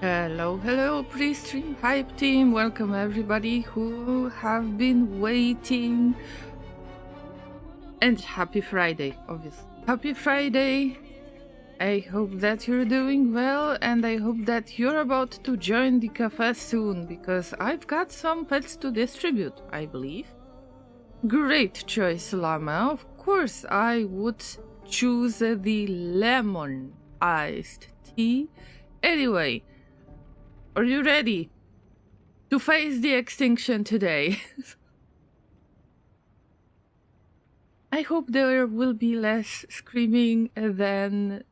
Hello, pre-stream hype team. Welcome everybody who have been waiting. And happy Friday, obviously. Happy Friday. I hope that you're doing well, and I hope that you're about to join the cafe soon, because I've got some pets to distribute, I believe. Great choice, Llama. Of course, I would choose the lemon iced tea. Anyway, are you ready to face the extinction today? I hope there will be less screaming than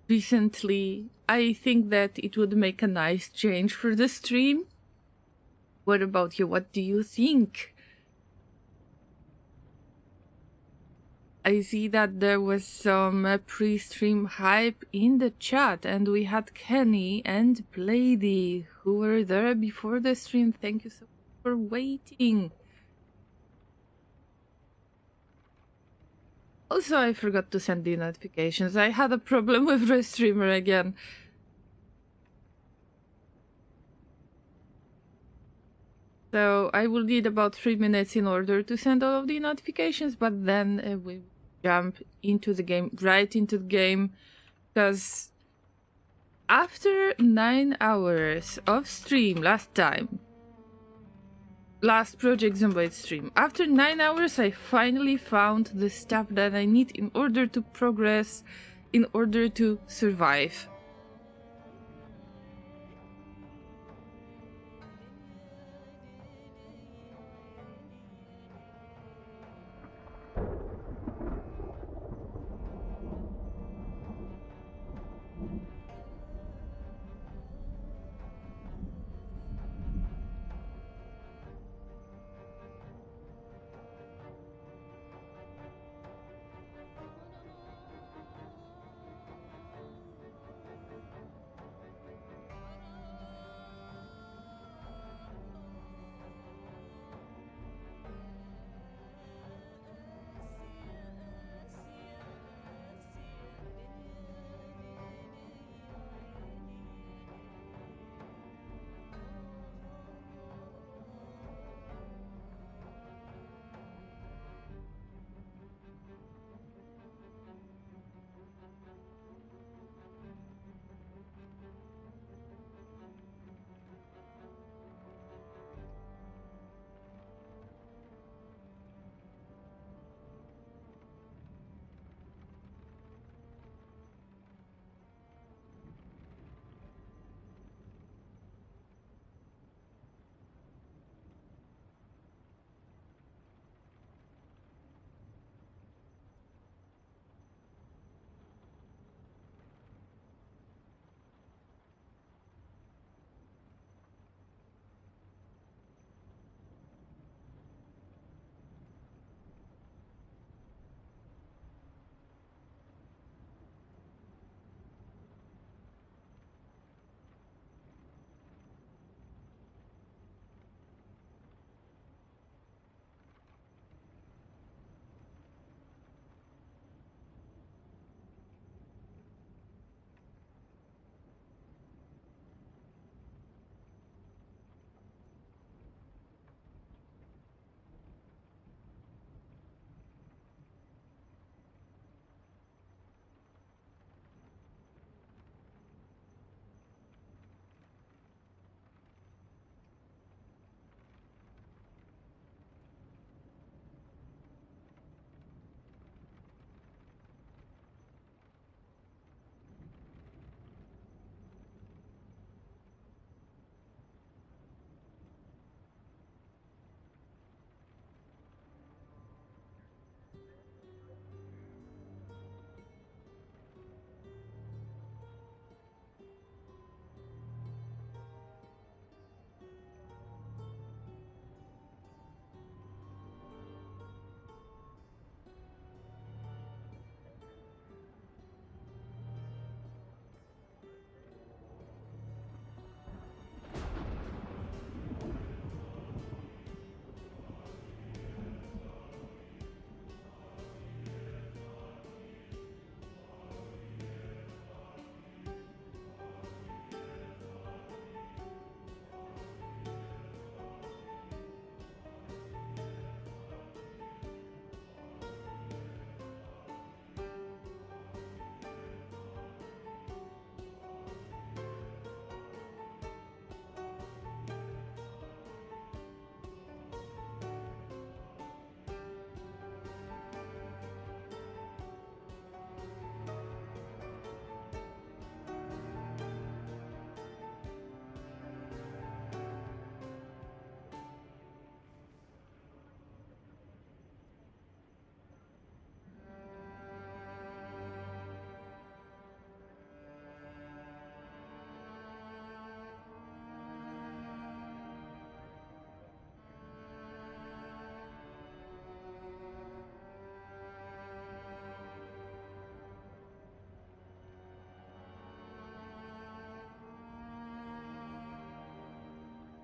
recently. I think that it would make a nice change for the stream. What about you? What do you think? I see that there was some pre-stream hype in the chat, and we had Kenny and Blady who were there before the stream. Thank you so much for waiting. Also, I forgot to send the notifications. I had a problem with Restreamer again. So I will need about 3 minutes in order to send all of the notifications, but then we jump into the game, right into the game, because after 9 hours of stream last Project Zomboid stream, after 9 hours I finally found the stuff that I need in order to progress, in order to survive.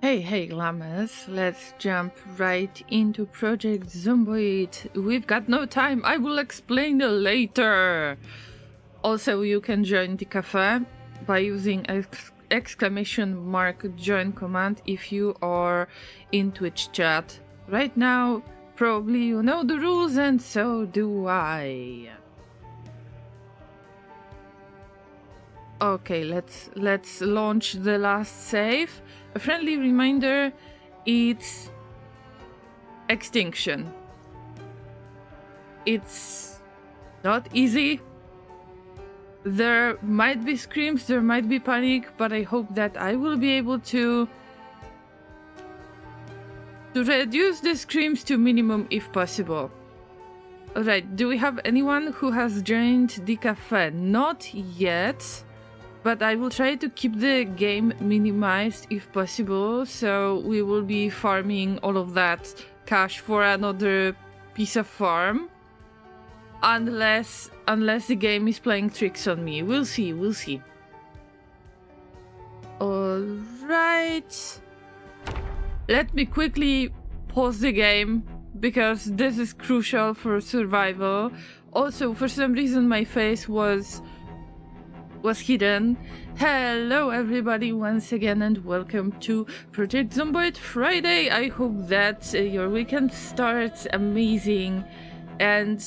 Hey, Llamas, let's jump right into Project Zomboid. We've got no time, I will explain it later. Also, you can join the cafe by using exclamation mark join command if you are in Twitch chat. Right now, probably you know the rules and so do I. Okay, let's launch the last save. A friendly reminder, it's Extinction. It's not easy. There might be screams, there might be panic, but I hope that I will be able to reduce the screams to minimum if possible. Alright, do we have anyone who has joined the cafe? Not yet. But I will try to keep the game minimized if possible, so we will be farming all of that cash for another piece of farm. Unless the game is playing tricks on me. We'll see. Alright. Let me quickly pause the game, because this is crucial for survival. Also, for some reason my face was hidden. Hello everybody once again and welcome to Project Zomboid Friday. I hope that your weekend starts amazing, and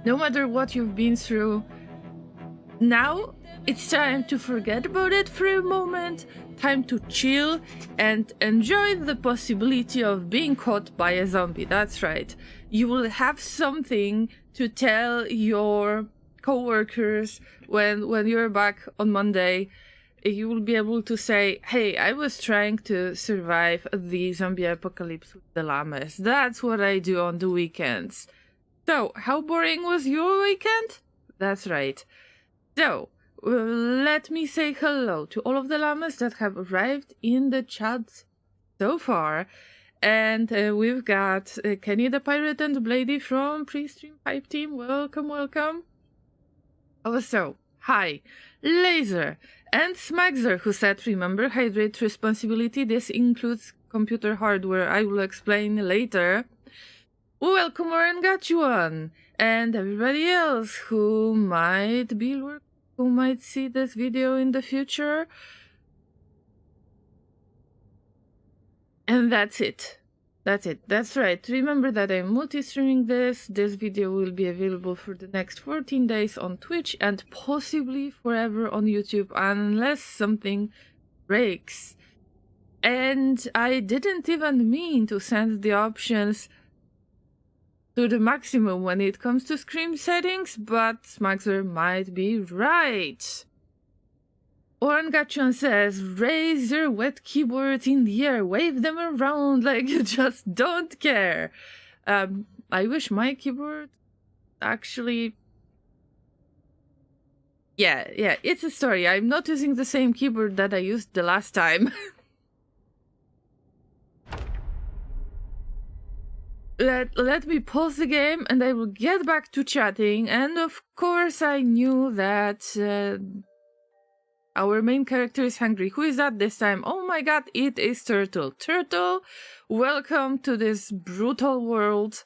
no matter what you've been through, now it's time to forget about it for a moment, time to chill and enjoy the possibility of being caught by a zombie. That's right, you will have something to tell your co-workers when you're back on Monday. You will be able to say, hey, I was trying to survive the zombie apocalypse with the Llamas. That's what I do on the weekends. So, how boring was your weekend? That's right. So, let me say hello to all of the Llamas that have arrived in the chat so far. And we've got Kenny the Pirate and Blady from Pre-Stream Hype Team. Welcome. Also, hi, Laser and Smagzer, who said, remember, hydrate responsibility. This includes computer hardware. I will explain later. Welcome, Orangachuan, and everybody else who might see this video in the future. And that's it. That's right. Remember that I'm multi-streaming this. This video will be available for the next 14 days on Twitch and possibly forever on YouTube unless something breaks. And I didn't even mean to send the options to the maximum when it comes to screen settings, but Smagzer might be right. Orangachuan says, raise your wet keyboards in the air, wave them around like you just don't care. I wish my keyboard actually... Yeah, it's a story. I'm not using the same keyboard that I used the last time. Let me pause the game and I will get back to chatting. And of course I knew that... our main character is hungry. Who is that this time? Oh my god, it is Turtle. Turtle, welcome to this brutal world.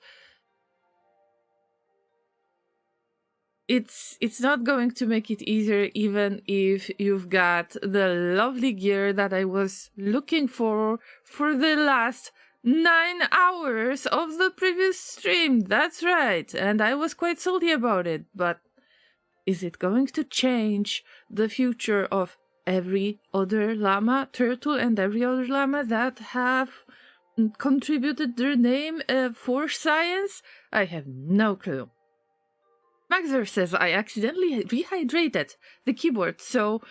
It's not going to make it easier even if you've got the lovely gear that I was looking for the last 9 hours of the previous stream. That's right, and I was quite salty about it, but is it going to change the future of every other llama, turtle, and every other llama that have contributed their name for science? I have no clue. Maxer says, I accidentally rehydrated the keyboard, so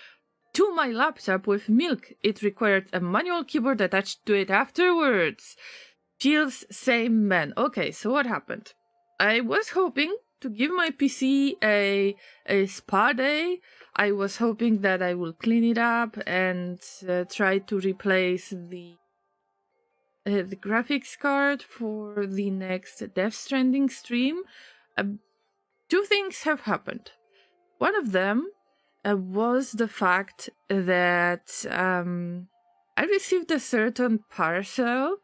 to my laptop with milk. It required a manual keyboard attached to it afterwards. Feels same man. Okay, so what happened? I was hoping to give my PC a spa day. I was hoping that I will clean it up and try to replace the graphics card for the next Death Stranding stream. Two things have happened. One of them was the fact that I received a certain parcel,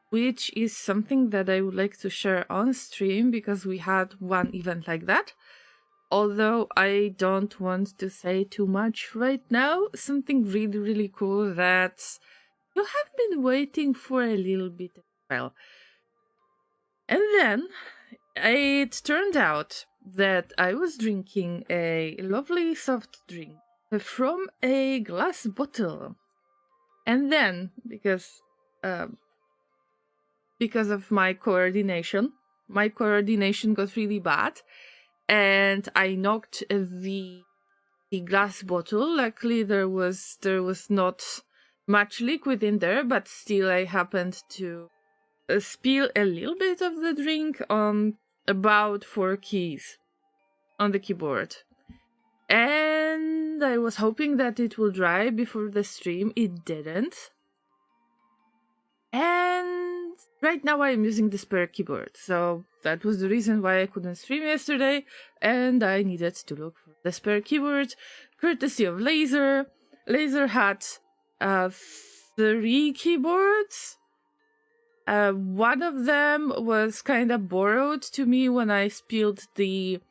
which is something that I would like to share on stream because we had one event like that. Although I don't want to say too much right now, something really, really cool that you have been waiting for a little bit as well. And then it turned out that I was drinking a lovely soft drink from a glass bottle. And then, because of my coordination got really bad, and I knocked the glass bottle. Luckily, there was not much liquid in there, but still, I happened to spill a little bit of the drink on about 4 keys on the keyboard. And I was hoping that it will dry before the stream. It didn't. And right now I'm using the spare keyboard. So that was the reason why I couldn't stream yesterday. And I needed to look for the spare keyboard, courtesy of Laser. Laser had 3 keyboards. One of them was kind of borrowed to me when I spilled the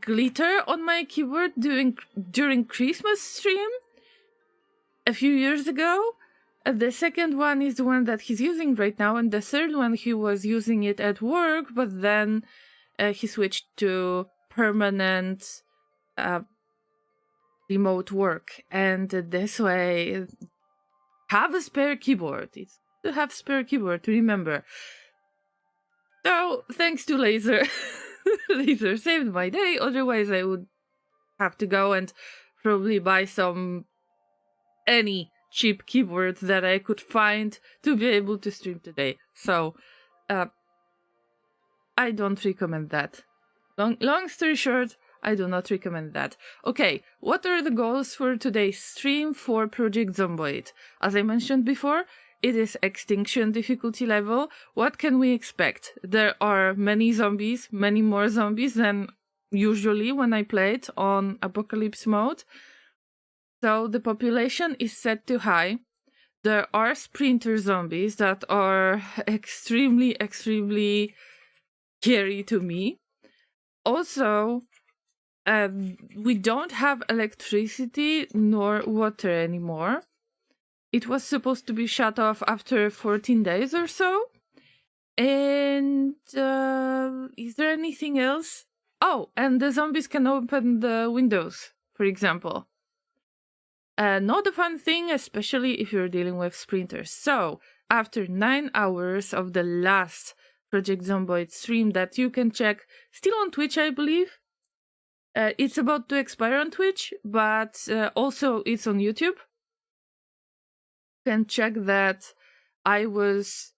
glitter on my keyboard during Christmas stream a few years ago. The second one is the one that he's using right now, and the third one he was using it at work, but then he switched to permanent remote work, and this way have a spare keyboard. It's to have spare keyboard to remember. So thanks to Laser. Laser saved my day, otherwise I would have to go and probably buy any cheap keyboard that I could find to be able to stream today. So I don't recommend that. Long story short, I do not recommend that. Okay, what are the goals for today's stream for Project Zomboid? As I mentioned before, it is Extinction difficulty level. What can we expect? There are many zombies, many more zombies than usually when I play it on Apocalypse mode. So the population is set to high. There are sprinter zombies that are extremely, extremely scary to me. Also, we don't have electricity nor water anymore. It was supposed to be shut off after 14 days or so. And is there anything else? Oh, and the zombies can open the windows, for example. Not a fun thing, especially if you're dealing with sprinters. So, after 9 hours of the last Project Zomboid stream that you can check, still on Twitch, I believe. It's about to expire on Twitch, but also it's on YouTube. You can check that I was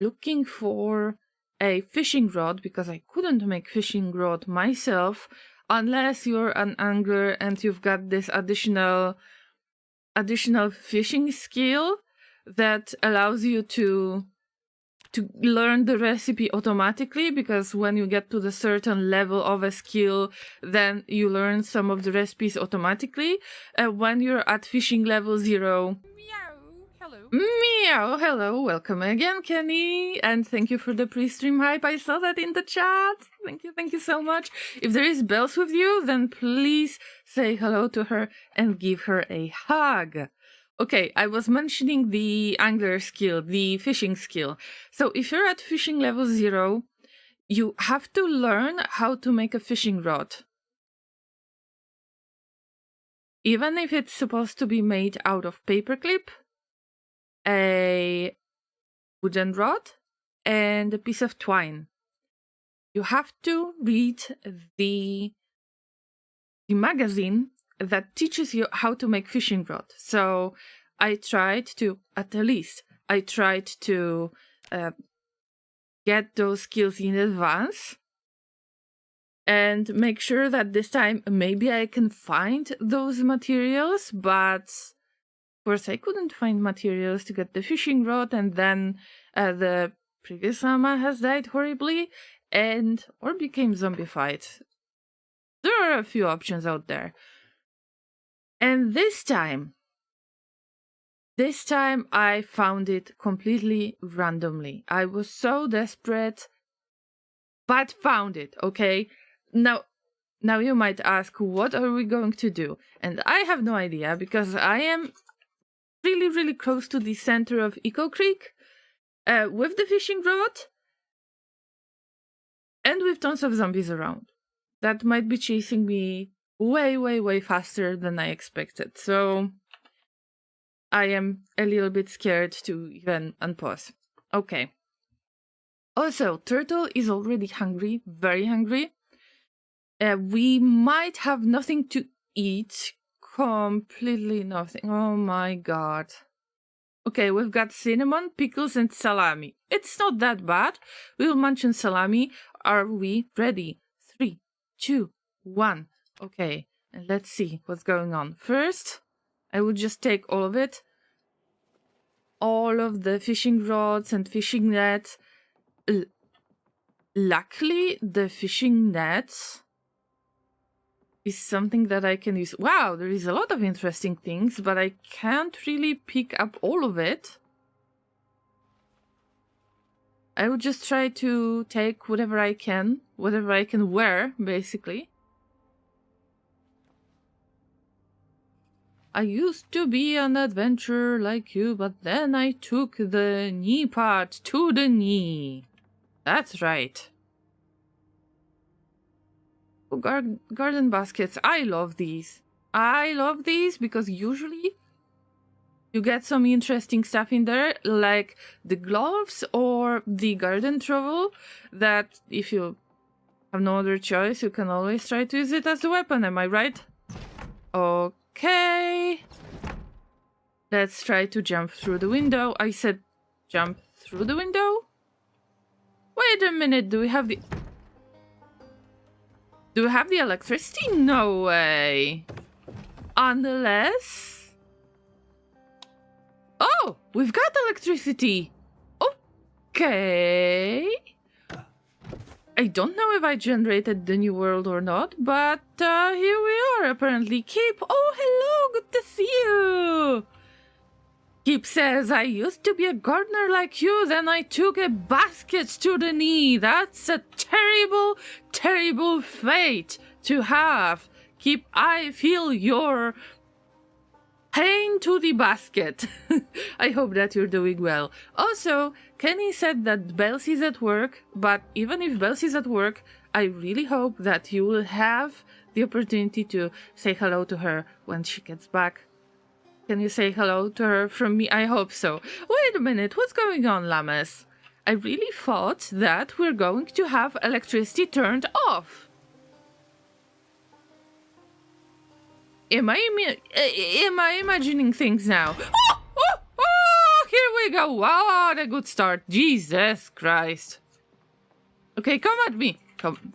looking for a fishing rod because I couldn't make fishing rod myself unless you're an angler and you've got this additional fishing skill that allows you to learn the recipe automatically, because when you get to the certain level of a skill, then you learn some of the recipes automatically. When you're at fishing level 0... Meow, hello, welcome again, Kenny, and thank you for the pre-stream hype. I saw that in the chat. Thank you so much. If there is Bells with you, then please say hello to her and give her a hug. Okay, I was mentioning the angler skill, the fishing skill. So if you're at fishing level 0, you have to learn how to make a fishing rod. Even if it's supposed to be made out of paperclip, a wooden rod, and a piece of twine. You have to read the magazine that teaches you how to make fishing rod. So I tried to get those skills in advance and make sure that this time maybe I can find those materials, but of course I couldn't find materials to get the fishing rod, and then the previous llama has died horribly or became zombified. There are a few options out there. And this time, This time I found it completely randomly. I was so desperate, but found it, okay? Now you might ask, what are we going to do? And I have no idea, because I am really, really close to the center of Echo Creek with the fishing rod and with tons of zombies around that might be chasing me way, way, way faster than I expected. So I am a little bit scared to even unpause. Okay. Also, Turtle is already hungry, very hungry. We might have nothing to eat. Completely nothing. Oh my god. Okay, we've got cinnamon, pickles, and salami. It's not that bad. We'll munch on salami. Are we ready? 3, 2, 1. Okay, and let's see what's going on. First, I would just take all of it. All of the fishing rods and fishing nets. Luckily, the fishing nets is something that I can use. Wow, there is a lot of interesting things, but I can't really pick up all of it. I would just try to take whatever I can wear, basically. I used to be an adventurer like you, but then I took the knee part to the knee. That's right. Garden baskets. I love these. I love these because usually you get some interesting stuff in there, like the gloves or the garden trowel, that if you have no other choice, you can always try to use it as a weapon. Am I right? Okay. Let's try to jump through the window. I said jump through the window? Wait a minute, do we have the electricity? No way. Unless... Oh, we've got electricity. Okay. I don't know if I generated the new world or not, but here we are, apparently. Kip, oh, hello, good to see you. Kip says, I used to be a gardener like you, then I took a basket to the knee. That's a terrible, terrible fate to have. Kip, I feel your pain to the basket. I hope that you're doing well. Also, Kenny said that Bells is at work, but even if Bells is at work, I really hope that you will have the opportunity to say hello to her when she gets back. Can you say hello to her from me? I hope so. Wait a minute, what's going on, Llamas? I really thought that we're going to have electricity turned off. Am I imagining things now? Oh, here we go. Wow, what a good start. Jesus Christ. Okay, come at me. Come.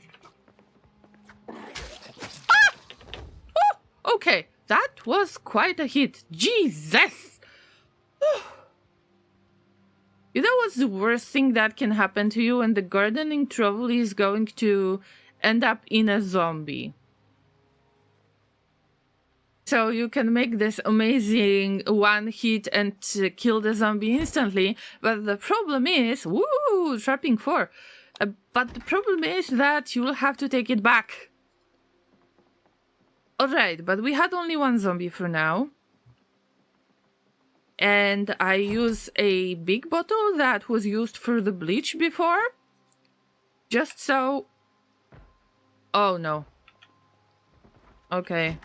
Ah! Oh, okay, that was quite a hit. Jesus. You know what's the worst thing that can happen to you when the gardening trowel is going to end up in a zombie? So you can make this amazing one hit and kill the zombie instantly, but the problem is, woo, trapping 4. But the problem is that you'll have to take it back. Alright, but we had only one zombie for now. And I use a big bottle that was used for the bleach before. Just so... Oh no. Okay.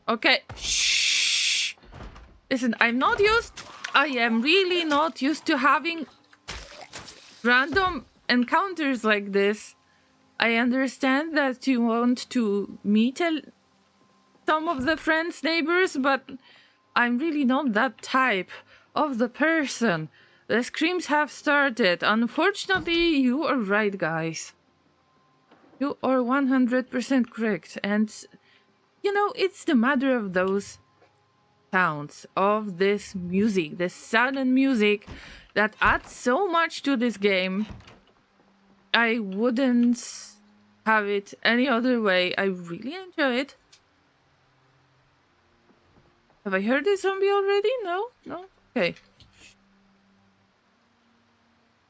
Okay, shh. Listen, I am really not used to having random encounters like this. I understand that you want to meet some of the friends, neighbors, but I'm really not that type of the person. The screams have started. Unfortunately, you are right, guys. You are 100% correct, and... You know, it's the matter of those sounds, of this music, this sudden music that adds so much to this game. I wouldn't have it any other way. I really enjoy it. Have I heard a zombie already? No? No? Okay.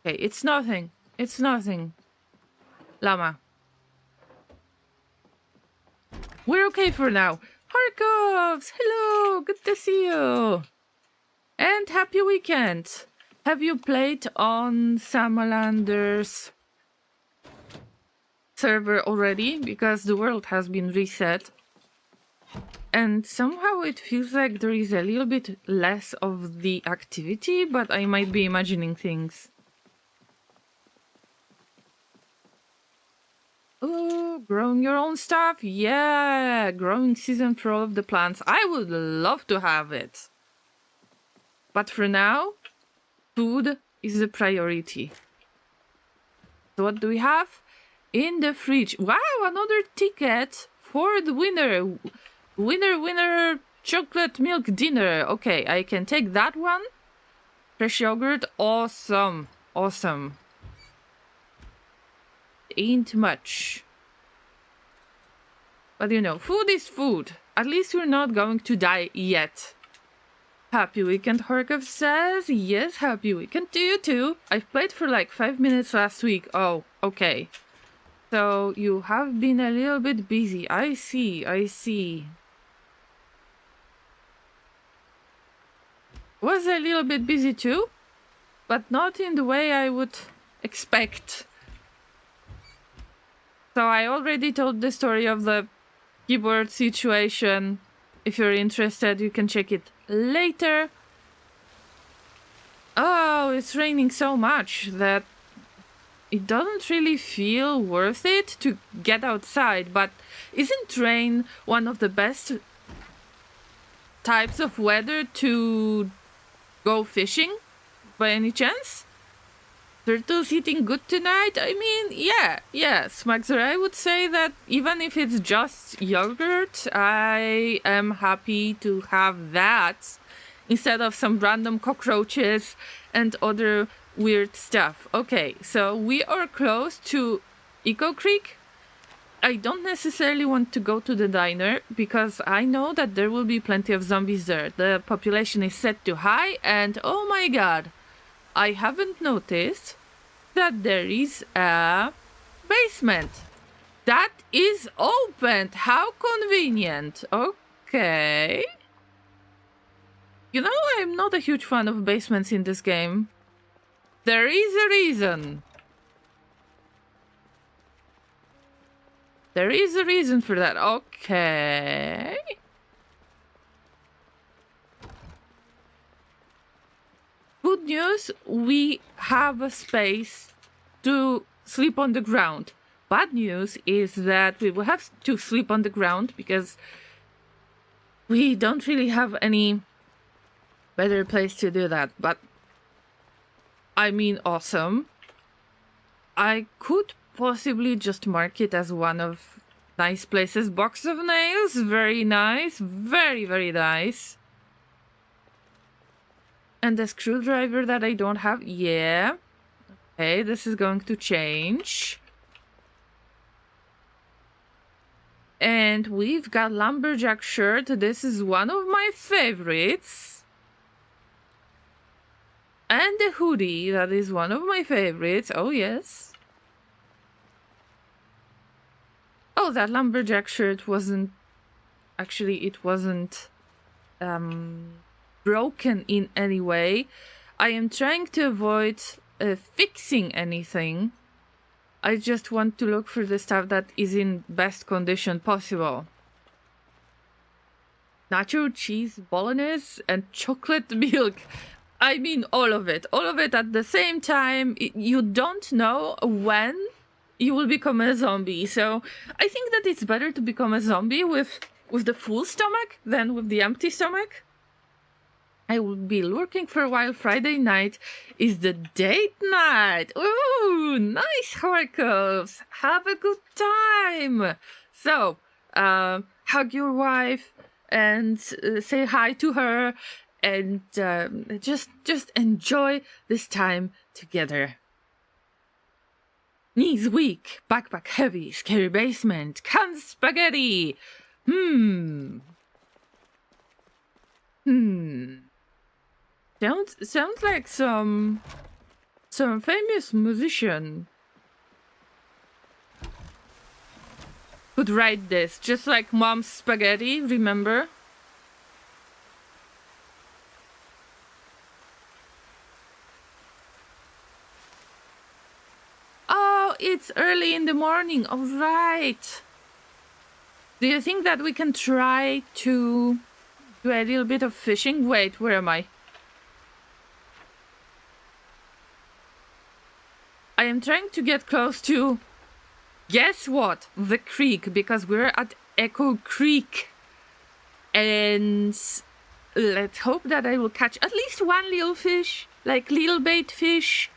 Okay, it's nothing. It's nothing. Llama. We're okay for now. Harkovs! Hello! Good to see you! And happy weekend! Have you played on Samalander's server already? Because the world has been reset. And somehow it feels like there is a little bit less of the activity, but I might be imagining things. Oh, growing your own stuff? Yeah, growing season for all of the plants. I would love to have it. But for now, food is a priority. So what do we have? In the fridge. Wow, another ticket for the winner. Winner, chocolate milk dinner. Okay, I can take that one. Fresh yogurt, awesome. Awesome. Ain't much. But you know, food is food. At least we're not going to die yet. Happy weekend, Horkov says. Yes, happy weekend to you too. I've played for like 5 minutes last week. Oh, okay. So you have been a little bit busy. I see, I see. Was a little bit busy too, but not in the way I would expect. So I already told the story of the keyboard situation. If you're interested, you can check it later. Oh, it's raining so much that it doesn't really feel worth it to get outside. But isn't rain one of the best types of weather to go fishing by any chance? Turtles eating good tonight? I mean, yeah, Smaxer, I would say that even if it's just yogurt, I am happy to have that instead of some random cockroaches and other weird stuff. Okay, so we are close to Eco Creek. I don't necessarily want to go to the diner because I know that there will be plenty of zombies there. The population is set to high and oh my god, I haven't noticed that there is a basement that is opened. How convenient. Okay. You know, I'm not a huge fan of basements in this game. There is a reason. There is a reason for that. Okay. Good news, we have a space to sleep on the ground. Bad news is that we will have to sleep on the ground because we don't really have any better place to do that. But I mean, awesome. I could possibly just mark it as one of nice places. Box of nails, very nice. Very, very nice. And the screwdriver that I don't have, yeah. Okay, this is going to change. And we've got lumberjack shirt. This is one of my favorites. And the hoodie, that is one of my favorites. Oh, yes. Oh, that lumberjack shirt wasn't... Actually, it wasn't... broken in any way. I am trying to avoid fixing anything. I just want to look for the stuff that is in best condition possible. Nacho cheese bolognese and chocolate milk. I mean, all of it at the same time. You don't know when you will become a zombie. So I think that it's better to become a zombie with the full stomach than with the empty stomach. I will be lurking for a while. Friday night is the date night. Ooh, nice, Harkovs. Have a good time. So, hug your wife and say hi to her and just enjoy this time together. Knees weak, backpack heavy, scary basement, canned spaghetti. Sounds like some famous musician could write this, just like Mom's Spaghetti, remember? Oh, it's early in the morning, all right. Do you think that we can try to do a little bit of fishing? Wait, where am I? I am trying to get close to, guess what? The creek, because we're at Echo Creek. And let's hope that I will catch at least one little fish, like little bait fish.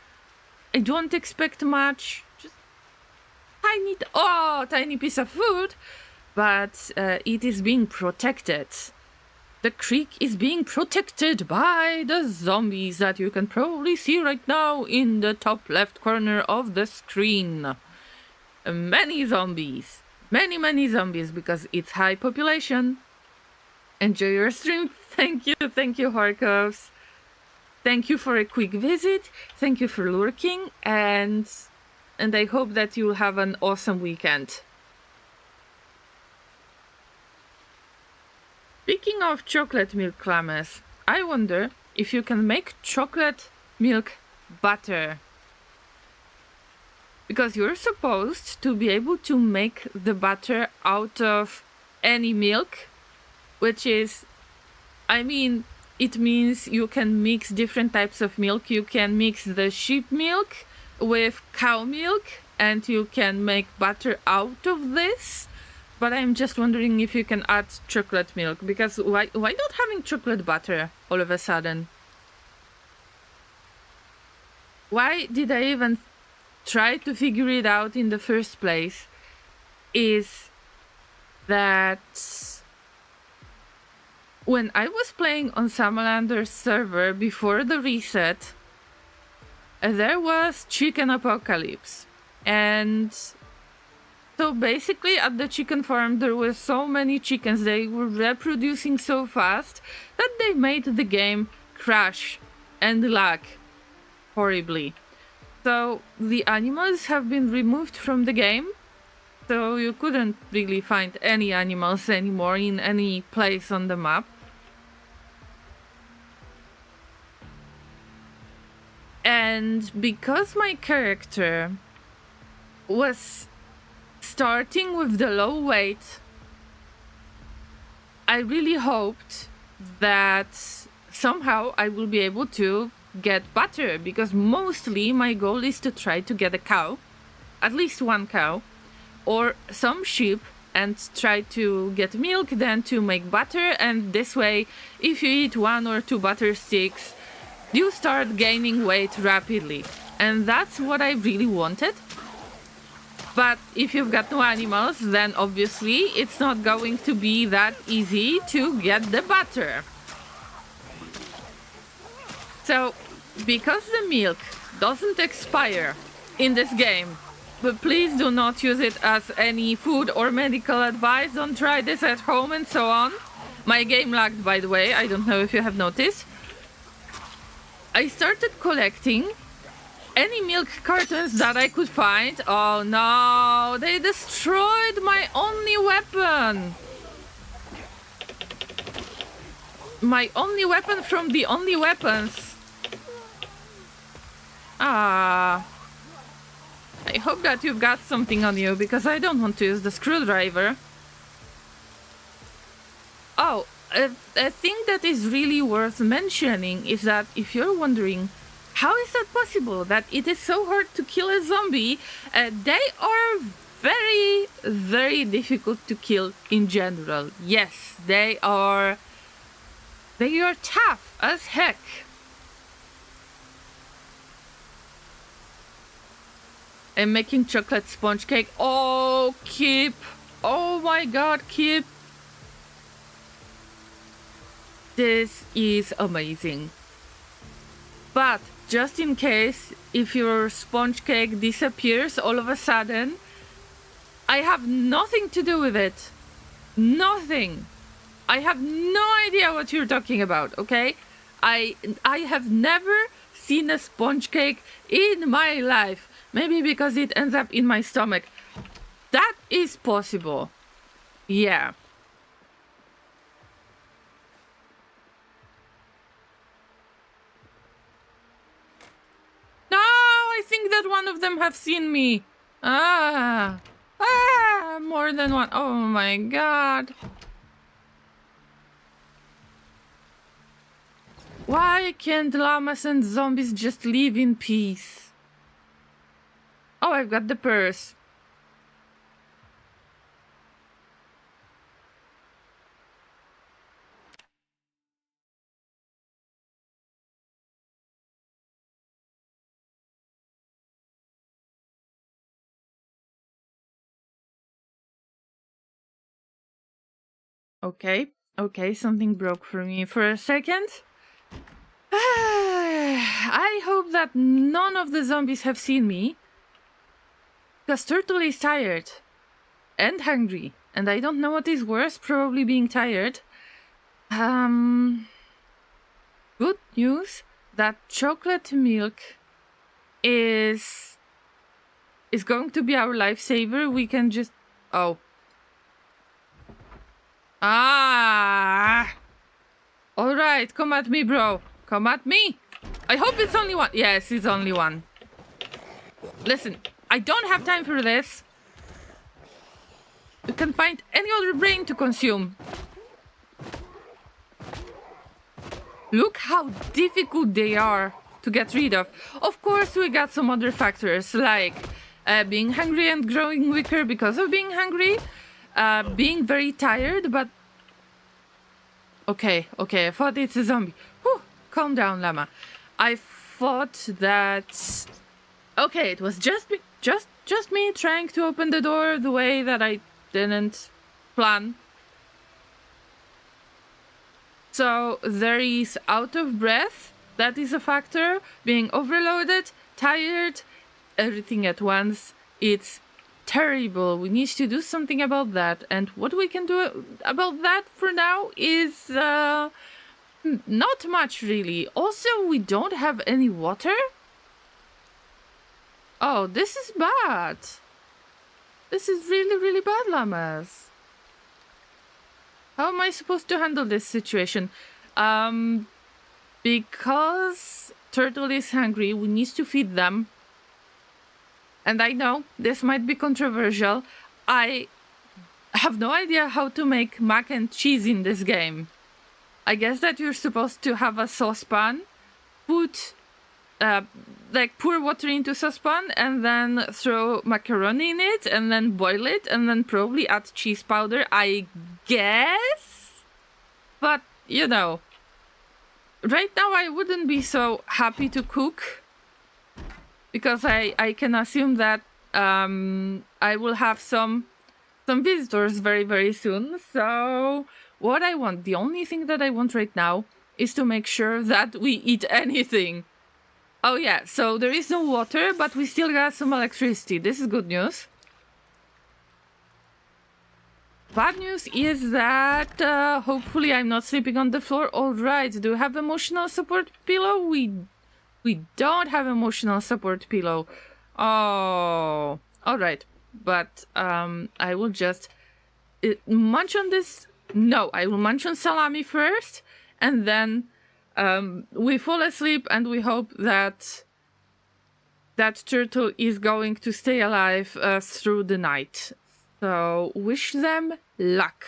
I don't expect much, just tiny piece of food, but it is being protected. The creek is being protected by the zombies that you can probably see right now in the top left corner of the screen. Many zombies, many zombies, because it's high population. Enjoy your stream. Thank you, Harkovs. Thank you for a quick visit. Thank you for lurking, and I hope that you'll have an awesome weekend. Speaking of chocolate milk, Llamas, I wonder if you can make chocolate milk butter. Because you're supposed to be able to make the butter out of any milk, which is, I mean, it means you can mix different types of milk. You can mix the sheep milk with cow milk, and you can make butter out of this. But I'm just wondering if you can add chocolate milk, because why not having chocolate butter all of a sudden? Why did I even try to figure it out in the first place? Is that when I was playing on Samalander's server before the reset, there was Chicken Apocalypse, and so basically at the chicken farm there were so many chickens, they were reproducing so fast that they made the game crash and lag horribly. So the animals have been removed from the game, so you couldn't really find any animals anymore in any place on the map. And because my character was starting with the low weight, I really hoped that somehow I will be able to get butter, because mostly my goal is to try to get a cow, at least one cow, or some sheep, and try to get milk, then to make butter. And this way, if you eat 1 or 2 butter sticks, you start gaining weight rapidly. And that's what I really wanted. But if you've got no animals, then obviously it's not going to be that easy to get the butter. So, because the milk doesn't expire in this game, but please do not use it as any food or medical advice, don't try this at home and so on. My game lagged, by the way, I don't know if you have noticed. I started collecting any milk cartons that I could find. Oh no, they destroyed my only weapon. My only weapon from the only weapons. I hope that you've got something on you, because I don't want to use the screwdriver. Oh, a thing that is really worth mentioning is that if you're wondering, how is that possible that it is so hard to kill a zombie? They are very, very difficult to kill in general. Yes, they are tough as heck. I'm making chocolate sponge cake. Oh, Kip. Oh my god, Kip. This is amazing. But just in case, if your sponge cake disappears all of a sudden, I have nothing to do with it. Nothing. I have no idea what you're talking about, okay? I have never seen a sponge cake in my life. Maybe because it ends up in my stomach. That is possible. Yeah. No, I think that one of them have seen me. More than one. Oh my god. Why can't llamas and zombies just live in peace? Oh, I've got the purse. Okay, okay, something broke for me for a second. I hope that none of the zombies have seen me. Because Turtle is tired. And hungry. And I don't know what is worse, probably being tired. Good news that chocolate milk is going to be our lifesaver. We can just... Oh. Alright, come at me, bro. Come at me. I hope it's only one. Yes, it's only one. Listen, I don't have time for this. You can find any other brain to consume. Look how difficult they are to get rid of. Of course, we got some other factors like being hungry and growing weaker because of being hungry, being very tired, but... Okay, I thought it's a zombie. Whew, calm down, Llama. I thought that... Okay, it was just me trying to open the door the way that I didn't plan. So there is out of breath, that is a factor, being overloaded, tired, everything at once. It's terrible. We need to do something about that. And what we can do about that for now is not much really. Also, we don't have any water. Oh, this is bad. This is really, really bad, Llamas. How am I supposed to handle this situation? Because Turtle is hungry, we need to feed them. And I know this might be controversial. I have no idea how to make mac and cheese in this game. I guess that you're supposed to have a saucepan, put pour water into saucepan and then throw macaroni in it and then boil it and then probably add cheese powder, I guess? But, you know, right now I wouldn't be so happy to cook because I can assume that I will have some visitors very, very soon. So what I want, the only thing that I want right now is to make sure that we eat anything. Oh yeah, so there is no water, but we still got some electricity. This is good news. Bad news is that hopefully I'm not sleeping on the floor. Alright, do we have emotional support pillow? We don't have emotional support pillow. Oh, alright. But I will just munch on this. No, I will munch on salami first, and then we fall asleep and we hope that Turtle is going to stay alive through the night. So wish them luck.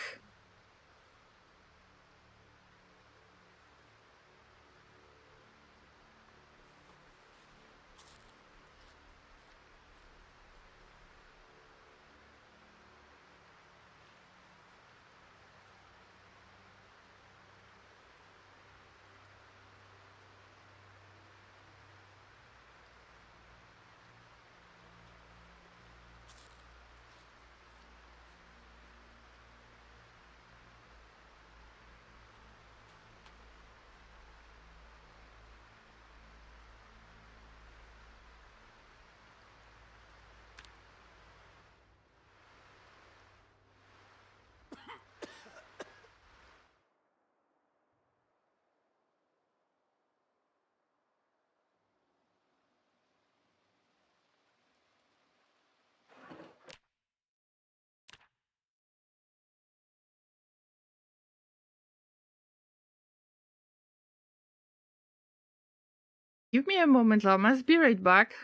Give me a moment, Llamas. Be right back.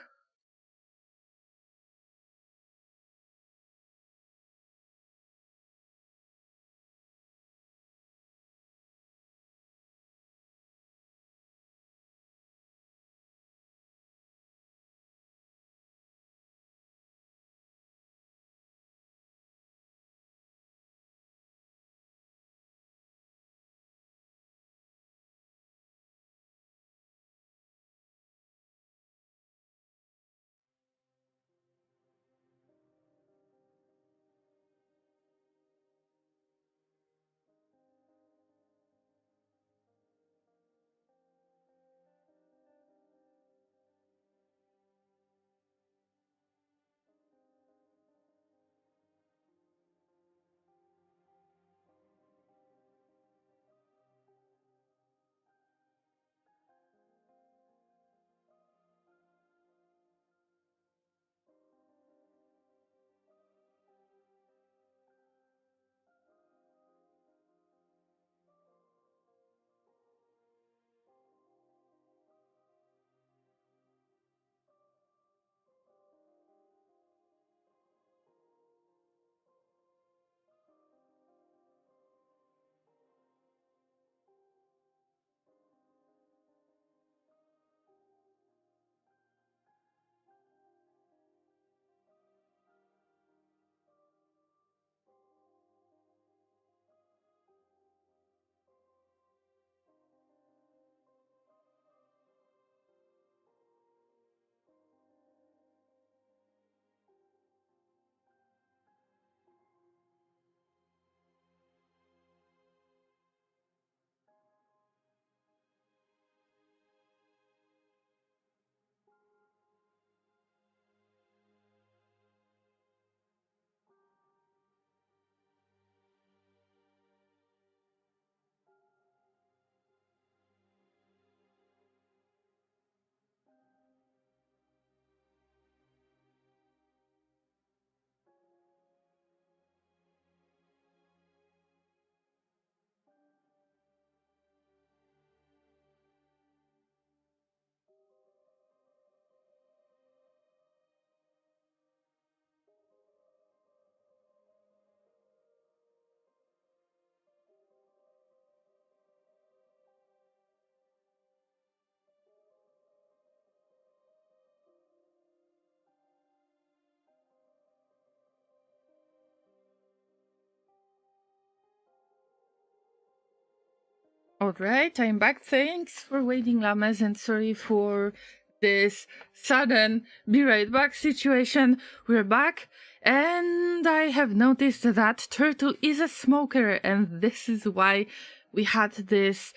Alright, I'm back. Thanks for waiting, Llamas, and sorry for this sudden be right back situation. We're back, and I have noticed that Turtle is a smoker, and this is why we had this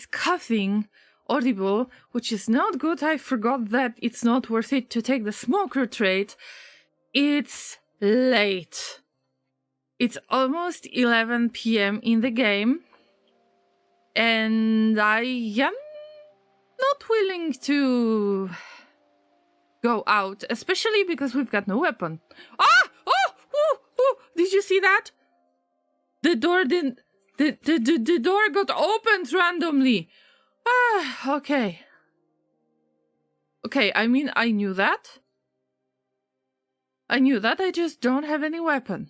coughing audible, which is not good. I forgot that it's not worth it to take the smoker trait. It's late. It's almost 11 p.m. in the game. And I am not willing to go out, especially because we've got no weapon. Ah! Oh! Ooh! Ooh! Did you see that? The door didn't... The door got opened randomly. Ah, okay. Okay, I mean, I knew that. I just don't have any weapon.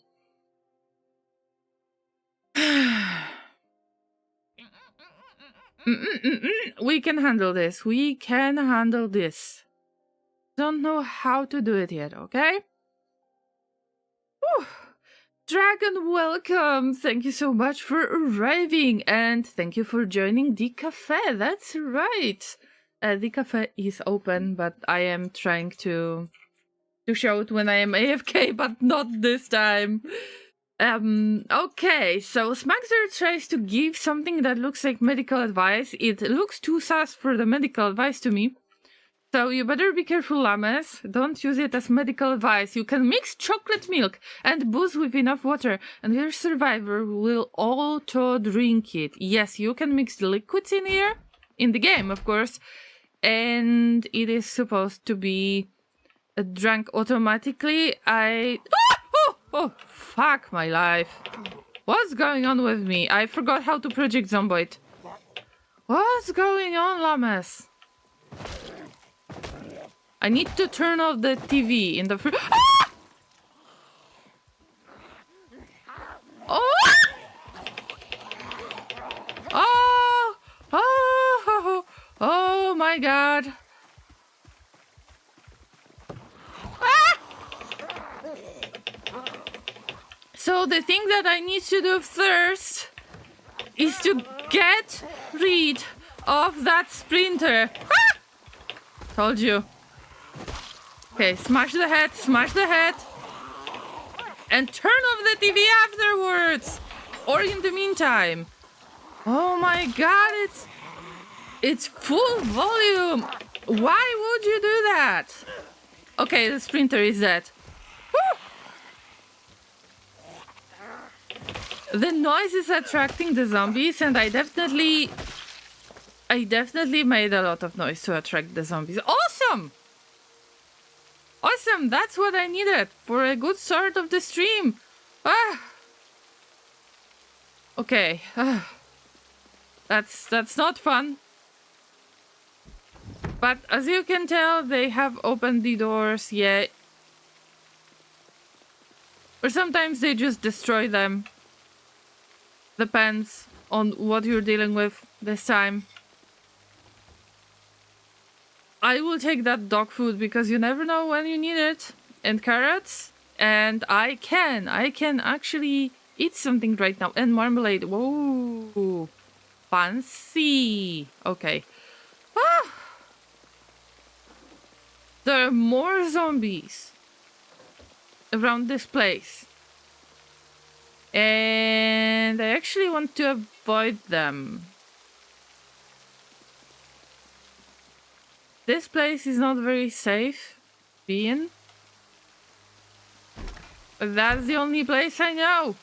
We can handle this. We can handle this. Don't know how to do it yet, okay? Whew. Dragon, welcome! Thank you so much for arriving, and thank you for joining the cafe. That's right. The cafe is open, but I am trying to show it when I am AFK, but not this time. Okay, so Smaxer tries to give something that looks like medical advice. It looks too sus for the medical advice to me. So you better be careful, Llamas. Don't use it as medical advice. You can mix chocolate milk and booze with enough water, and your survivor will auto-drink it. Yes, you can mix liquids in here, in the game, of course, and it is supposed to be drank automatically. Oh, fuck my life. What's going on with me? I forgot how to project Zomboid. What's going on, Llamas? I need to turn off the TV in the Ah! Oh! Oh! Oh! Oh my god. Ah! So the thing that I need to do first is to get rid of that sprinter. Ah! Told you. Okay, smash the head, and turn off the TV afterwards, or in the meantime. Oh my god, it's full volume. Why would you do that? Okay, the sprinter is dead. Woo! The noise is attracting the zombies, and I definitely made a lot of noise to attract the zombies. Awesome! Awesome, that's what I needed for a good start of the stream. Ah. Okay. That's not fun. But as you can tell, they have opened the doors, yeah. Or sometimes they just destroy them. Depends on what you're dealing with this time. I will take that dog food because you never know when you need it. And carrots. And I can actually eat something right now. And marmalade. Whoa. Fancy. Okay. Ah. There are more zombies around this place. And I actually want to avoid them. This place is not very safe being. But that's the only place I know.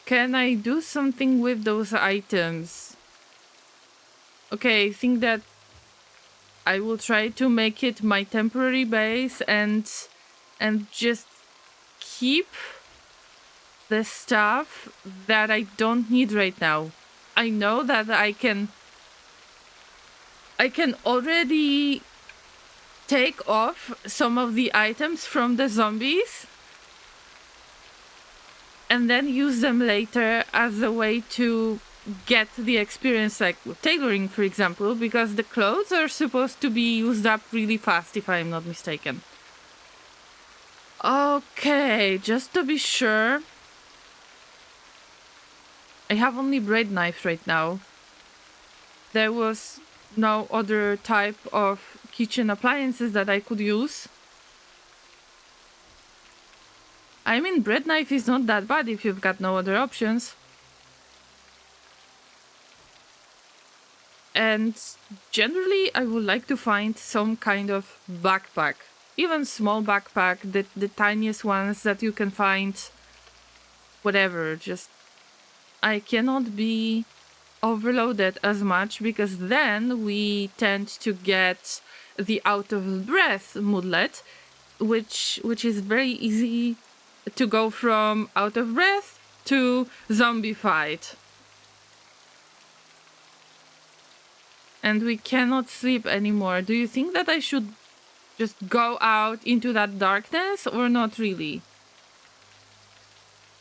Can I do something with those items? Okay, I think that I will try to make it my temporary base and just keep the stuff that I don't need right now. I know that I can already take off some of the items from the zombies and then use them later as a way to get the experience, like with tailoring, for example, because the clothes are supposed to be used up really fast, if I'm not mistaken. Okay, just to be sure, I have only bread knife right now. There was no other type of kitchen appliances that I could use. I mean, bread knife is not that bad if you've got no other options. And generally, I would like to find some kind of backpack. Even small backpack, the tiniest ones that you can find. Whatever, just... I cannot be overloaded as much because then we tend to get the out of breath moodlet, which is very easy to go from out of breath to zombified. And we cannot sleep anymore. Do you think that I should just go out into that darkness or not really?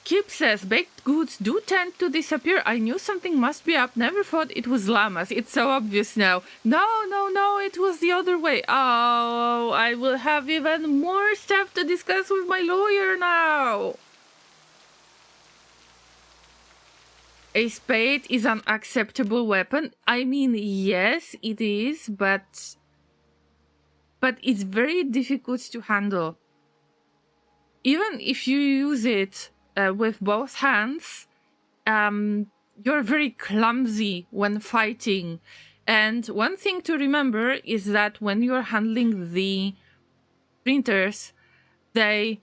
Kip says, baked goods do tend to disappear. I knew something must be up. Never thought it was llamas. It's so obvious now. No, it was the other way. Oh, I will have even more stuff to discuss with my lawyer now. A spade is an acceptable weapon. I mean, yes, it is, but it's very difficult to handle. Even if you use it with both hands, you're very clumsy when fighting. And one thing to remember is that when you're handling the sprinters, they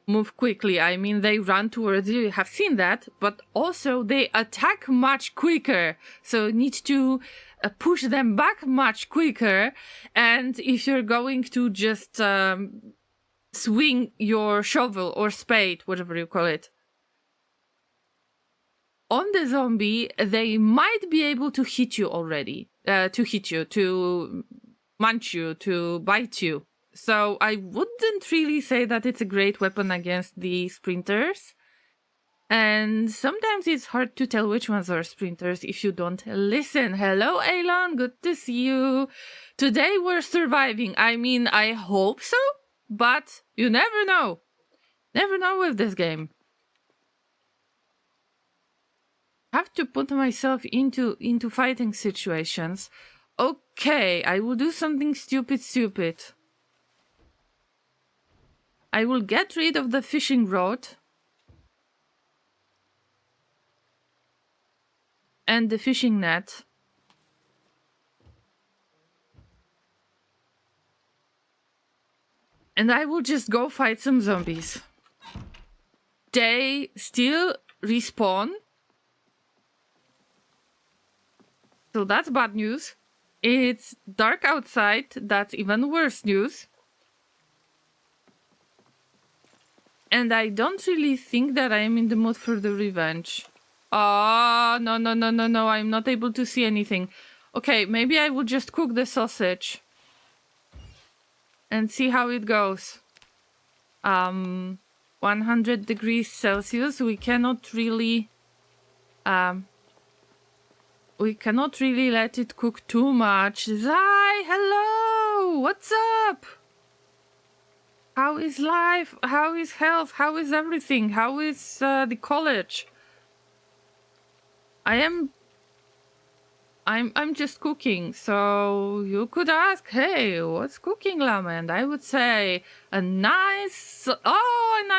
move quickly. I mean, they run towards you. You have seen that, but also they attack much quicker. So you need to push them back much quicker. And if you're going to just swing your shovel or spade, whatever you call it, on the zombie, they might be able to hit you already. to hit you, to munch you, to bite you. So I wouldn't really say that it's a great weapon against the sprinters. And sometimes it's hard to tell which ones are sprinters if you don't listen. Hello, Elon. Good to see you. Today we're surviving. I mean, I hope so, but you never know. Never know with this game. Have to put myself into fighting situations. Okay, I will do something stupid. I will get rid of the fishing rod. And the fishing net. And I will just go fight some zombies. They still respawn. So that's bad news. It's dark outside. That's even worse news. And I don't really think that I am in the mood for the revenge. Oh, no. I'm not able to see anything. Okay, maybe I will just cook the sausage. And see how it goes. 100 degrees Celsius. We cannot really let it cook too much. Zai, hello! What's up? How is life? How is health? How is everything? How is the college? I'm just cooking, so you could ask, hey, what's cooking, Llama? And I would say a nice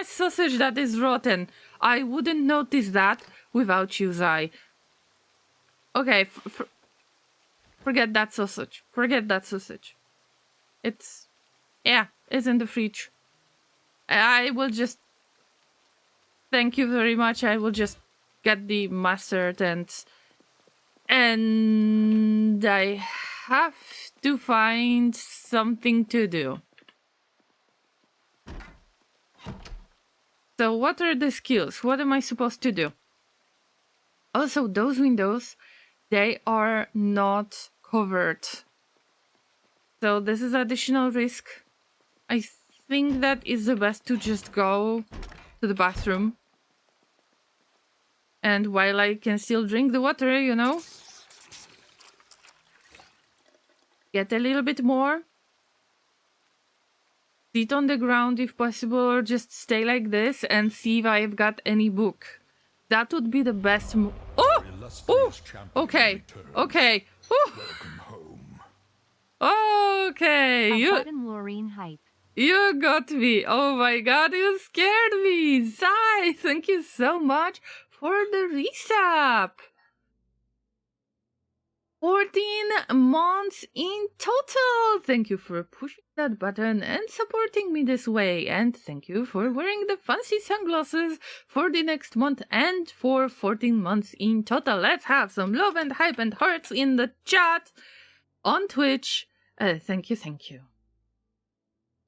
sausage that is rotten. I wouldn't notice that without you, Zai. Okay, forget that sausage. Forget that sausage. It's in the fridge. I will just... Thank you very much. I will just get the mustard and I have to find something to do. So what are the skills? What am I supposed to do? Also, those windows, they are not covered. So this is additional risk. I think that is the best to just go to the bathroom. And while I can still drink the water, you know, get a little bit more. Sit on the ground if possible, or just stay like this and see if I've got any book. That would be the best. Oh! Okay. Okay. Welcome home. Okay. You got me. Oh my god, you scared me. Zai, thank you so much for the resub. 14 months in total. Thank you for pushing that button and supporting me this way. And thank you for wearing the fancy sunglasses for the next month and for 14 months in total. Let's have some love and hype and hearts in the chat on Twitch. Thank you.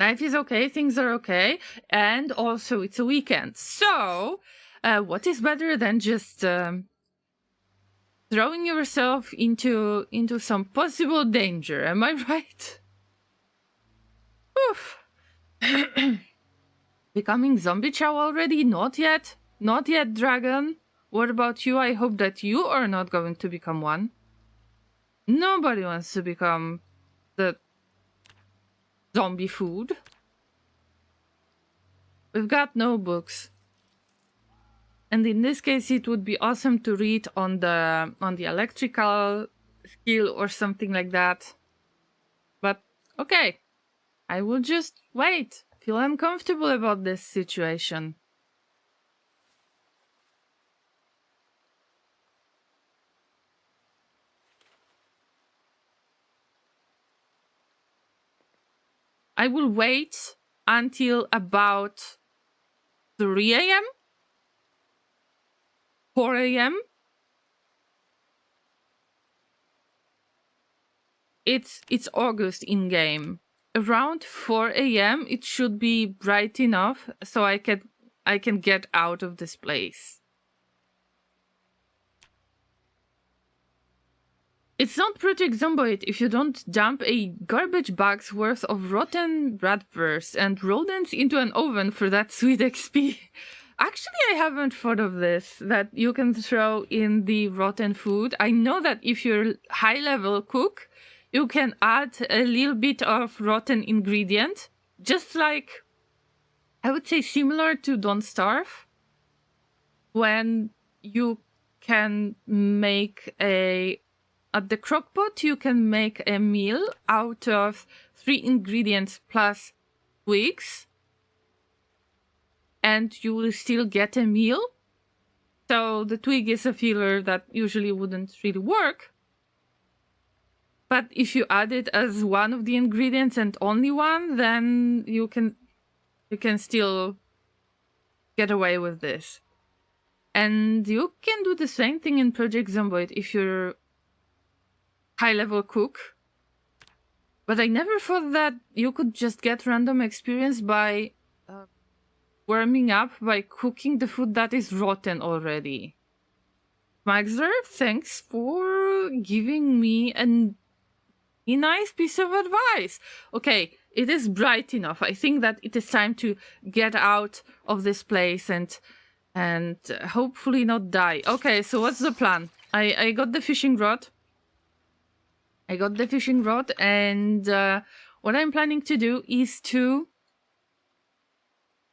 Life is okay, things are okay, and also it's a weekend. So, what is better than just throwing yourself into some possible danger? Am I right? Oof. Becoming zombie chow already? Not yet. Not yet, dragon. What about you? I hope that you are not going to become one. Nobody wants to become the zombie food. We've got no books. And in this case, it would be awesome to read on the electrical skill or something like that. But okay, I will just wait. Feel uncomfortable about this situation. I will wait until about 3 a.m. 4 a.m. It's August in game. Around 4 a.m. it should be bright enough so I can get out of this place. It's not Project Zomboid if you don't dump a garbage bag's worth of rotten bratwurst and rodents into an oven for that sweet XP. Actually, I haven't thought of this, that you can throw in the rotten food. I know that if you're high-level cook, you can add a little bit of rotten ingredient, just like, I would say similar to Don't Starve, when you can make at the crockpot, you can make a meal out of 3 ingredients plus twigs, and you will still get a meal. So the twig is a filler that usually wouldn't really work. But if you add it as one of the ingredients and only one, then you can still get away with this. And you can do the same thing in Project Zomboid if you're high-level cook. But I never thought that you could just get random experience by warming up by cooking the food that is rotten already. Maxler, thanks for giving me a nice piece of advice. Okay, it is bright enough. I think that it is time to get out of this place and hopefully not die. Okay, so what's the plan? I got the fishing rod. And what I'm planning to do is to...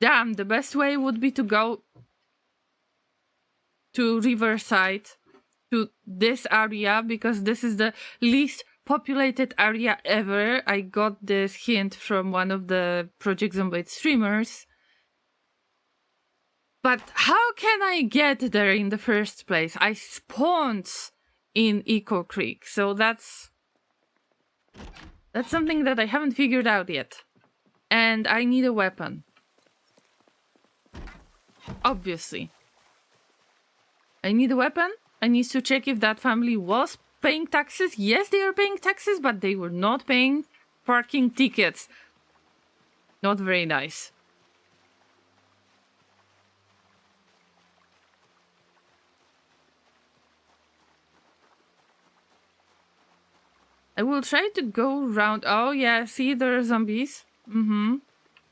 Damn, the best way would be to go to Riverside, to this area, because this is the least populated area ever. I got this hint from one of the Project Zomboid streamers. But how can I get there in the first place? I spawned in Echo Creek, so that's something that I haven't figured out yet. And I need a weapon. Obviously. I need a weapon. I need to check if that family was paying taxes. Yes, they are paying taxes, but they were not paying parking tickets. Not very nice. I will try to go around. Oh yeah, see, there are zombies.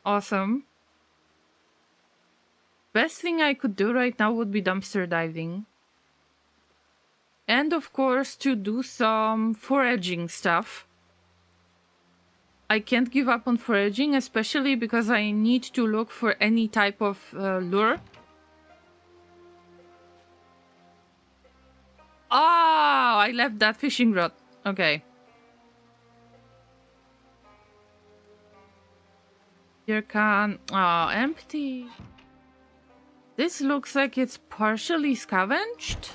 Awesome. Best thing I could do right now would be dumpster diving. And of course to do some foraging stuff. I can't give up on foraging, especially because I need to look for any type of lure. Oh, I left that fishing rod. Okay. Beer can... Oh, empty. This looks like it's partially scavenged.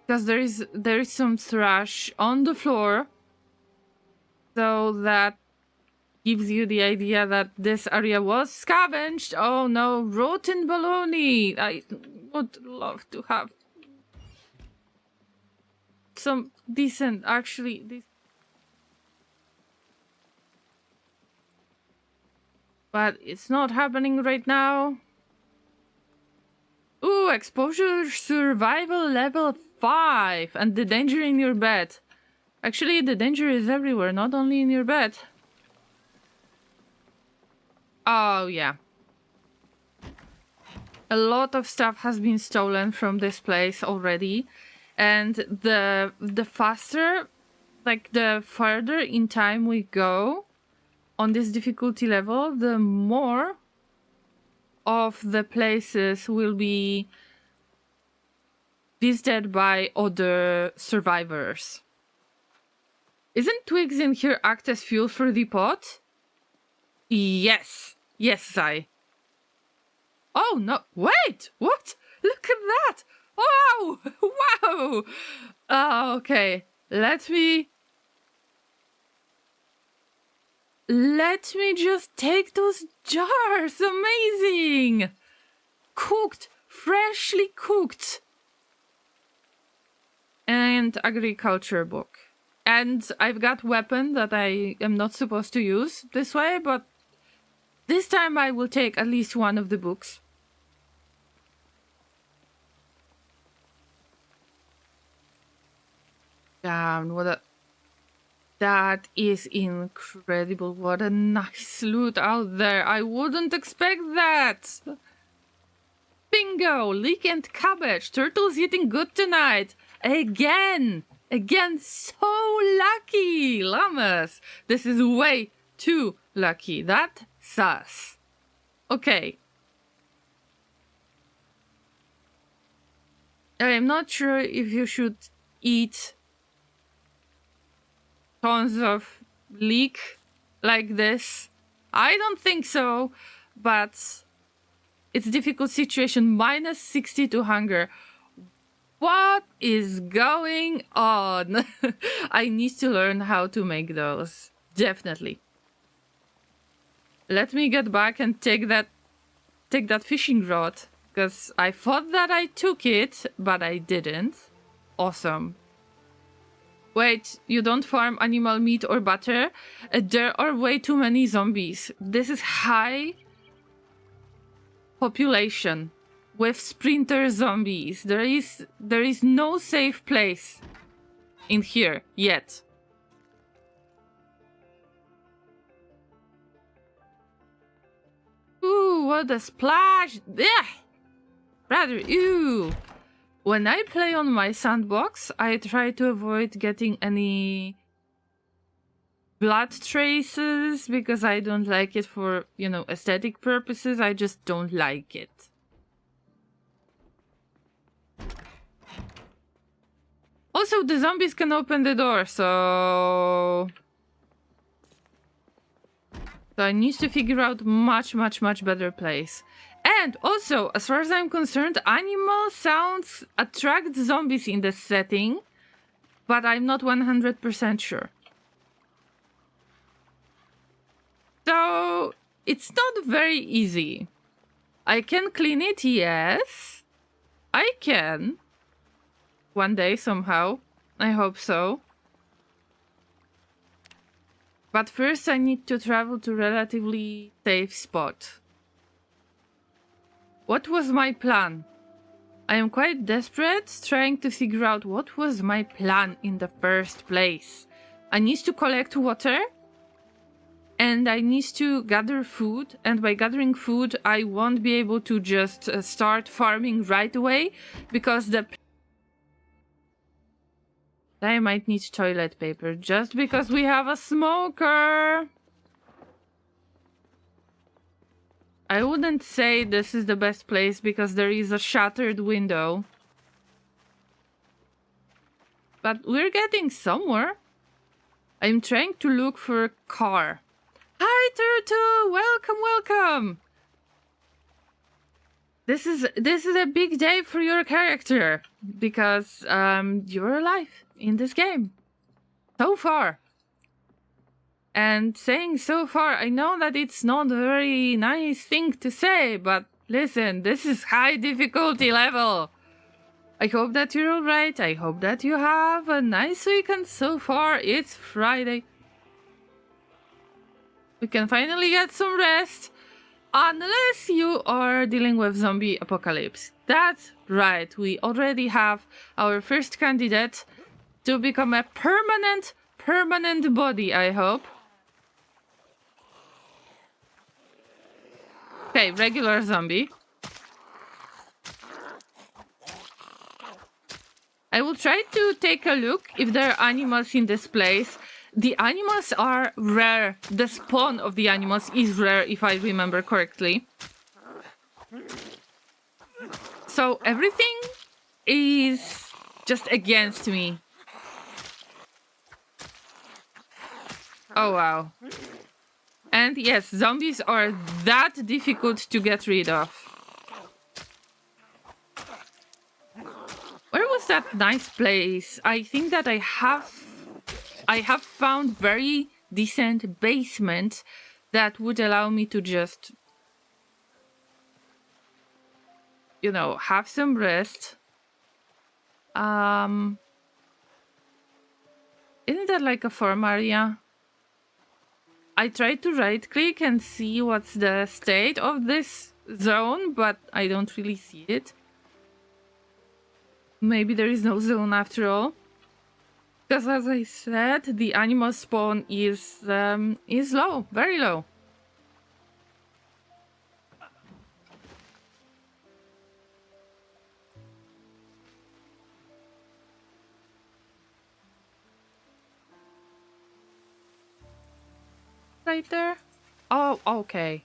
Because there is some trash on the floor. So that gives you the idea that this area was scavenged. Oh no, rotten bologna. I would love to have some decent, actually. But it's not happening right now. Ooh, exposure survival level 5 and the danger in your bed. Actually, the danger is everywhere, not only in your bed. Oh, yeah. A lot of stuff has been stolen from this place already. And the faster, like the further in time we go on this difficulty level, the more of the places will be visited by other survivors. Isn't twigs in here act as fuel for the pot? Yes. Yes, Zai. Oh, no. Wait! What? Look at that! Wow! Wow! Oh, okay. Let me just take those jars. Amazing! Cooked. Freshly cooked. And agriculture book. And I've got weapon that I am not supposed to use this way, but this time I will take at least one of the books. Damn, that is incredible. What a nice loot out there. I wouldn't expect that. Bingo! Leek and cabbage. Turtles eating good tonight. Again! Again, so lucky! Llamas! This is way too lucky. That sus. Okay. I'm not sure if you should eat tons of leek like this. I don't think so, but it's a difficult situation. Minus 62 hunger. What is going on? I need to learn how to make those. Definitely. Let me get back and take that fishing rod, because I thought that I took it, but I didn't. Awesome. Wait, you don't farm animal meat or butter? There are way too many zombies. This is high population with sprinter zombies. There is no safe place in here yet. Ooh, what a splash! Ugh! Rather, ew! When I play on my sandbox, I try to avoid getting any blood traces because I don't like it for, you know, aesthetic purposes. I just don't like it. Also, the zombies can open the door, so I need to figure out much better place. And also, as far as I'm concerned, animal sounds attract zombies in this setting, but I'm not 100% sure. So, it's not very easy. I can clean it, yes. I can. One day, somehow. I hope so. But first I need to travel to a relatively safe spot. What was my plan? I am quite desperate, trying to figure out what was my plan in the first place. I need to collect water, and I need to gather food, and by gathering food I won't be able to just start farming right away, because I might need toilet paper, just because we have a smoker. I wouldn't say this is the best place because there is a shattered window. But we're getting somewhere. I'm trying to look for a car. Hi, Turtle! Welcome! This is a big day for your character because you're alive in this game so far. And saying so far, I know that it's not a very nice thing to say, but listen, this is high difficulty level. I hope that you're alright. I hope that you have a nice weekend so far. It's Friday. We can finally get some rest. Unless you are dealing with zombie apocalypse. That's right. We already have our first candidate to become a permanent body, I hope. Okay, regular zombie. I will try to take a look if there are animals in this place. The animals are rare. The spawn of the animals is rare, if I remember correctly. So everything is just against me. Oh, wow. And yes, zombies are that difficult to get rid of. Where was that nice place? I think that I have found very decent basement that would allow me to just, you know, have some rest. Isn't that like a farm area? I tried to right click and see what's the state of this zone, but I don't really see it. Maybe there is no zone after all. Because as I said, the animal spawn is low, very low. Right there? Oh, okay.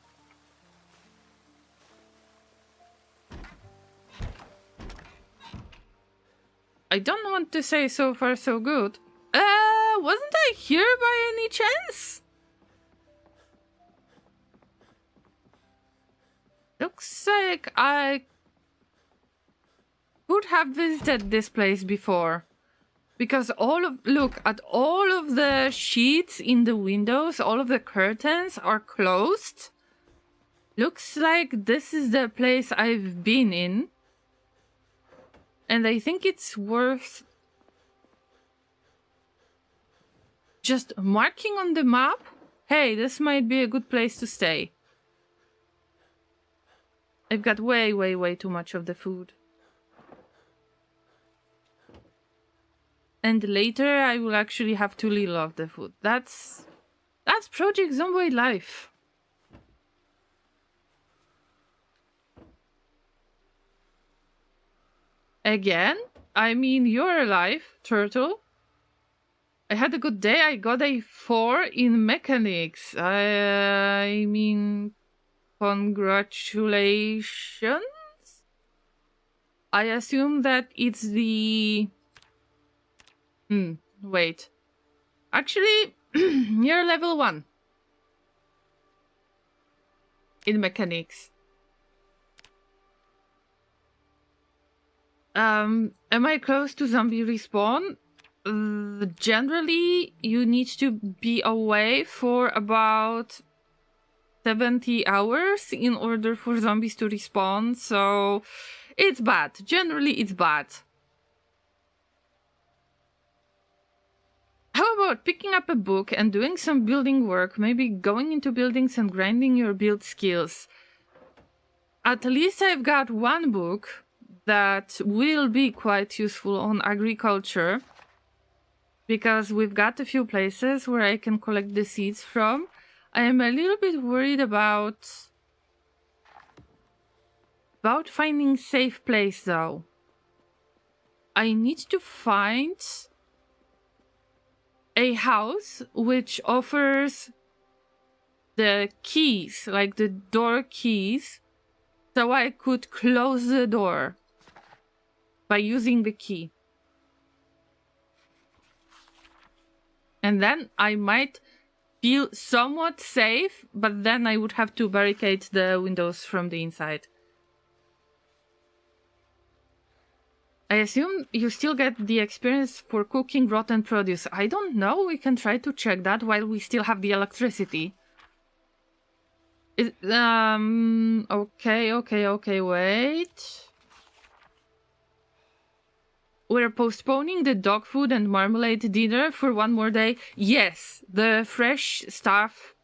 I don't want to say so far so good. Wasn't I here by any chance? Looks like I could have visited this place before. Because look at all of the sheets in the windows, all of the curtains are closed. Looks like this is the place I've been in. And I think it's worth just marking on the map. Hey, this might be a good place to stay. I've got way, way, way too much of the food. And later I will actually have too little of the food. That's Project Zomboid life. Again? I mean, you're alive, turtle. I had a good day. I got a 4 in mechanics. I mean, congratulations? I assume that it's the... wait. Actually, you're level 1. In mechanics. Am I close to zombie respawn? Generally, you need to be away for about 70 hours in order for zombies to respawn, so it's bad. Generally, it's bad. How about picking up a book and doing some building work, maybe going into buildings and grinding your build skills? At least I've got one book that will be quite useful on agriculture, because we've got a few places where I can collect the seeds from. I am a little bit worried about finding safe place though. I need to find a house which offers the keys, like the door keys, so I could close the door by using the key. And then I might feel somewhat safe, but then I would have to barricade the windows from the inside. I assume you still get the experience for cooking rotten produce. I don't know, we can try to check that while we still have the electricity. Okay, wait. We're postponing the dog food and marmalade dinner for one more day. Yes, the fresh stuff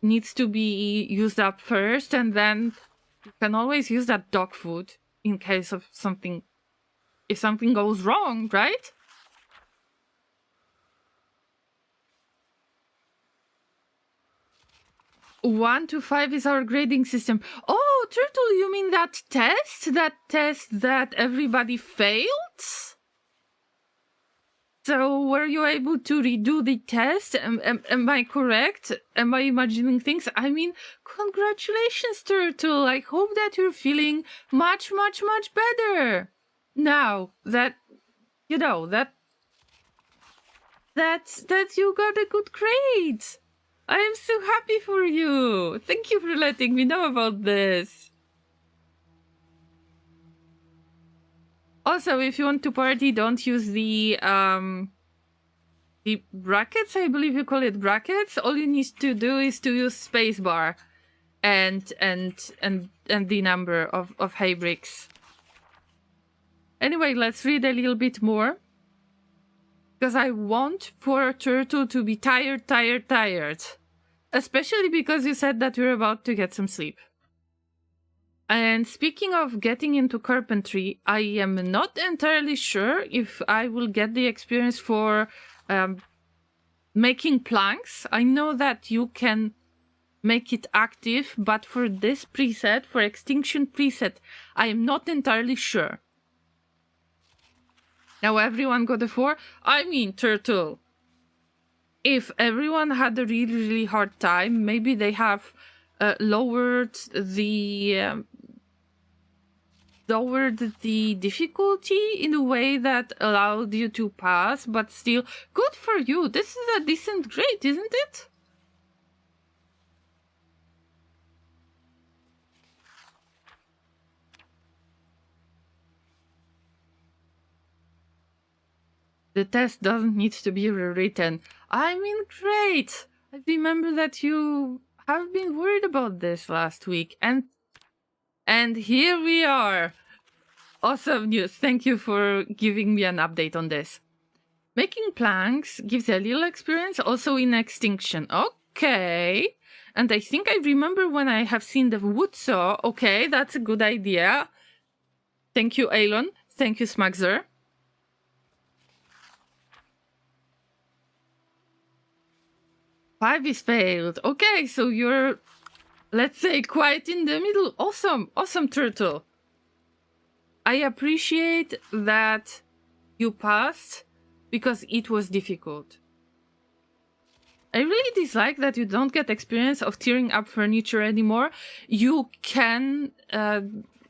needs to be used up first, and then you can always use that dog food in case of something, if something goes wrong, right? One to 5 is our grading system. Oh, Turtle, you mean that test? That test that everybody failed? So, were you able to redo the test? Am I correct? Am I imagining things? I mean, congratulations, Turtle. I hope that you're feeling much, much, much better. Now that, you know, that you got a good grade. I am so happy for you. Thank you for letting me know about this. Also, if you want to party, don't use the brackets. I believe you call it brackets. All you need to do is to use spacebar and the number of hay bricks. Anyway, let's read a little bit more, because I want poor Turtle to be tired. Especially because you said that you're about to get some sleep. And speaking of getting into carpentry, I am not entirely sure if I will get the experience for making planks. I know that you can make it active, but for this preset, for Extinction preset, I am not entirely sure. Now everyone got a 4? I mean, Turtle. If everyone had a really, really hard time, maybe they have lowered the difficulty in a way that allowed you to pass, but still, good for you. This is a decent grade, isn't it? The test doesn't need to be rewritten. I mean, great! I remember that you have been worried about this last week, and here we are. Awesome news. Thank you for giving me an update on this. Making planks gives a little experience also in Extinction. Okay. And I think I remember when I have seen the wood saw. Okay, that's a good idea. Thank you, Elon. Thank you, Smagzer. 5 is failed. Okay, so you're, let's say, quite in the middle. Awesome. Awesome, Turtle. I appreciate that you passed because it was difficult. I really dislike that you don't get experience of tearing up furniture anymore. You can,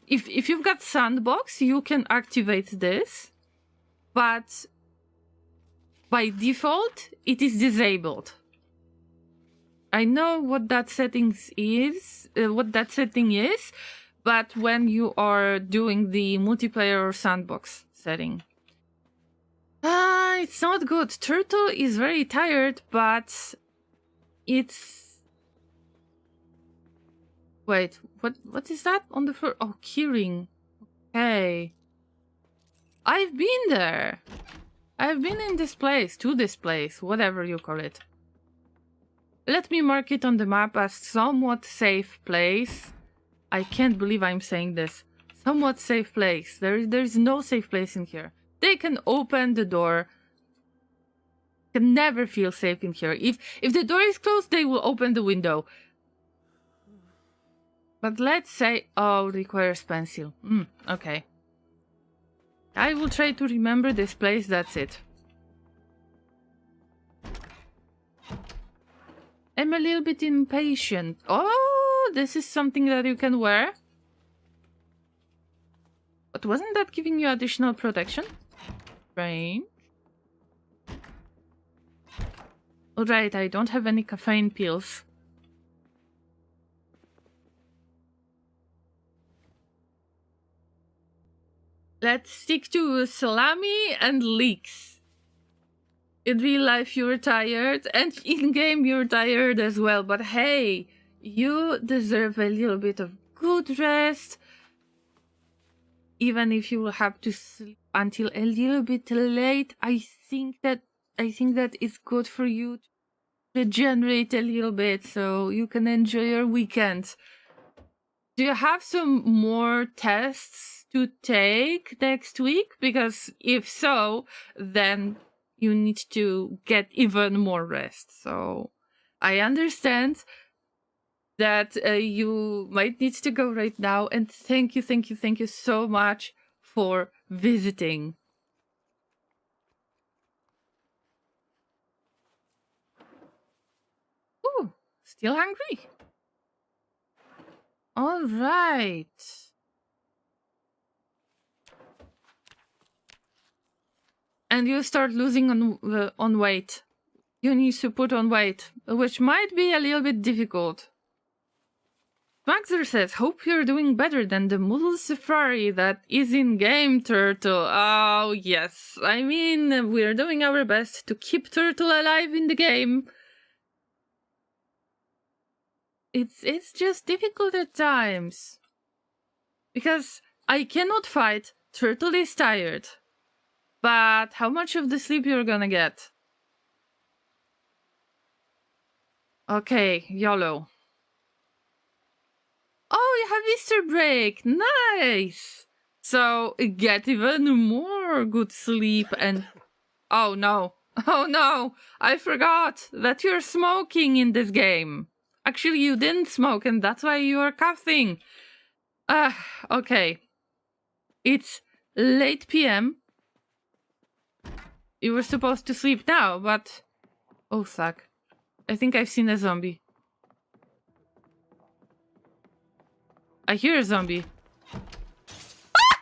if you've got sandbox, you can activate this, but by default, it is disabled. I know what that setting is, but when you are doing the multiplayer or sandbox setting. It's not good. Turtle is very tired, but it's... Wait, what is that on the floor? Oh, keyring. Okay. I've been there. I've been in this place, to this place, whatever you call it. Let me mark it on the map as somewhat safe place. I can't believe I'm saying this. Somewhat safe place. There's no safe place in here. They can open the door. Can never feel safe in here. If the door is closed, they will open the window. But let's say, oh, requires pencil. Okay. I will try to remember this place, that's it. I'm a little bit impatient. Oh, this is something that you can wear. But wasn't that giving you additional protection? Strange. Alright, I don't have any caffeine pills. Let's stick to salami and leeks. In real life you're tired, and in game you're tired as well, but hey, you deserve a little bit of good rest. Even if you will have to sleep until a little bit late, I think that it's good for you to regenerate a little bit so you can enjoy your weekend. Do you have some more tests to take next week? Because if so, then you need to get even more rest. So I understand that you might need to go right now, and thank you so much for visiting. Ooh, still hungry. All right. And you start losing on weight. You need to put on weight, which might be a little bit difficult. Maxer says, hope you're doing better than the Moodle Safari that is in game, Turtle. Oh, yes. I mean, we're doing our best to keep Turtle alive in the game. It's just difficult at times. Because I cannot fight, Turtle is tired. But how much of the sleep you're gonna get? Okay, YOLO. Oh, you have Easter break. Nice. So get even more good sleep and... Oh no. Oh no. I forgot that you're smoking in this game. Actually, you didn't smoke and that's why you are coughing. Okay. It's late PM. You were supposed to sleep now, but... Oh, fuck. I think I've seen a zombie. I hear a zombie. Ah!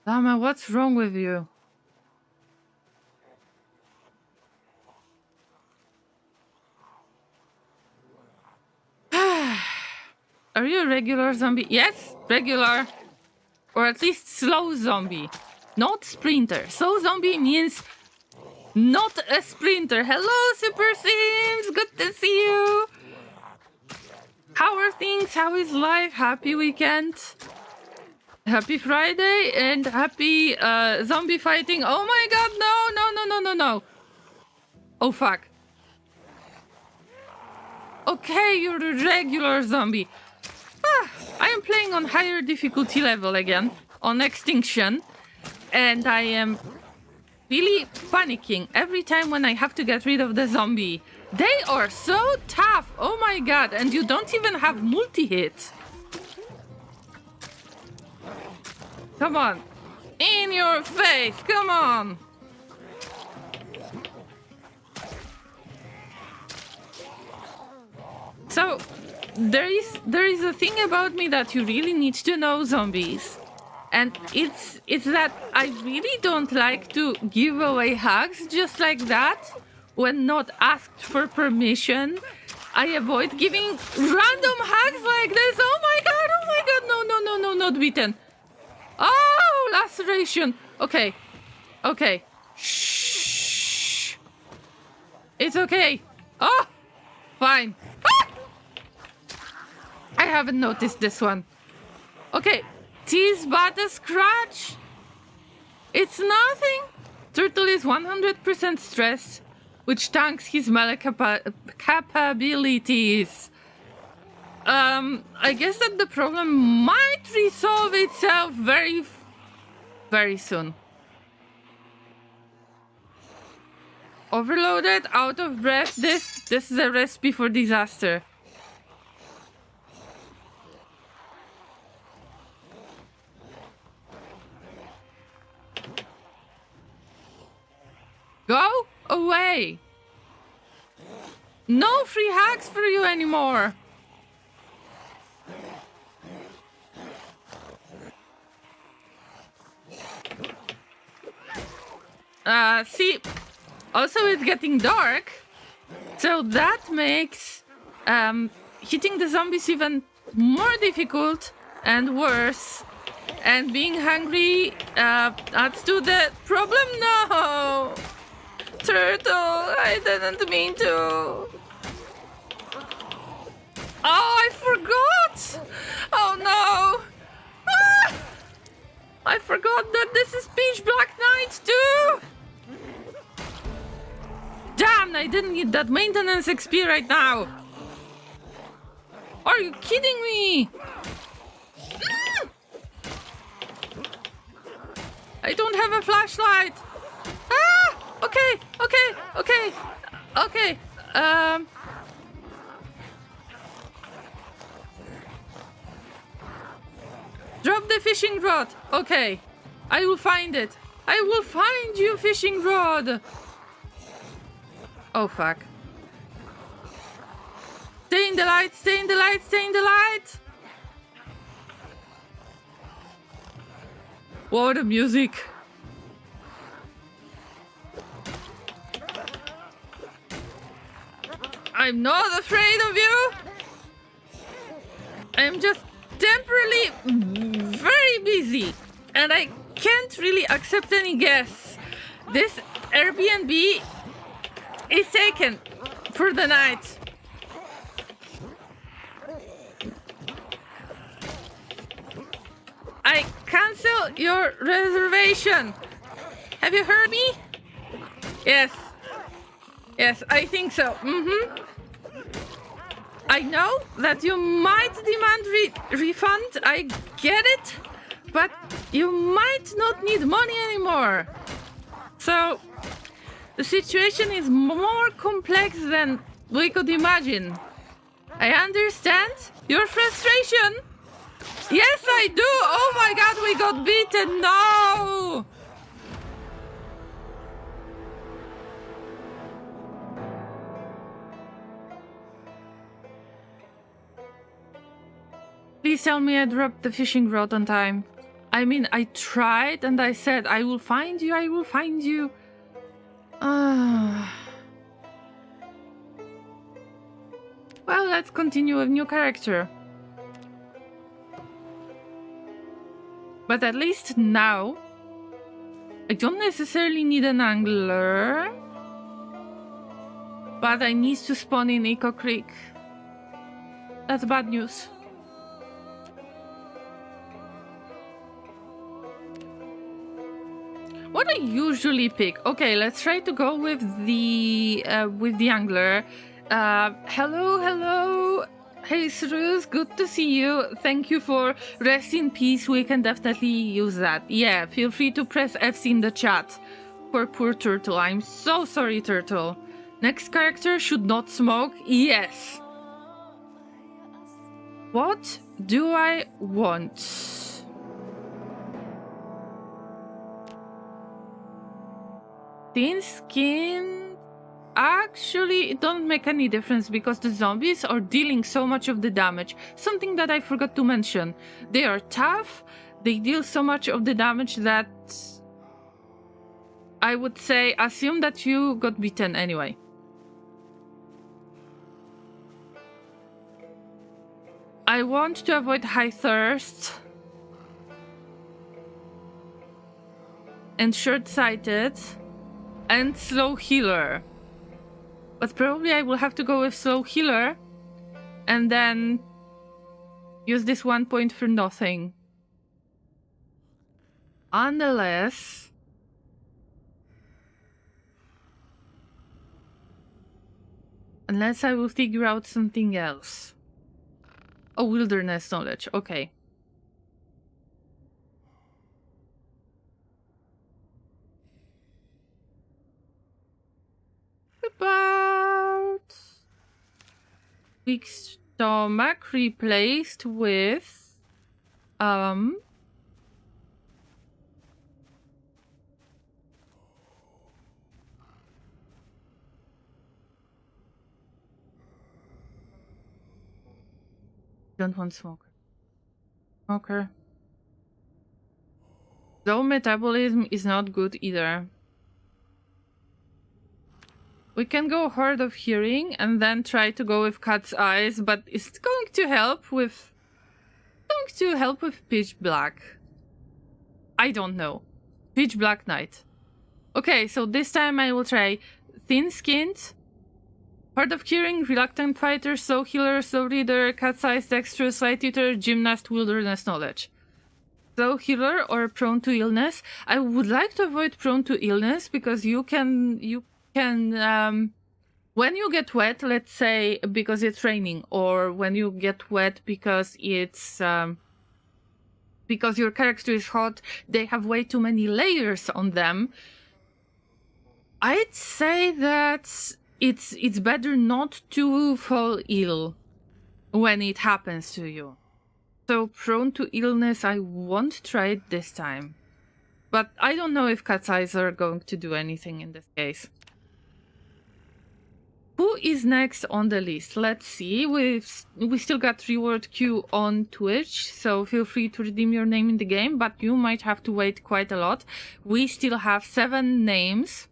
Llama, what's wrong with you? Are you a regular zombie? Yes, regular. Or at least slow zombie. Not sprinter. Slow zombie means not a sprinter. Hello, Super Sims. Good to see you. How are things? How is life? Happy weekend. Happy Friday and happy zombie fighting. Oh my god, no. Oh fuck. Okay, you're a regular zombie. I am playing on higher difficulty level again, on Extinction, and I am really panicking every time when I have to get rid of the zombie. They are so tough, oh my god, and you don't even have multi-hit. Come on, in your face, come on. So, there is a thing about me that you really need to know, zombies. And it's that I really don't like to give away hugs just like that when not asked for permission. I avoid giving random hugs like this. Oh my god, no, not beaten. Oh, laceration. Okay. Shh. It's okay. Oh, fine. Ah! I haven't noticed this one. Okay, tease but a scratch. It's nothing. Turtle is 100% stressed, which tanks his melee capabilities. I guess that the problem might resolve itself very, very soon. Overloaded, out of breath. This is a recipe for disaster. Go away! No free hacks for you anymore! See, also it's getting dark, so that makes hitting the zombies even more difficult and worse. And being hungry adds to the problem. No! Turtle, I didn't mean to. Oh, I forgot! Oh no! Ah! I forgot that this is Pitch Black Night too! Damn, I didn't need that maintenance XP right now! Are you kidding me? I don't have a flashlight! Ah! Okay. Drop the fishing rod. Okay. I will find it. I will find you, fishing rod. Oh, fuck. Stay in the light. What a music. I'm not afraid of you. I'm just temporarily very busy and I can't really accept any guests. This Airbnb is taken for the night. I cancel your reservation. Have you heard me? Yes. Yes, I think so. I know that you might demand refund. I get it. But you might not need money anymore. So, the situation is more complex than we could imagine. I understand your frustration. Yes, I do. Oh my god, we got beaten. No! Please tell me I dropped the fishing rod on time. I mean, I tried and I said, I will find you, I will find you. Well, let's continue with new character. But at least now, I don't necessarily need an angler. But I need to spawn in Eco Creek. That's bad news. What I usually pick? Okay, let's try to go with the angler. Hello. Hey, Sruz, good to see you. Thank you for rest in peace. We can definitely use that. Yeah, feel free to press FC in the chat for poor Turtle. I'm so sorry, Turtle. Next character should not smoke. Yes. What do I want? Thin skin. Actually, it don't make any difference because the zombies are dealing so much of the damage. Something that I forgot to mention. They are tough. They deal so much of the damage that I would say assume that you got beaten anyway. I want to avoid high thirst and short-sighted and slow healer. But probably I will have to go with slow healer and then use this 1 point for nothing. Unless I will figure out something else. Oh, wilderness knowledge. Okay. About weak stomach replaced with don't want smoker. Though metabolism is not good either. We can go hard of hearing and then try to go with cat's eyes, but it's going to help with pitch black. I don't know. Pitch black night. Okay, so this time I will try thin-skinned, hard of hearing, reluctant fighter, slow healer, slow reader, cat's eyes, dexterous, light eater, gymnast, wilderness knowledge. Slow healer or prone to illness. I would like to avoid prone to illness because you can when you get wet, let's say because it's raining, or when you get wet because it's because your character is hot, they have way too many layers on them. I'd say that it's better not to fall ill when it happens to you. So prone to illness, I won't try it this time. But I don't know if cat's eyes are going to do anything in this case. Who is next on the list? Let's see. We still got reward queue on Twitch, so feel free to redeem your name in the game, but you might have to wait quite a lot. We still have 7 names.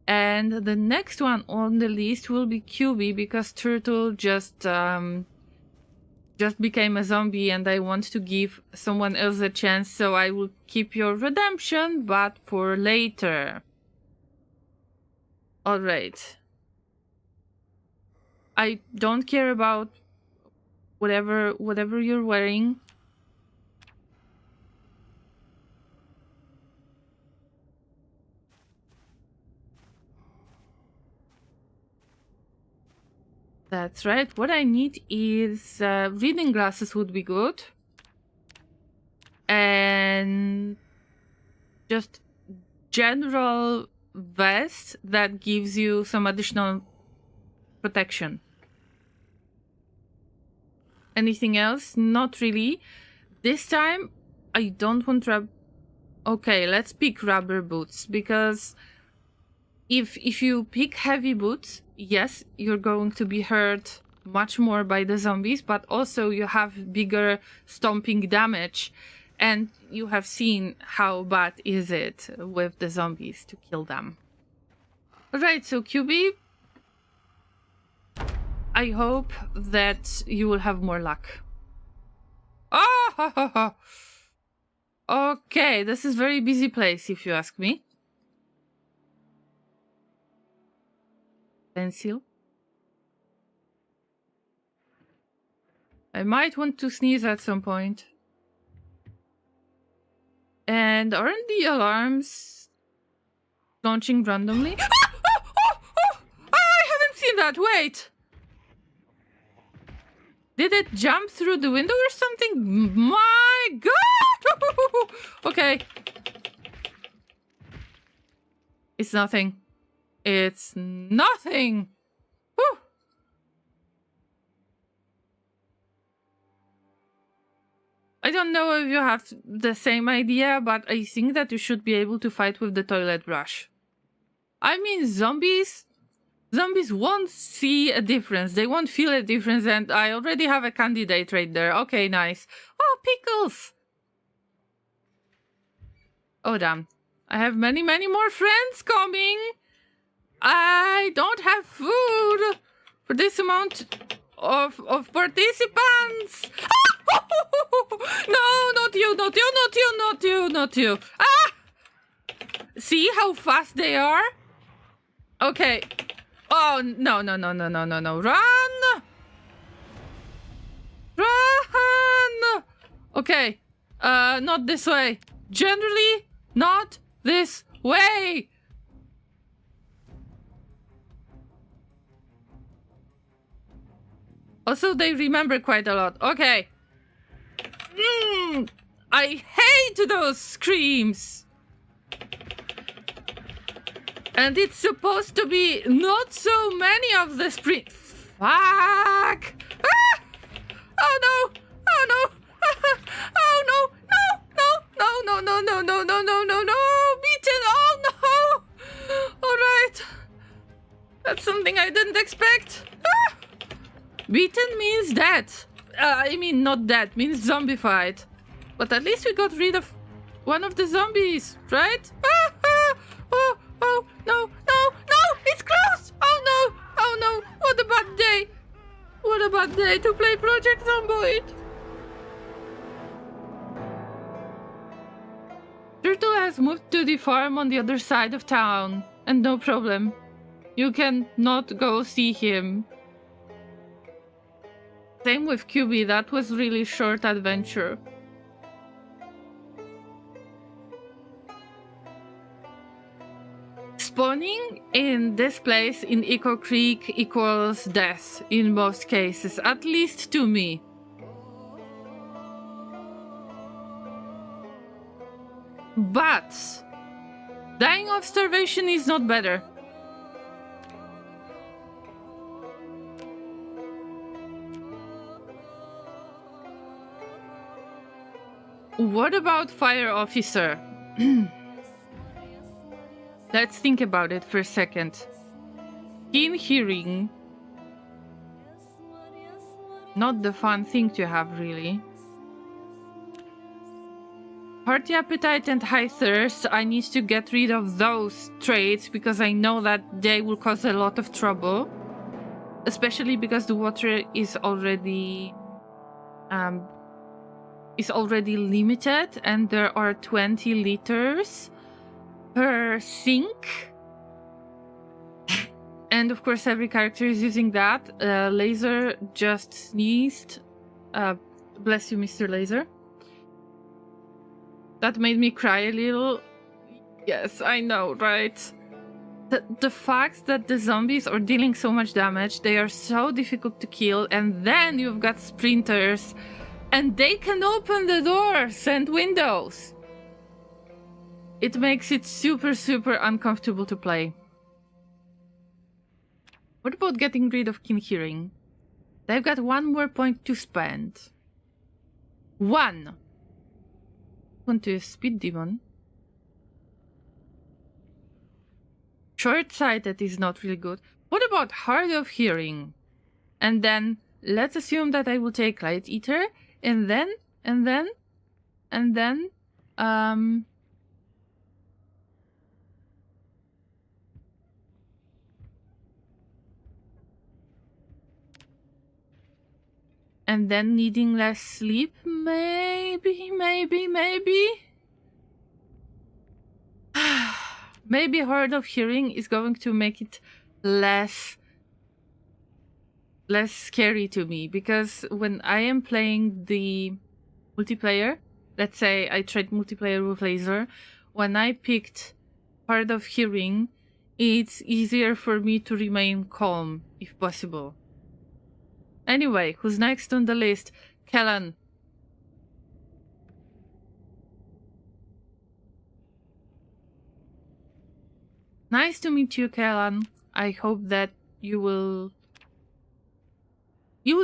And the next one on the list will be QB because Turtle just became a zombie and I want to give someone else a chance, so I will keep your redemption, but for later. Alright. I don't care about whatever you're wearing. That's right. What I need is reading glasses would be good. And just general vest that gives you some additional protection. Anything else? Not really. This time, I don't want Okay, let's pick rubber boots, because if you pick heavy boots, yes, you're going to be hurt much more by the zombies, but also you have bigger stomping damage, and you have seen how bad is it with the zombies to kill them. Alright, so QB, I hope that you will have more luck. Oh! Okay, this is very busy place, if you ask me. Pencil. I might want to sneeze at some point. And aren't the alarms launching randomly? I haven't seen that, wait! Did it jump through the window or something? My god! Okay. It's nothing. It's nothing! Whew. I don't know if you have the same idea, but I think that you should be able to fight with the toilet brush. I mean, zombies won't see a difference. They won't feel a difference, and I already have a candidate right there. Okay, nice. Oh, pickles! Oh, damn. I have many, many more friends coming. I don't have food for this amount of participants. No, not you, not you, not you, not you, not you. Ah! See how fast they are? Okay. Oh, no, no, no, no, no, no, no. Run! Run! Okay. Not this way. Generally, not this way. Also, they remember quite a lot. Okay. I hate those screams. And it's supposed to be not so many of the sprint. Fuck! Ah! Oh no! Oh no! Oh no! No! No! No! No! No! No! No! No! No! No! Beaten! Oh no! All right. That's something I didn't expect. Ah! Beaten means dead. I mean, not dead. Means zombified. But at least we got rid of one of the zombies, right? Ah! Ah! Oh! Oh, no, no, no, it's closed! Oh no, oh no, what a bad day. What a bad day to play Project Zomboid. Turtle has moved to the farm on the other side of town, and no problem. You can not go see him. Same with QB, that was really short adventure. Spawning in this place in Echo Creek equals death in most cases, at least to me. But dying of starvation is not better. What about fire officer? Let's think about it for a second. Keen hearing. Not the fun thing to have, really. Hearty appetite and high thirst. I need to get rid of those traits because I know that they will cause a lot of trouble. Especially because the water is already limited and there are 20 liters per sink. And of course every character is using that. Laser just sneezed. Bless you, Mr. Laser. That made me cry a little. Yes, I know, right? The fact that the zombies are dealing so much damage, they are so difficult to kill, and then you've got sprinters, and they can open the doors and windows. It makes it super, super uncomfortable to play. What about getting rid of keen hearing? They've got one more point to spend. One. Want to speed demon. Short-sighted is not really good. What about hard of hearing? And then let's assume that I will take light eater, and then needing less sleep, maybe. Maybe hard of hearing is going to make it less scary to me, because when I am playing the multiplayer, let's say I tried multiplayer with laser, when I picked hard of hearing, it's easier for me to remain calm if possible. Anyway, who's next on the list? Kellan. Nice to meet you, Kellan. I hope that you will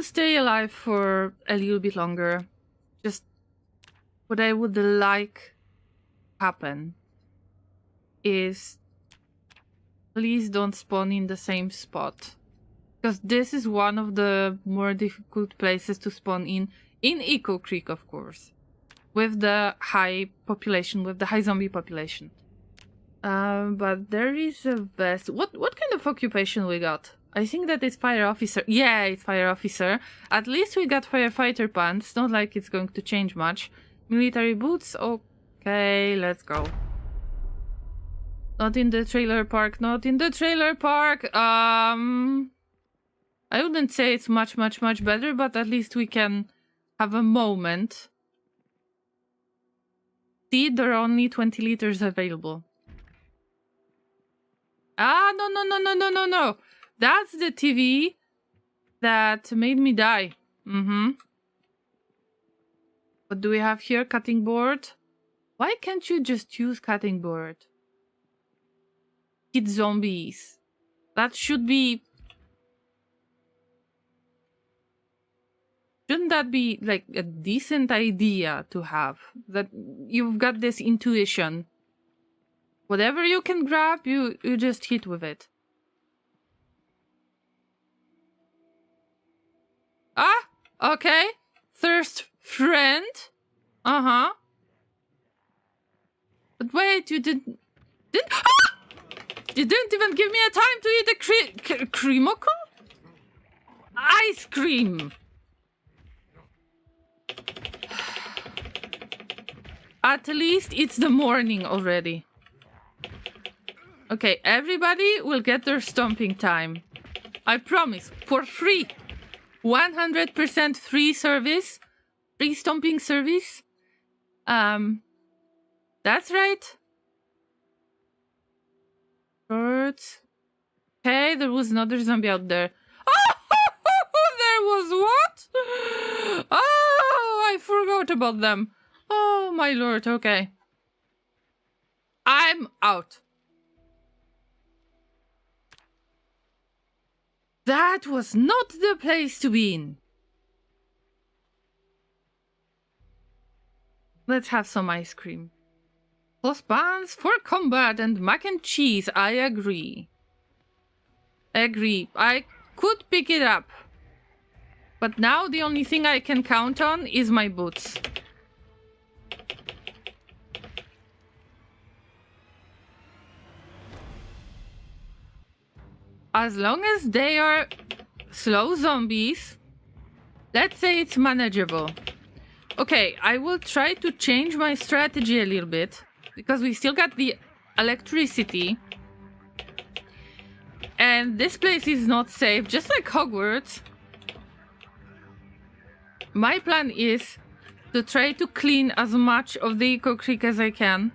stay alive for a little bit longer. Just what I would like happen is please don't spawn in the same spot. Because this is one of the more difficult places to spawn in Echo Creek, of course. With the high population, with the high zombie population. But there is a vest. What kind of occupation we got? I think that it's fire officer. Yeah, it's fire officer. At least we got firefighter pants. Not like it's going to change much. Military boots. Okay, let's go. Not in the trailer park. Not in the trailer park. I wouldn't say it's much better, but at least we can have a moment. See, there are only 20 liters available. Ah, no. That's the TV that made me die. What do we have here? Cutting board. Why can't you just use cutting board? Hit zombies. That should be... Shouldn't that be like a decent idea to have? That you've got this intuition. Whatever you can grab, you just hit with it. Ah, okay. Thirst friend. But wait, you didn't... Ah! You didn't even give me a time to eat a creamocle? Ice cream. At least it's the morning already. Okay, everybody will get their stomping time. I promise, for free. 100% free service. Free stomping service. That's right. Shorts. Okay, there was another zombie out there. Oh, there was what? Oh, I forgot about them. Oh, my lord, okay. I'm out. That was not the place to be in. Let's have some ice cream. Plus buns for combat and mac and cheese, I agree. I could pick it up. But now the only thing I can count on is my boots. As long as they are slow zombies, let's say it's manageable. Okay, I will try to change my strategy a little bit, because we still got the electricity. And this place is not safe, just like Hogwarts. My plan is to try to clean as much of the Echo Creek as I can.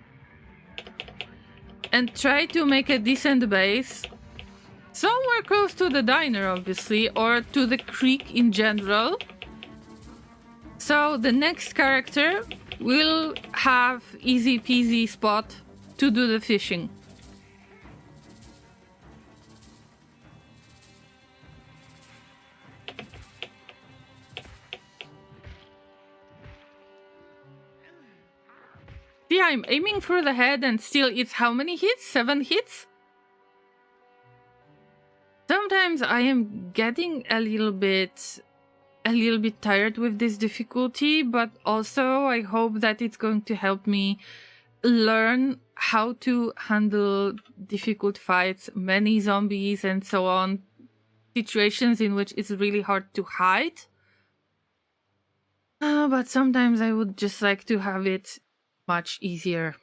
and try to make a decent base. Somewhere close to the diner, obviously, or to the creek in general. So the next character will have easy peasy spot to do the fishing. See, I'm aiming for the head and still it's how many hits? 7 hits? Sometimes I am getting a little bit tired with this difficulty, but also I hope that it's going to help me learn how to handle difficult fights, many zombies and so on, situations in which it's really hard to hide. But sometimes I would just like to have it much easier.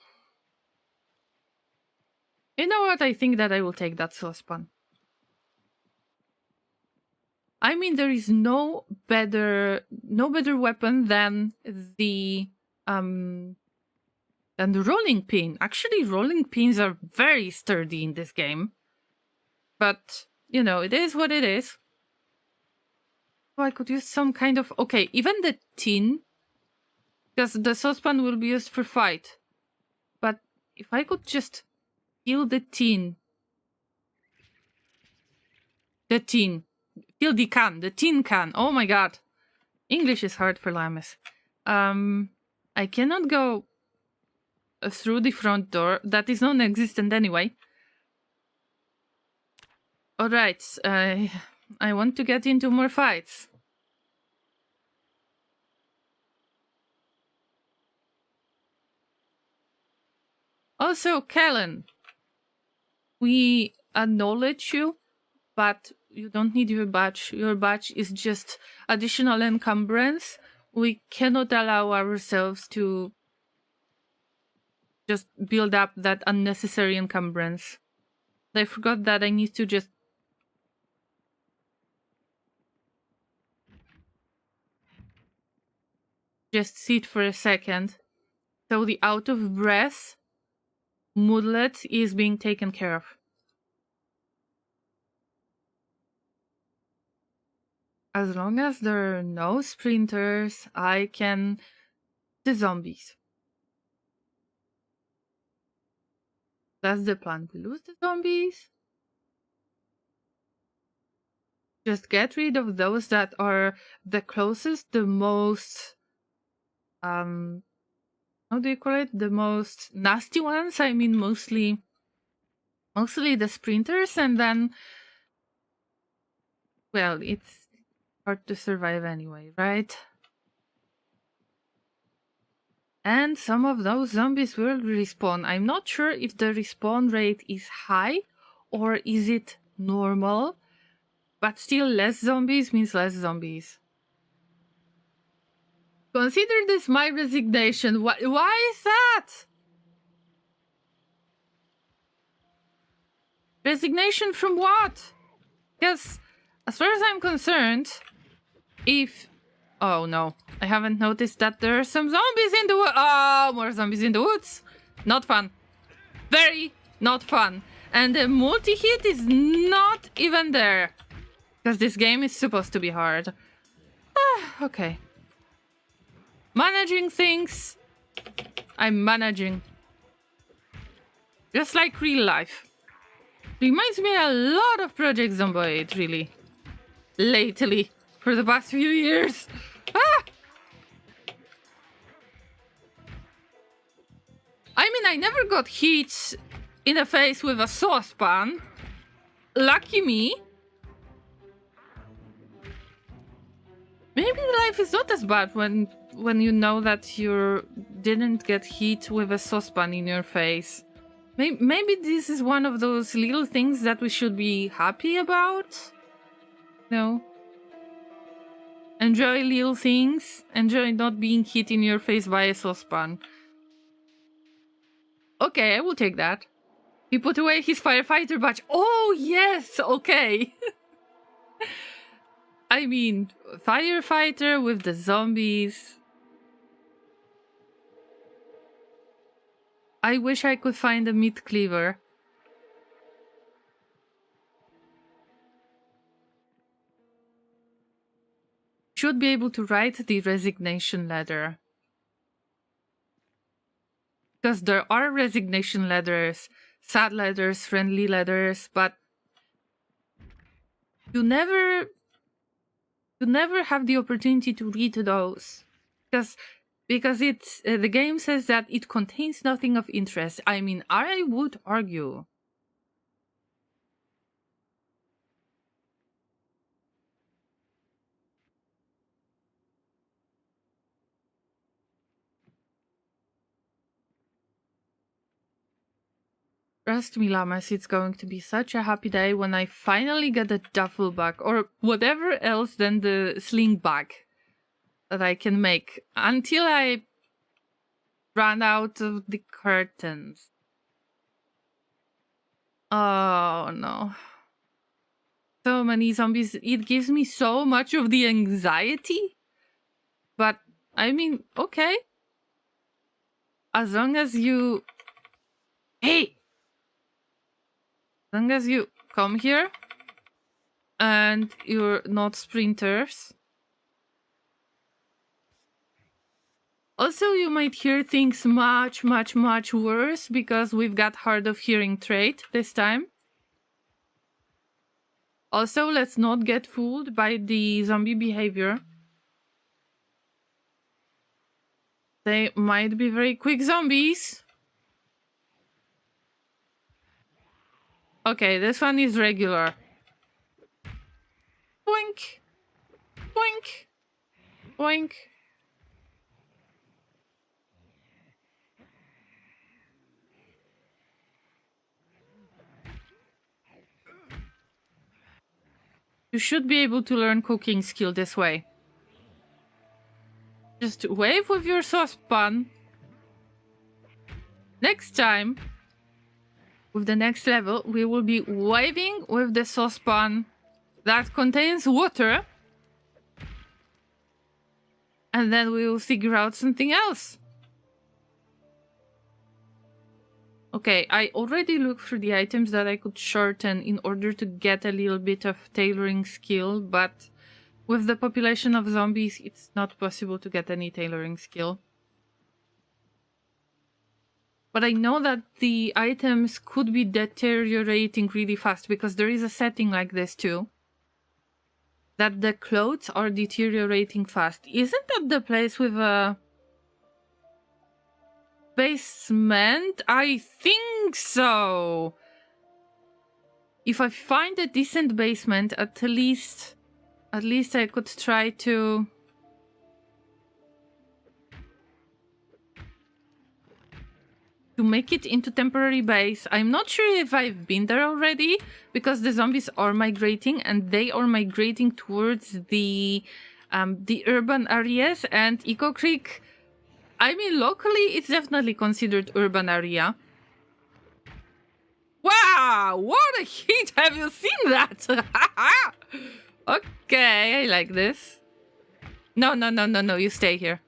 You know what? I think that I will take that saucepan. I mean, there is no better weapon than the rolling pin. Actually, rolling pins are very sturdy in this game. But, you know, it is what it is. So I could use some kind of... Okay, even the tin, because the saucepan will be used for fight. But if I could just kill the tin. Kill the tin can. Oh my god. English is hard for Llamas. I cannot go through the front door. That is non-existent anyway. Alright, I want to get into more fights. Also, Kellen, we acknowledge you, but you don't need your badge. Your badge is just additional encumbrance. We cannot allow ourselves to just build up that unnecessary encumbrance. I forgot that I need to just... sit for a second. So the out of breath moodlet is being taken care of. As long as there are no sprinters, I can... The zombies. That's the plan. We lose the zombies. Just get rid of those that are the closest, the most... how do you call it? The most nasty ones. I mean, mostly the sprinters, and then... Well, it's hard to survive anyway, right? And some of those zombies will respawn. I'm not sure if the respawn rate is high or is it normal, but still less zombies means less zombies. Consider this my resignation. Why is that? Resignation from what? Because as far as I'm concerned, if... Oh no, I haven't noticed that there are some zombies in the woods. Oh, more zombies in the woods. Not fun. Very not fun. And the multi-hit is not even there. Because this game is supposed to be hard. Okay. Managing things. I'm managing. Just like real life. Reminds me a lot of Project Zomboid, really. Lately. For the past few years. I mean, I never got hit in the face with a saucepan. Lucky me. Maybe life is not as bad when you know that you didn't get hit with a saucepan in your face. Maybe this is one of those little things that we should be happy about. No. Enjoy little things. Enjoy not being hit in your face by a saucepan. Okay, I will take that. He put away his firefighter badge. Oh, yes! Okay. I mean, firefighter with the zombies. I wish I could find a meat cleaver. should be able to write the resignation letter. Because there are resignation letters, sad letters, friendly letters, but you never have the opportunity to read those. Because it's the game says that it contains nothing of interest. I mean, I would argue. Trust me, Llamas, it's going to be such a happy day when I finally get a duffel bag or whatever else than the sling bag that I can make until I run out of the curtains. Oh no. So many zombies. It gives me so much of the anxiety. But, I mean, okay. As long as you... Hey! As long as you come here and you're not sprinters. Also, you might hear things much, much, much worse because we've got hard of hearing trait this time. Also, let's not get fooled by the zombie behavior. They might be very quick zombies. Okay, this one is regular. Boink! Boink! Boink! You should be able to learn cooking skill this way. Just wave with your saucepan. Next time, with the next level, we will be waving with the saucepan that contains water. And then we will figure out something else. Okay, I already looked through the items that I could shorten in order to get a little bit of tailoring skill, but with the population of zombies, it's not possible to get any tailoring skill. But I know that the items could be deteriorating really fast because there is a setting like this too. That the clothes are deteriorating fast. Isn't that the place with a basement? I think so. If I find a decent basement, at least I could try to make it into temporary base. I'm not sure if I've been there already because the zombies are migrating and they are migrating towards the urban areas, and Eco Creek, I mean, locally it's definitely considered urban area. Wow, what a heat! Have you seen that? Okay, I like this. No, you stay here.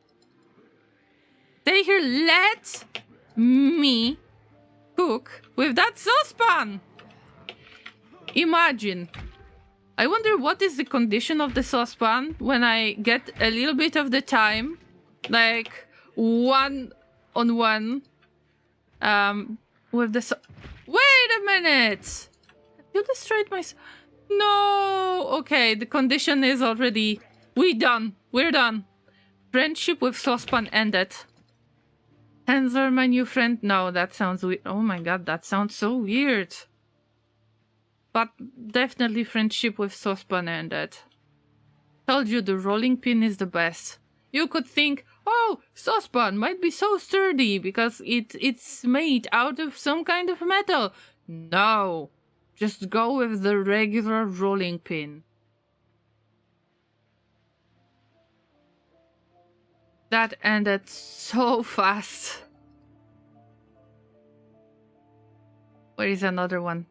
Stay here, let me cook with that saucepan. Imagine. I wonder what is the condition of the saucepan when I get a little bit of the time, like one-on-one, with the Wait a minute! You destroyed my... No! Okay, the condition is already... We're done. Friendship with saucepan ended. Hands are my new friend. No, that sounds weird. Oh my god, that sounds so weird. But definitely friendship with saucepan ended. Told you the rolling pin is the best. You could think, oh, saucepan might be so sturdy because it's made out of some kind of metal. No, just go with the regular rolling pin. That ended so fast. Where is another one?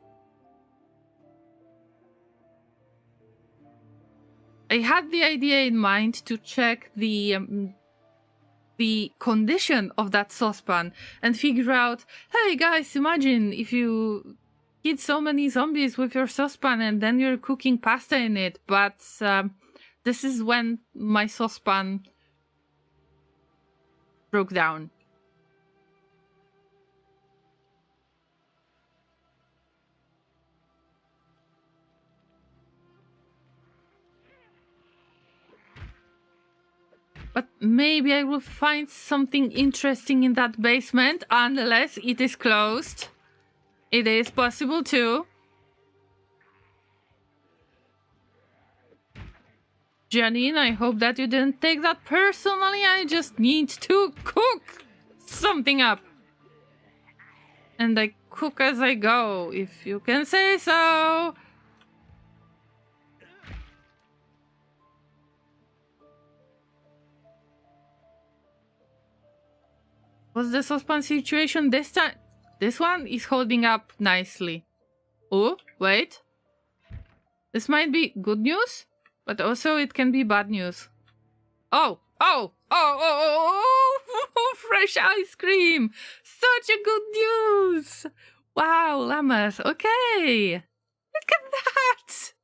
I had the idea in mind to check the condition of that saucepan and figure out, hey guys, imagine if you hit so many zombies with your saucepan and then you're cooking pasta in it. But This is when my saucepan broke down. But maybe I will find something interesting in that basement, unless it is closed. It is possible too. Janine, I hope that you didn't take that personally. I just need to cook something up. And I cook as I go, if you can say so. What's the saucepan situation this time? This one is holding up nicely. Oh, wait. This might be good news, but also it can be bad news. Oh, fresh ice cream. Such a good news. Wow, llamas. Okay. Look at that.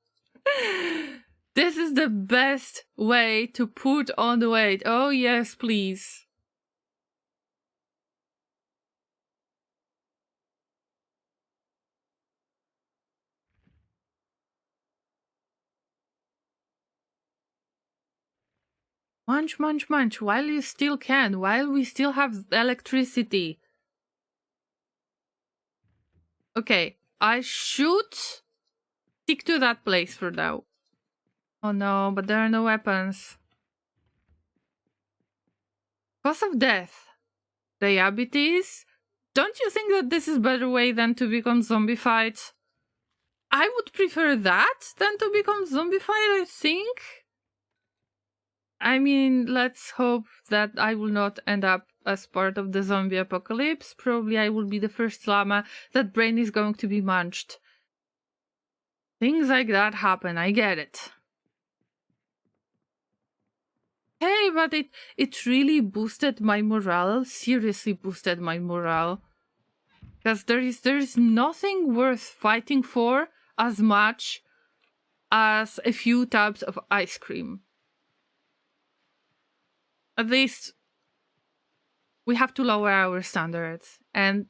This is the best way to put on the weight. Oh, yes, please. Munch, munch, munch, while you still can, while we still have electricity. Okay, I should stick to that place for now. Oh no, but there are no weapons. Cause of death. Diabetes? Don't you think that this is a better way than to become zombified? I would prefer that than to become zombified, I think. I mean, let's hope that I will not end up as part of the zombie apocalypse. Probably I will be the first llama that brain is going to be munched. Things like that happen, I get it. Hey, but it really boosted my morale, seriously boosted my morale. Because there is nothing worth fighting for as much as a few tubs of ice cream. At least we have to lower our standards. And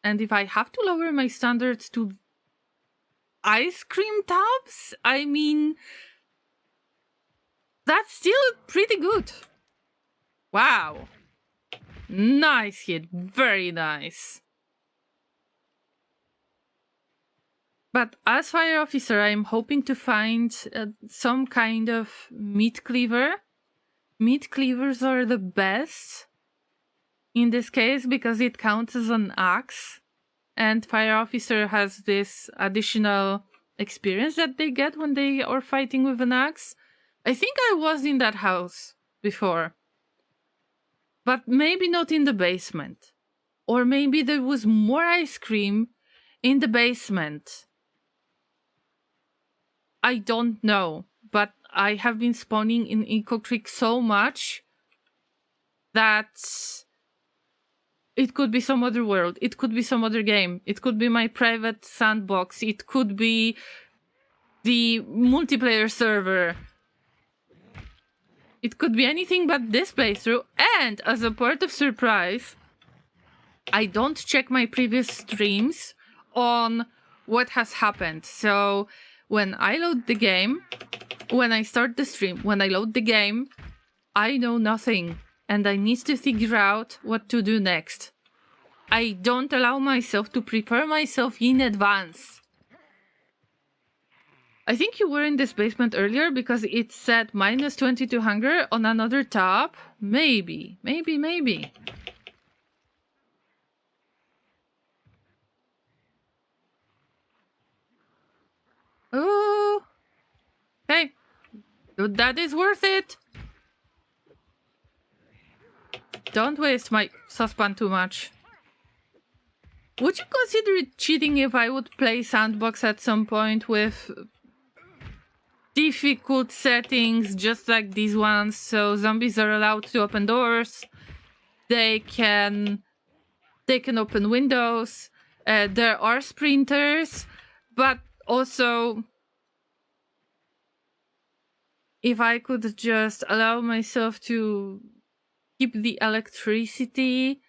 if I have to lower my standards to ice cream tubs, I mean, that's still pretty good. Wow. Nice hit. Very nice. But as fire officer, I'm hoping to find some kind of meat cleaver. Meat cleavers are the best in this case because it counts as an axe. And fire officer has this additional experience that they get when they are fighting with an axe. I think I was in that house before. But maybe not in the basement. Or maybe there was more ice cream in the basement. I don't know. But I have been spawning in Eco Creek so much that it could be some other world. It could be some other game. It could be my private sandbox. It could be the multiplayer server. It could be anything but this playthrough. And as a part of surprise, I don't check my previous streams on what has happened. So when I load the game, when I start the stream, when I load the game, I know nothing. And I need to figure out what to do next. I don't allow myself to prepare myself in advance. I think you were in this basement earlier because it said -22 hunger on another tab. Maybe. Oh. Hey. That is worth it. Don't waste my saucepan too much. Would you consider it cheating if I would play sandbox at some point with difficult settings just like these ones? So zombies are allowed to open doors. They can open windows. There are sprinters, but also if I could just allow myself to keep the electricity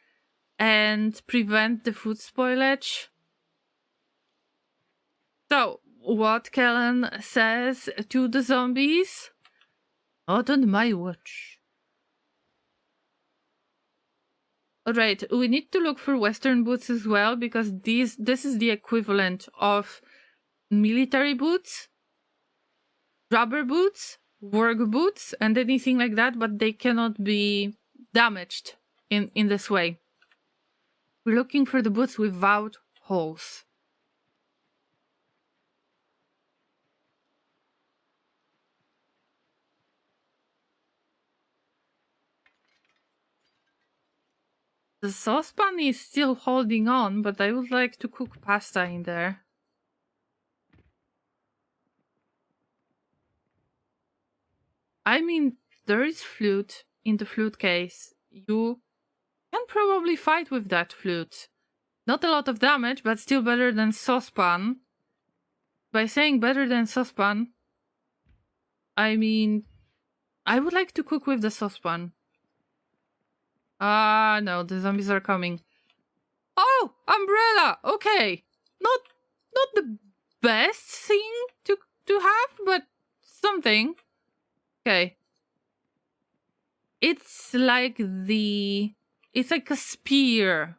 and prevent the food spoilage. So, what Kellen says to the zombies? Not on my watch. Alright, we need to look for Western boots as well, because this is the equivalent of military boots, rubber boots, work boots, and anything like that, but they cannot be damaged in this way. We're looking for the boots without holes. The saucepan is still holding on, but I would like to cook pasta in there. I mean, there is flute in the flute case. You can probably fight with that flute. Not a lot of damage, but still better than saucepan. By saying better than saucepan, I mean, I would like to cook with the saucepan. Ah, no, the zombies are coming. Oh, umbrella! Okay. Not the best thing to have, but something. Okay. It's like it's like a spear.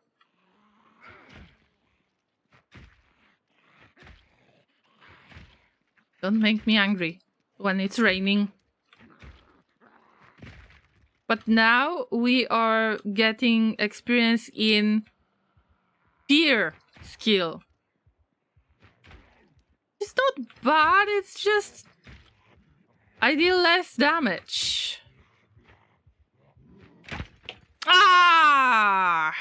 Don't make me angry when it's raining. But now we are getting experience in spear skill. It's not bad, it's just I deal less damage. Ah!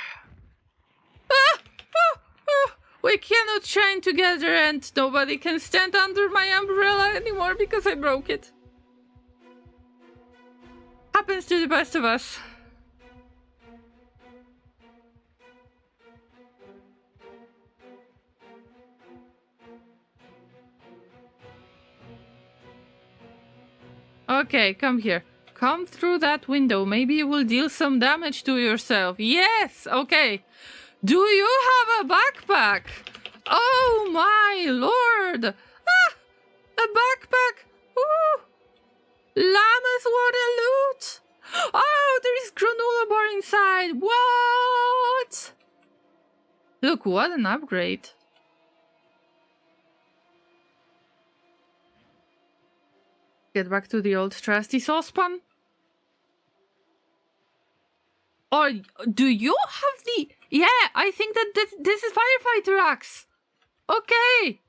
We cannot shine together and nobody can stand under my umbrella anymore because I broke it. Happens to the best of us. Okay, come here. Come through that window. Maybe you will deal some damage to yourself. Yes, okay. Do you have a backpack? Oh my lord! Ah! A backpack! Ooh! Llamas, what a loot! Oh, there is granola bar inside! What? Look, what an upgrade. Get back to the old trusty saucepan. Or do you have the... Yeah, I think that this is firefighter axe. Okay.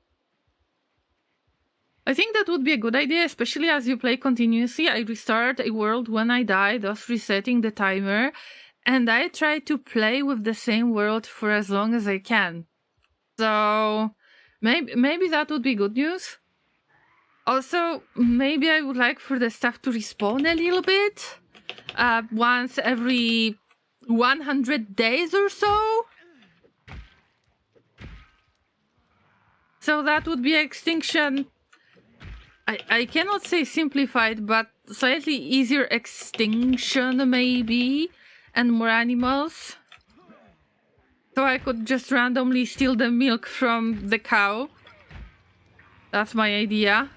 I think that would be a good idea, especially as you play continuously. I restart a world when I die, thus resetting the timer. And I try to play with the same world for as long as I can. So maybe that would be good news. Also, maybe I would like for the stuff to respawn a little bit. Once every 100 days or so. So that would be extinction. I cannot say simplified, but slightly easier extinction maybe. And more animals. So I could just randomly steal the milk from the cow. That's my idea.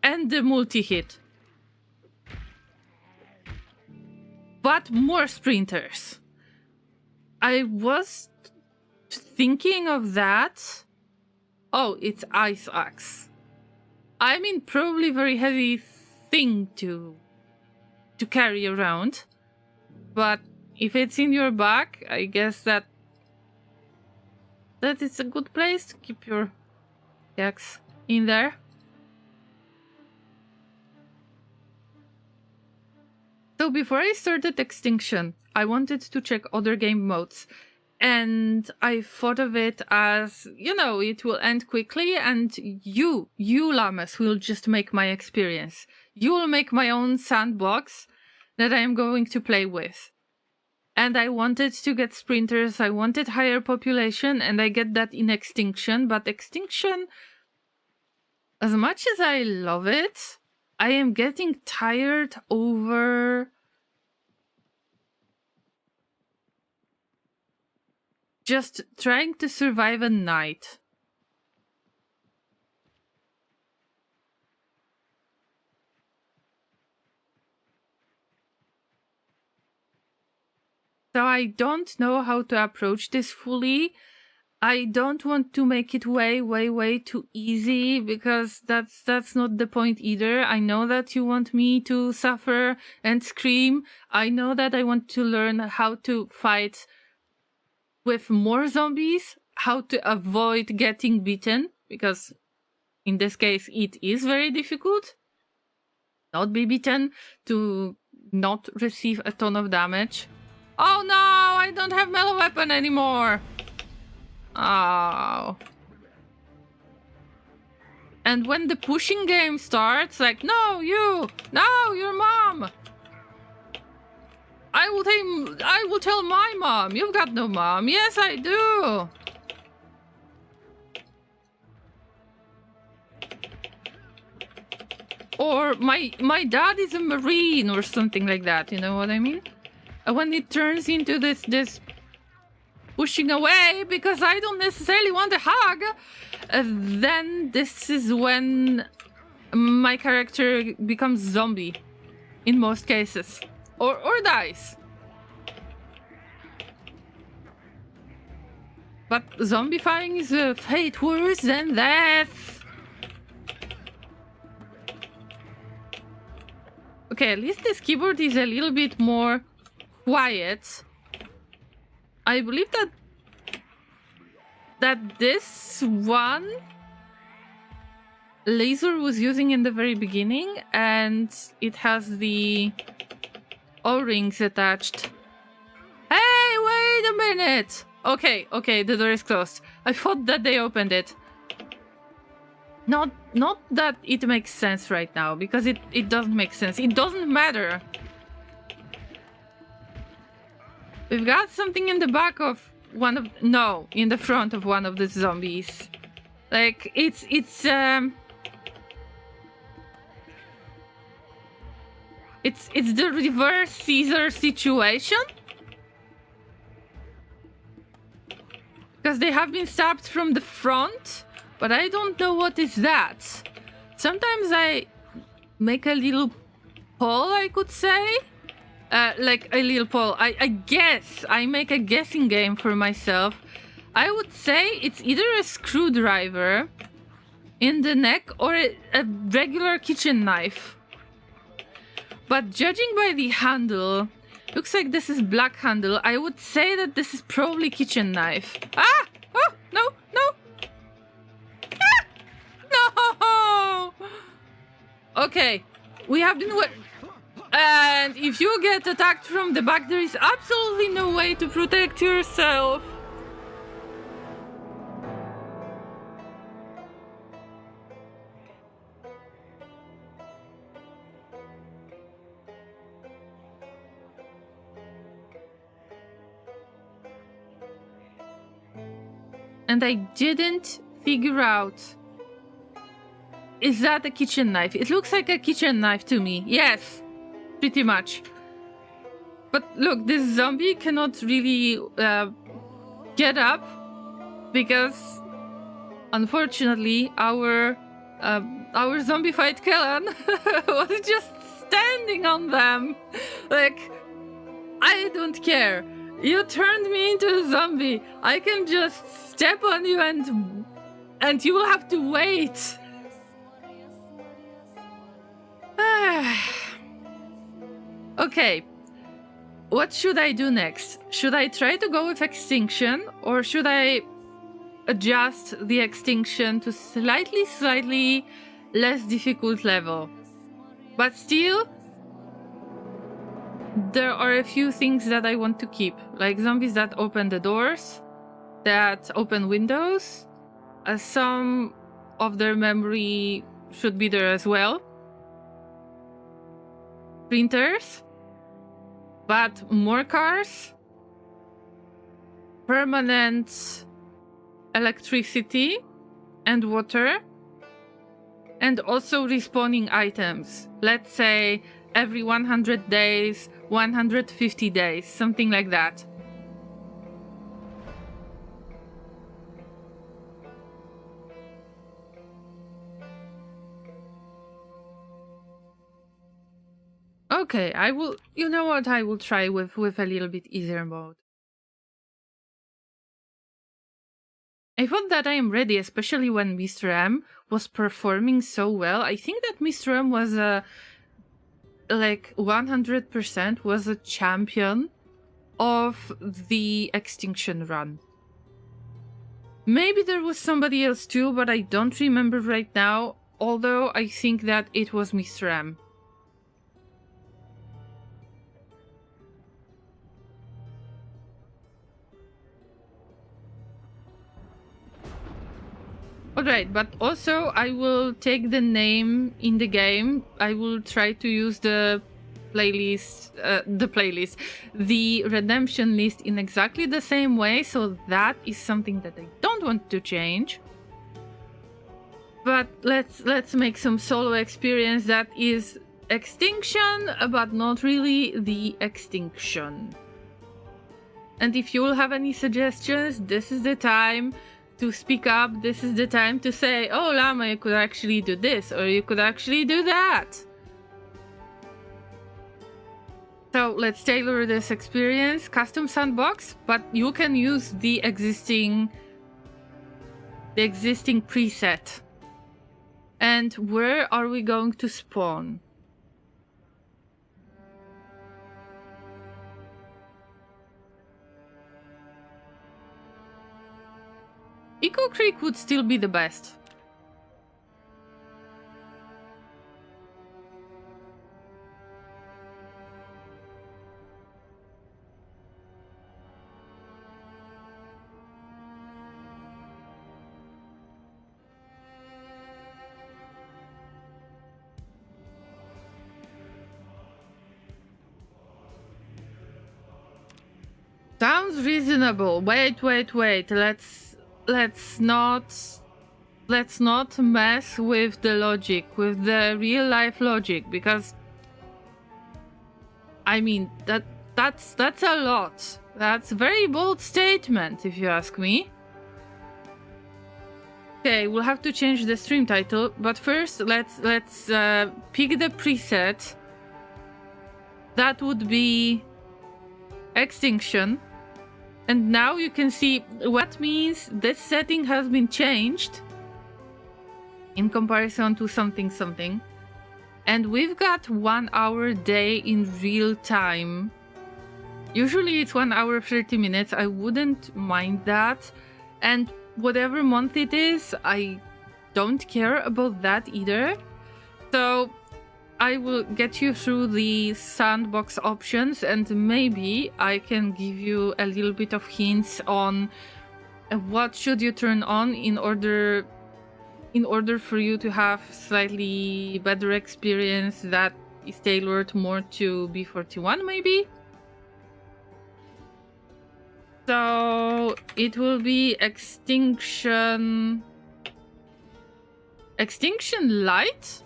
And the multi-hit. But more sprinters. I was thinking of that. Oh, it's ice axe. I mean, probably very heavy thing to carry around. But if it's in your back, I guess that is a good place to keep your axe in there. So before I started Extinction, I wanted to check other game modes. And I thought of it as, you know, it will end quickly and you Llamas, will just make my experience. You will make my own sandbox that I am going to play with. And I wanted to get sprinters, I wanted higher population, and I get that in Extinction. But Extinction, As much as I love it, I am getting tired over just trying to survive a night. So I don't know how to approach this fully. I don't want to make it way too easy, because that's not the point either. I know that you want me to suffer and scream. I know that I want to learn how to fight with more zombies, how to avoid getting bitten, because in this case it is very difficult. Not be bitten, to not receive a ton of damage. Oh no, I don't have melee weapon anymore. Oh. And when the pushing game starts, like, no, your mom. I will tell my mom. You've got no mom. Yes, I do. Or my dad is a Marine or something like that, you know what I mean? When it turns into this pushing away because I don't necessarily want a hug, then this is when my character becomes zombie, in most cases, or dies. But zombifying is a fate worse than death. Okay, at least this keyboard is a little bit more quiet. I believe that this one laser was using in the very beginning, and it has the O-rings attached. Hey, wait a minute! Okay, the door is closed. I thought that they opened it. Not that it makes sense right now, because it doesn't make sense. It doesn't matter. We've got something in the back of one of... No, in the front of one of the zombies. Like, it's the reverse Caesar situation. Because they have been stabbed from the front, but I don't know what is that. Sometimes I make a little poll, I could say. Like a little poll. I guess. I make a guessing game for myself. I would say it's either a screwdriver in the neck or a regular kitchen knife. But judging by the handle, looks like this is black handle. I would say that this is probably kitchen knife. Ah! Oh, no! Ah! No! Okay, we have been... And if you get attacked from the back, there is absolutely no way to protect yourself. And I didn't figure out... Is that a kitchen knife? It looks like a kitchen knife to me. Yes, pretty much. But look, this zombie cannot really get up because, unfortunately, our zombified Kellan was just standing on them. Like, I don't care. You turned me into a zombie. I can just step on you and you will have to wait. Okay, what should I do next? Should I try to go with Extinction, or should I adjust the Extinction to slightly less difficult level? But still, there are a few things that I want to keep, like zombies that open the doors, that open windows. Some of their memory should be there as well. Printers, but more cars, permanent electricity and water, And also respawning items. Let's say every 100 days, 150 days, something like that. Okay, I will, you know what, I will try with a little bit easier mode. I thought that I am ready, especially when Mr. M was performing so well. I think that Mr. M was like 100% was a champion of the Extinction run. Maybe there was somebody else too, but I don't remember right now, although I think that it was Mr. M. Alright, but also I will take the name in the game. I will try to use the the redemption list in exactly the same way, so that is something that I don't want to change. But let's make some solo experience that is Extinction, but not really the Extinction. And if you will have any suggestions, this is the time to speak up. This is the time to say, oh, Llama, you could actually do this, or you could actually do that. So let's tailor this experience. Custom sandbox, but you can use the existing preset. And where are we going to spawn? Echo Creek would still be the best. Sounds reasonable. Wait. Let's not mess with the logic, with the real life logic, because I mean that's a lot. That's a very bold statement, if you ask me. Okay, we'll have to change the stream title, but first let's pick the preset. That would be Extinction. And now you can see what means this setting has been changed in comparison to something. And we've got 1 hour day in real time. Usually it's 1 hour 30 minutes. I wouldn't mind that. And whatever month it is, I don't care about that either. So I will get you through the sandbox options, and maybe I can give you a little bit of hints on what should you turn on in order for you to have slightly better experience that is tailored more to b41 maybe. So it will be Extinction Lite?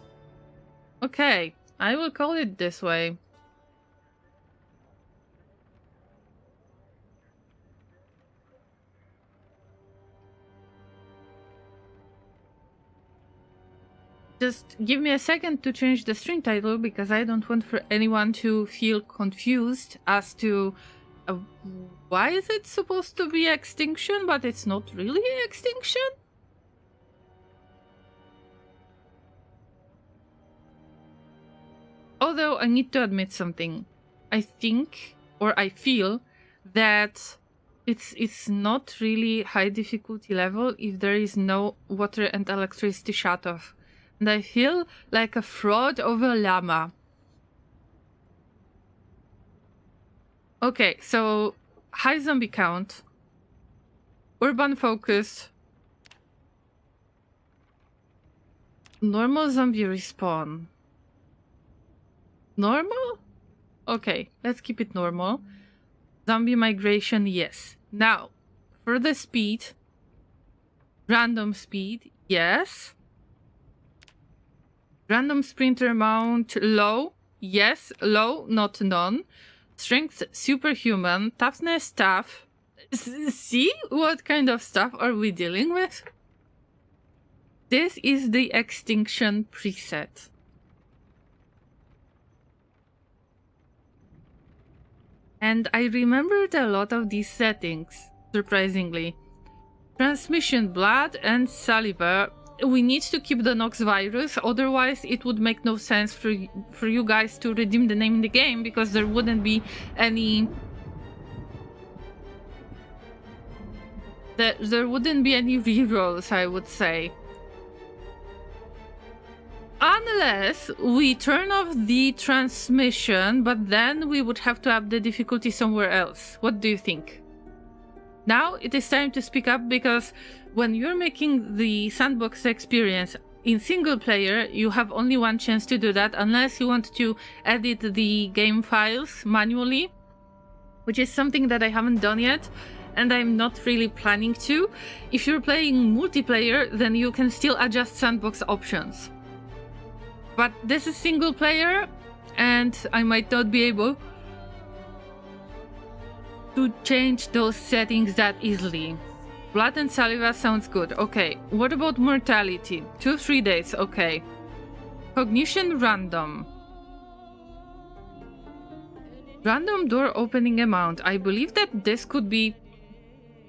Okay, I will call it this way. Just give me a second to change the stream title, because I don't want for anyone to feel confused as to why is it supposed to be Extinction, but it's not really Extinction? Although I need to admit something. I think, or I feel, that it's not really high difficulty level if there is no water and electricity shut off. And I feel like a fraud of a llama. Okay, so high zombie count, urban focus, normal zombie respawn. Normal? Okay, let's keep it normal. Zombie migration, yes. Now, for the speed, random speed, yes. Random sprinter amount low. Yes, low, not none. Strength superhuman. Toughness tough. See what kind of stuff are we dealing with? This is the Extinction preset. And I remembered a lot of these settings, surprisingly. Transmission, blood and saliva. We need to keep the Nox virus, otherwise it would make no sense for you guys to redeem the name in the game, because there wouldn't be any... There wouldn't be any rerolls, I would say. Unless we turn off the transmission, but then we would have to up the difficulty somewhere else. What do you think? Now it is time to speak up, because when you're making the sandbox experience in single player, you have only one chance to do that, unless you want to edit the game files manually, which is something that I haven't done yet, and I'm not really planning to. If you're playing multiplayer, then you can still adjust sandbox options. But this is single player, and I might not be able to change those settings that easily. Blood and saliva sounds good. Okay, what about mortality? 2-3 days, okay. Cognition random. Random door opening amount. I believe that this could be...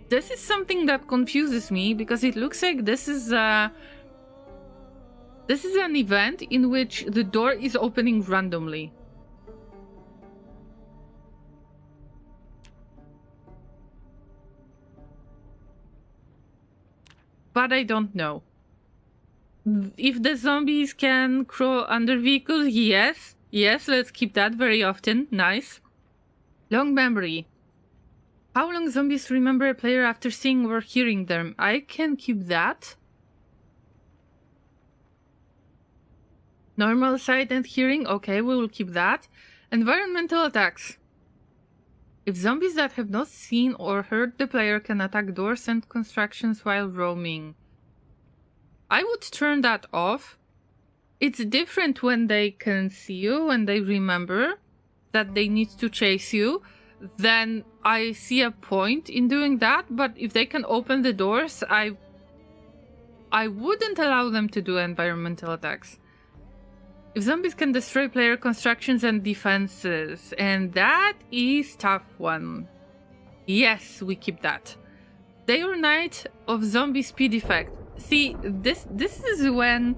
This is something that confuses me, because it looks like this is an event in which the door is opening randomly. But I don't know. If the zombies can crawl under vehicles, yes. Yes, let's keep that very often. Nice. Long memory. How long zombies remember a player after seeing or hearing them? I can keep that. Normal sight and hearing. Okay, we will keep that. Environmental attacks. If zombies that have not seen or heard the player can attack doors and constructions while roaming. I would turn that off. It's different when they can see you, when they remember that they need to chase you. Then I see a point in doing that, but if they can open the doors, I wouldn't allow them to do environmental attacks. If zombies can destroy player constructions and defenses, and that is tough one. Yes, we keep that. Day or night of zombie speed effect. See, this is when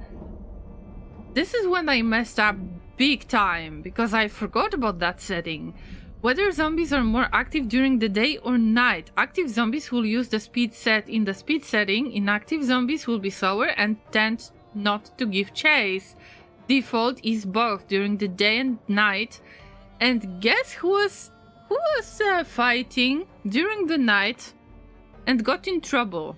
I messed up big time, because I forgot about that setting. Whether zombies are more active during the day or night. Active zombies will use the speed set in the speed setting. Inactive zombies will be slower and tend not to give chase. Default is both during the day and night. And guess who was fighting during the night and got in trouble?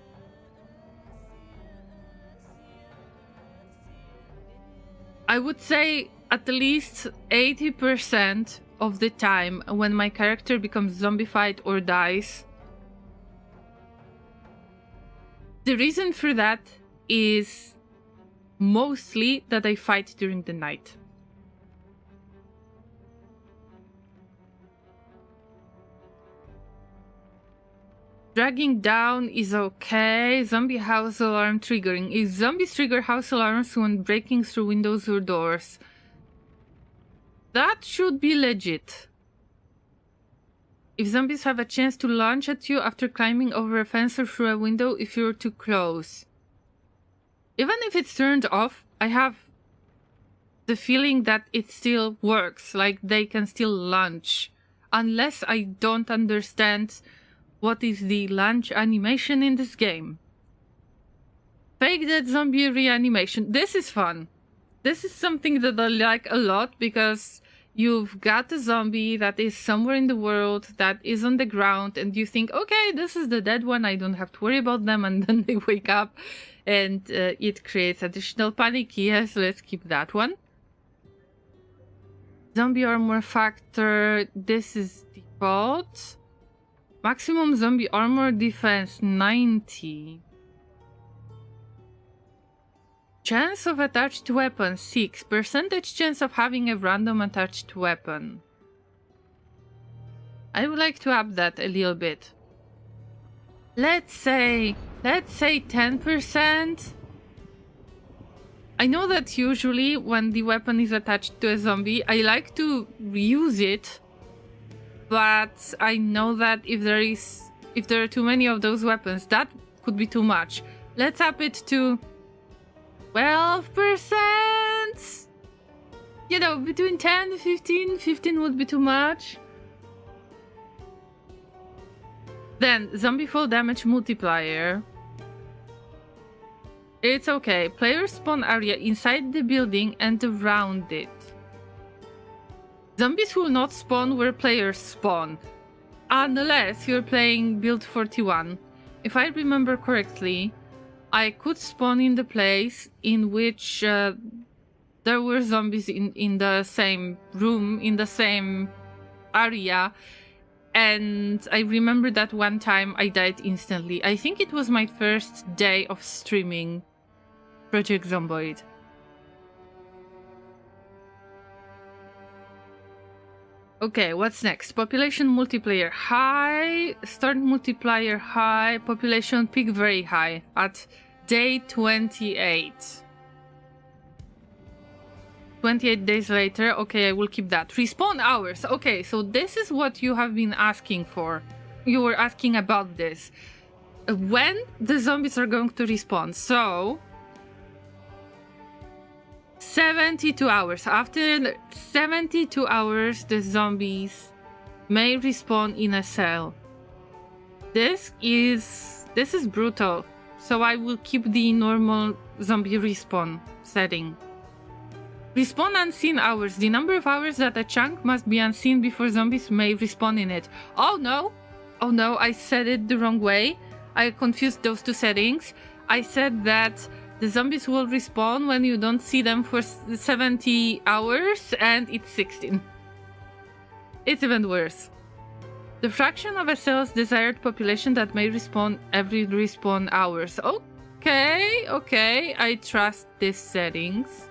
I would say at least 80% of the time when my character becomes zombified or dies. The reason for that is mostly that I fight during the night. Dragging down is okay. Zombie house alarm triggering. If zombies trigger house alarms when breaking through windows or doors, that should be legit. If zombies have a chance to launch at you after climbing over a fence or through a window if you're too close. Even if it's turned off, I have the feeling that it still works, like they can still launch. Unless I don't understand what is the launch animation in this game. Fake dead zombie reanimation. This is fun. This is something that I like a lot, because you've got a zombie that is somewhere in the world that is on the ground, and you think, okay, this is the dead one, I don't have to worry about them, and then they wake up and it creates additional panic. Yes, let's keep that one. Zombie armor factor, this is default. Maximum zombie armor defense 90. Chance of attached weapon 6. Percentage chance of having a random attached weapon. I would like to up that a little bit. Let's say 10%. I know that usually when the weapon is attached to a zombie, I like to reuse it, but I know that if there are too many of those weapons, that could be too much. Let's up it to 12%. You know, between 10 and 15. 15 would be too much. Then, zombie fall damage multiplier. It's okay. Player spawn area inside the building and around it. Zombies will not spawn where players spawn. Unless you're playing build 41. If I remember correctly, I could spawn in the place in which there were zombies in the same room, in the same area. And I remember that one time I died instantly. I think it was my first day of streaming Project Zomboid. Okay, what's next? Population multiplier high, start multiplier high, population peak very high at day 28. 28 days later, okay, I will keep that. Respawn hours, okay, so this is what you have been asking for. You were asking about this. When the zombies are going to respawn, so 72 hours. After 72 hours, the zombies may respawn in a cell. This is brutal, so I will keep the normal zombie respawn setting. Respawn unseen hours. The number of hours that a chunk must be unseen before zombies may respawn in it. Oh no, I said it the wrong way. I confused those two settings. I said that the zombies will respawn when you don't see them for 70 hours, and it's 16. It's even worse. The fraction of a cell's desired population that may respawn every respawn hours. Okay, I trust these settings.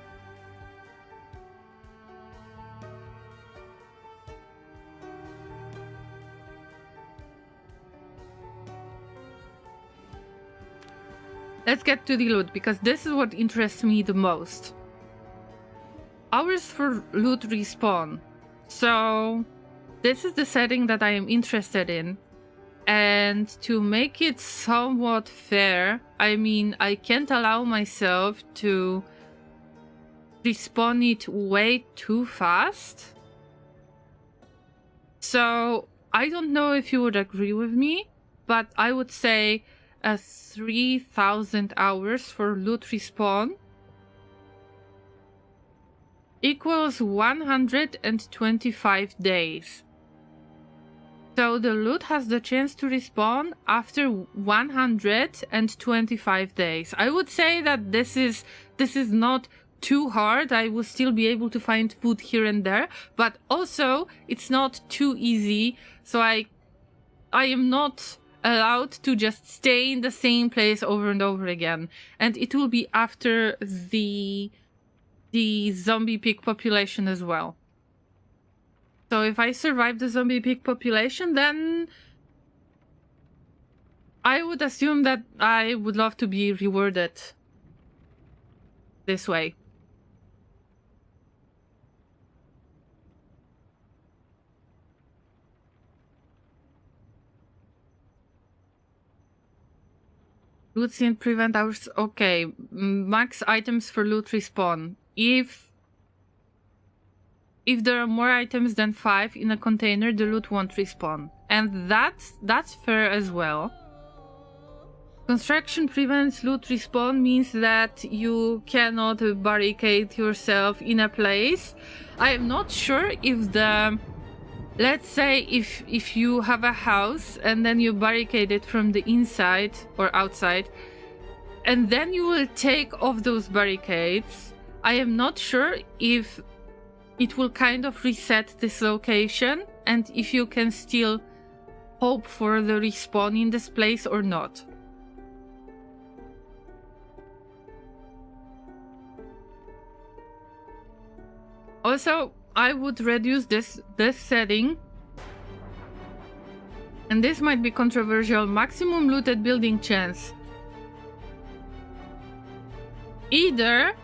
Let's get to the loot, because this is what interests me the most. Hours for loot respawn. So, this is the setting that I am interested in. And to make it somewhat fair, I mean, I can't allow myself to respawn it way too fast. So, I don't know if you would agree with me, but I would say 3,000 hours for loot respawn equals 125 days. So the loot has the chance to respawn after 125 days. I would say that this is not too hard. I will still be able to find food here and there, but also it's not too easy. So I am not allowed to just stay in the same place over and over again, and it will be after the zombie peak population as well. So if I survive the zombie peak population, then I would assume that I would love to be rewarded this way. Loot scene prevent hours. Okay, max items for loot respawn. If there are more items than 5 in a container, the loot won't respawn, and that's fair as well. Construction prevents loot respawn means that you cannot barricade yourself in a place. I am not sure if let's say if you have a house and then you barricade it from the inside or outside, and then you will take off those barricades, I am not sure if it will kind of reset this location and if you can still hope for the respawn in this place or not. Also, I would reduce this setting. And this might be controversial. Maximum looted building chance. Either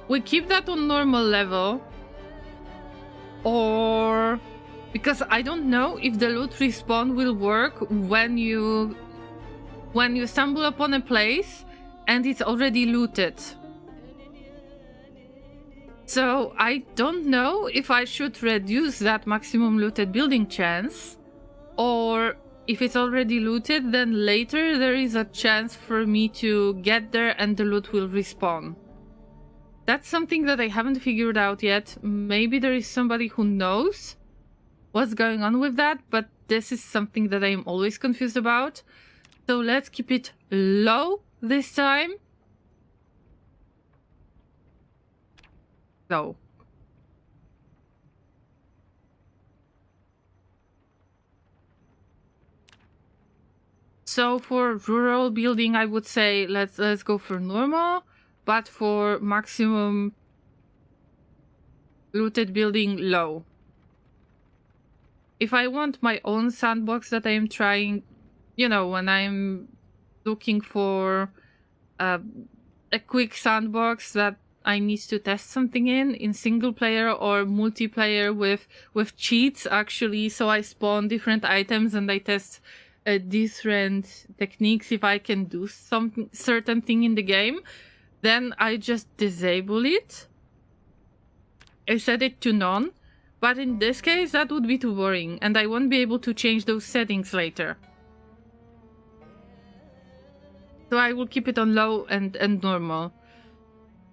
we keep that on normal level, or because I don't know if the loot respawn will work when you stumble upon a place and it's already looted. So I don't know if I should reduce that maximum looted building chance, or if it's already looted, then later there is a chance for me to get there and the loot will respawn. That's something that I haven't figured out yet. Maybe there is somebody who knows what's going on with that, but this is something that I'm always confused about. So let's keep it low this time. Go. So for rural building, I would say let's go for normal, but for maximum looted building, low. If I want my own sandbox that I am trying, you know, when I'm looking for a quick sandbox that I need to test something in single player or multiplayer with cheats actually, so I spawn different items and I test different techniques if I can do some certain thing in the game, then I just disable it. I set it to none, but in this case that would be too boring and I won't be able to change those settings later. So I will keep it on low and normal.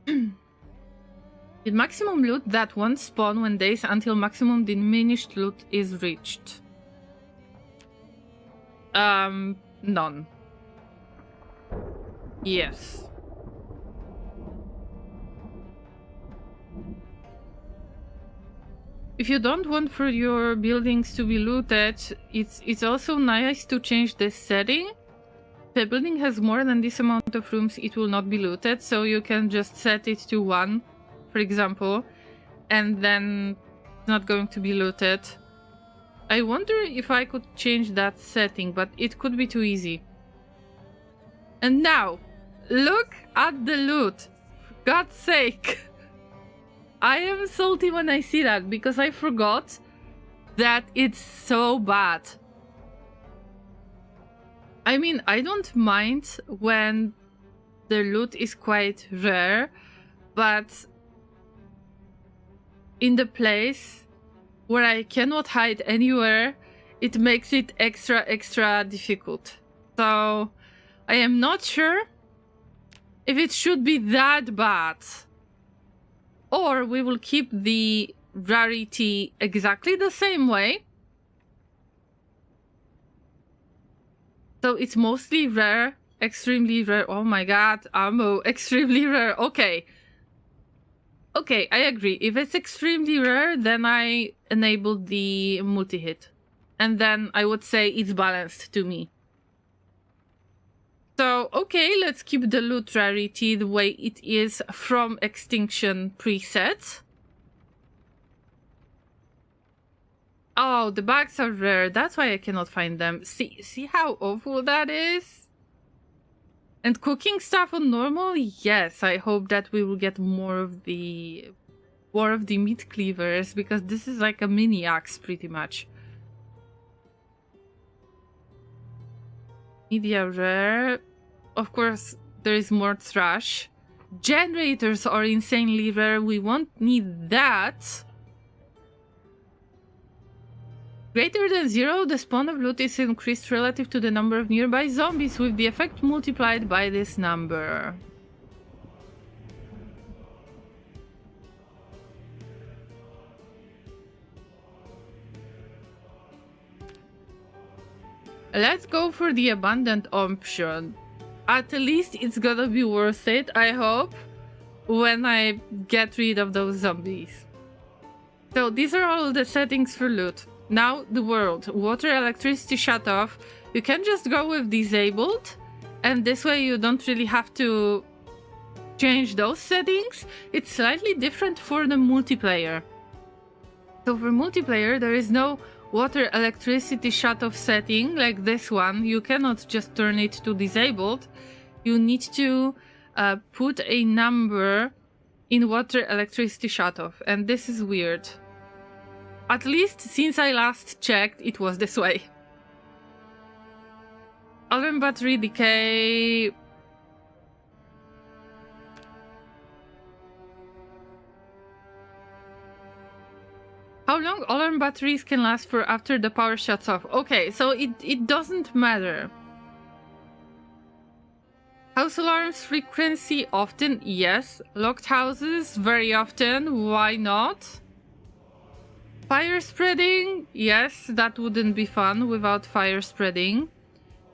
The maximum loot that won't spawn when days until maximum diminished loot is reached. None. Yes. If you don't want for your buildings to be looted, it's also nice to change this setting. If a building has more than this amount of rooms, it will not be looted, so you can just set it to 1, for example, and then it's not going to be looted. I wonder if I could change that setting, but it could be too easy. And now, look at the loot. For God's sake. I am salty when I see that, because I forgot that it's so bad. I mean, I don't mind when the loot is quite rare, but in the place where I cannot hide anywhere, it makes it extra difficult. So I am not sure if it should be that bad. Or we will keep the rarity exactly the same way. So it's mostly rare, extremely rare. Oh my god, ammo, extremely rare. Okay. Okay, I agree. If it's extremely rare, then I enable the multi-hit. And then I would say it's balanced to me. So, okay, let's keep the loot rarity the way it is from Extinction preset. Oh, the bags are rare. That's why I cannot find them. See how awful that is? And cooking stuff on normal? Yes, I hope that we will get more of the meat cleavers, because this is like a mini axe pretty much. Media rare. Of course, there is more trash. Generators are insanely rare. We won't need that. Greater than 0, the spawn of loot is increased relative to the number of nearby zombies, with the effect multiplied by this number. Let's go for the abundant option. At least it's gonna be worth it, I hope, when I get rid of those zombies. So these are all the settings for loot. Now the world. Water, electricity shut off. You can just go with disabled, and this way you don't really have to change those settings, it's slightly different for the multiplayer. So for multiplayer, there is no water electricity shut-off setting like this one. You cannot just turn it to disabled. You need to put a number in water electricity shut-off, and this is weird. At least since I last checked, it was this way. Alarm battery decay. How long alarm batteries can last for after the power shuts off? Okay, so it doesn't matter. House alarms frequency often, yes. Locked houses very often, why not? Fire spreading, yes, that wouldn't be fun without fire spreading.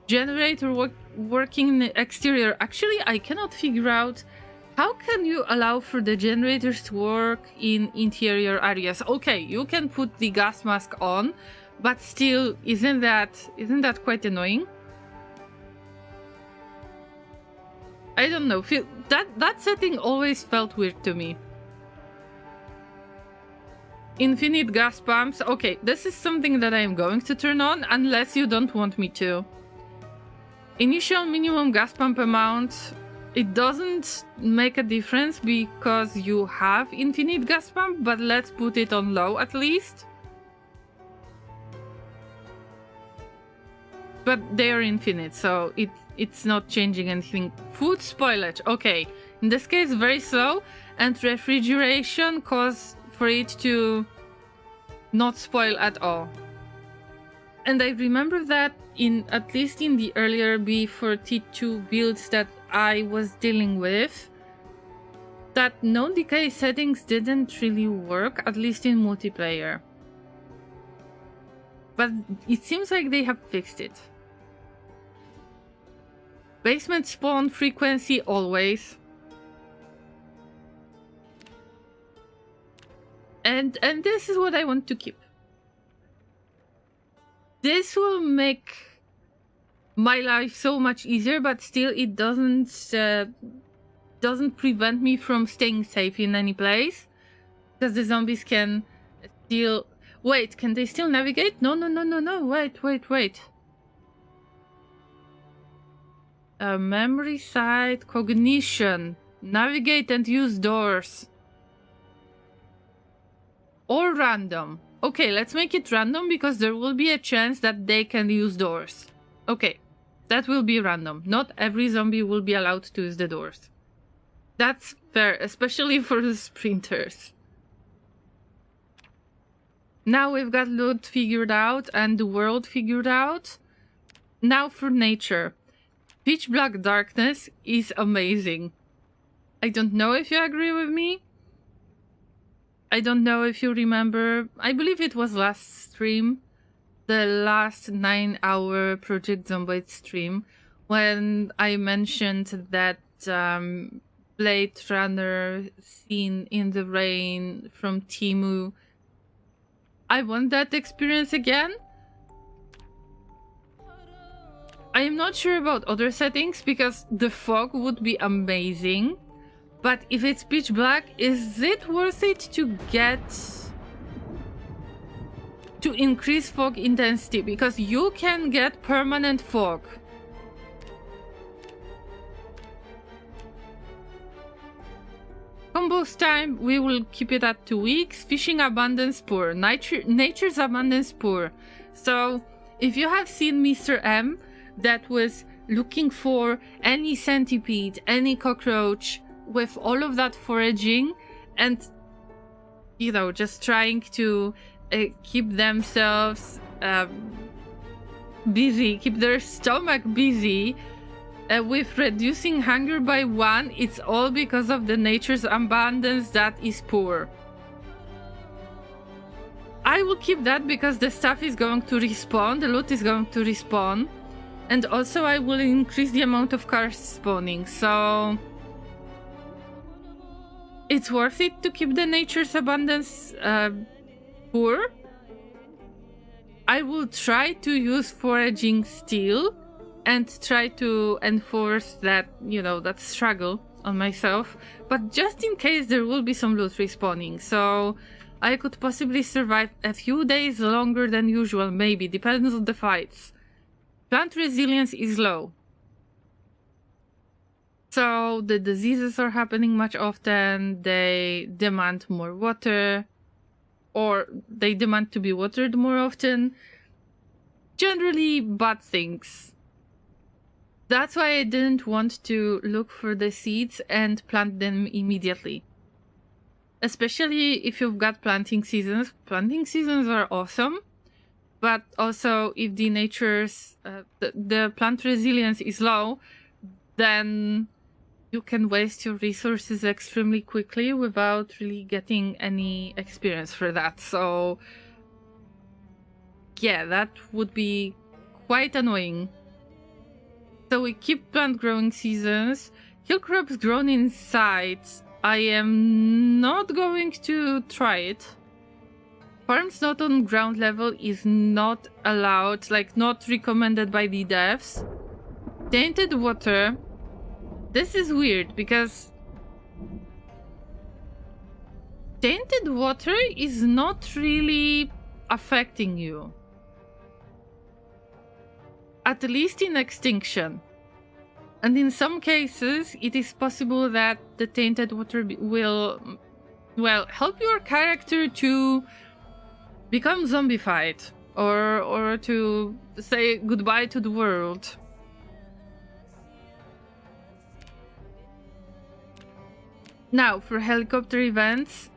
Generator working in the exterior. Actually, I cannot figure out how can you allow for the generators to work in interior areas. Okay, you can put the gas mask on, but still, isn't that quite annoying? I don't know. That setting always felt weird to me. Infinite gas pumps. Okay, this is something that I am going to turn on unless you don't want me to. Initial minimum gas pump amount. It doesn't make a difference because you have infinite gas pump, but let's put it on low at least. But they are infinite, so it's not changing anything. Food spoilage. Okay, in this case very slow, and refrigeration cause for it to not spoil at all. And I remember that at least in the earlier b42 builds that I was dealing with, that no decay settings didn't really work, at least in multiplayer. But it seems like they have fixed it. Basement spawn frequency always. And this is what I want to keep. This will make my life so much easier, but still it doesn't prevent me from staying safe in any place. Because the zombies can still... Wait, can they still navigate? No. Wait. Memory side, cognition. Navigate and use doors. Or random. Okay, let's make it random because there will be a chance that they can use doors. Okay, that will be random. Not every zombie will be allowed to use the doors. That's fair, especially for the sprinters. Now we've got loot figured out and the world figured out. Now for nature. Pitch black darkness is amazing. I don't know if you agree with me. I don't know if you remember, I believe it was last stream, the last 9-hour Project Zomboid stream, when I mentioned that Blade Runner scene in the rain from Temu. I want that experience again. I am not sure about other settings because the fog would be amazing. But if it's pitch black, is it worth it to increase fog intensity? Because you can get permanent fog. Combos time, we will keep it at 2 weeks. Fishing abundance poor. Nature's abundance poor. So, if you have seen Mr. M that was looking for any centipede, any cockroach, with all of that foraging and, you know, just trying to keep themselves busy, keep their stomach busy with reducing hunger by 1, it's all because of the nature's abundance that is poor. I will keep that because the stuff is going to respawn, the loot is going to respawn, and also I will increase the amount of cars spawning, so... It's worth it to keep the nature's abundance poor. I will try to use foraging still and try to enforce that, you know, that struggle. on myself, but just in case there will be some loot respawning, so I could possibly survive a few days longer than usual, maybe, depends on the fights. Plant resilience is low, so the diseases are happening much often, they demand more water, or they demand to be watered more often. Generally bad things. That's why I didn't want to look for the seeds and plant them immediately. Especially if you've got planting seasons. Planting seasons are awesome, but also if the nature's the plant resilience is low, then you can waste your resources extremely quickly without really getting any experience for that. So yeah, that would be quite annoying. So we keep plant growing seasons. Hill crops grown inside. I am not going to try it. Farms not on ground level is not allowed, like not recommended by the devs. Tainted water. This is weird because tainted water is not really affecting you. At least in Extinction. And in some cases, it is possible that the tainted water will, well, help your character to become zombified or to say goodbye to the world. Now, for helicopter events,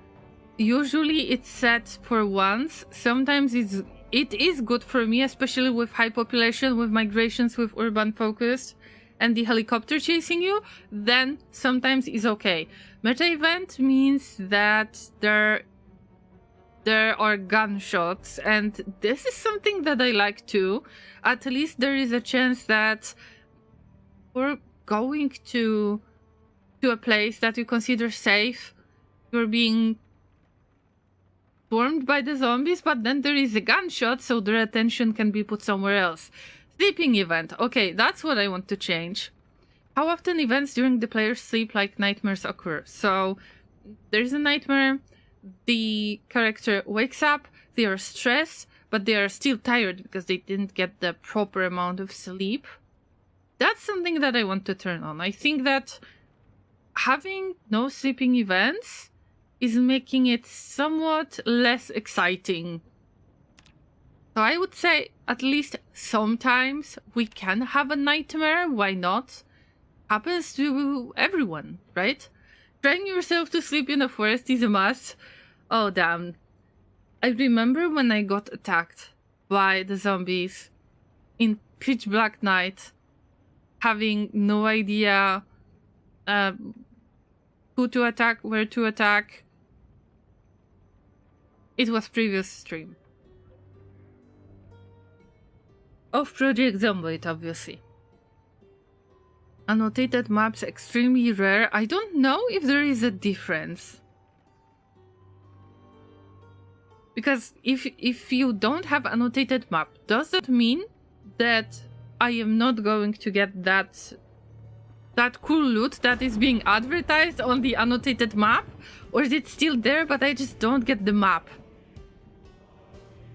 usually it's set for once. Sometimes it is good for me, especially with high population, with migrations, with urban focus, and the helicopter chasing you, then sometimes is okay. Meta event means that there are gunshots, and this is something that I like too. At least there is a chance that we're going to a place that you consider safe. You're being swarmed by the zombies, but then there is a gunshot, so their attention can be put somewhere else. Sleeping event. Okay, that's what I want to change. How often events during the player's sleep, like nightmares, occur? So there's a nightmare, the character wakes up, they are stressed, but they are still tired because they didn't get the proper amount of sleep. That's something that I want to turn on. I think that having no sleeping events is making it somewhat less exciting. So I would say at least sometimes we can have a nightmare, why not? Happens to everyone, right? Trying yourself to sleep in a forest is a must. Oh damn. I remember when I got attacked by the zombies in pitch black night, having no idea who to attack, where to attack. It was previous stream. Of Project Zomboid, obviously. Annotated maps extremely rare. I don't know if there is a difference. Because if you don't have annotated map, does that mean that I am not going to get that cool loot that is being advertised on the annotated map? Or is it still there, but I just don't get the map?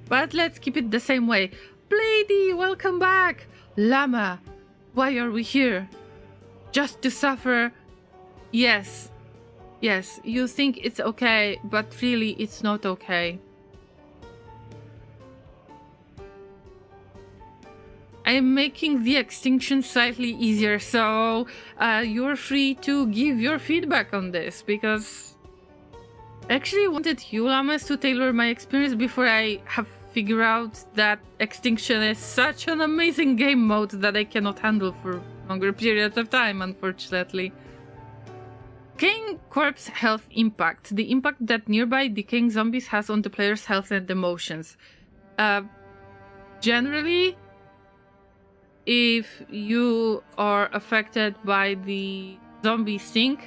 But let's keep it the same way. Blady, welcome back! Llama, why are we here? Just to suffer? Yes. Yes, you think it's okay, but really it's not okay. I'm making the extinction slightly easier, so you're free to give your feedback on this, because I actually wanted you, Llamas, to tailor my experience before I have figured out that Extinction is such an amazing game mode that I cannot handle for longer periods of time, unfortunately. Decaying corpse health impact. The impact that nearby decaying zombies has on the player's health and emotions. Generally, if you are affected by the zombie stink,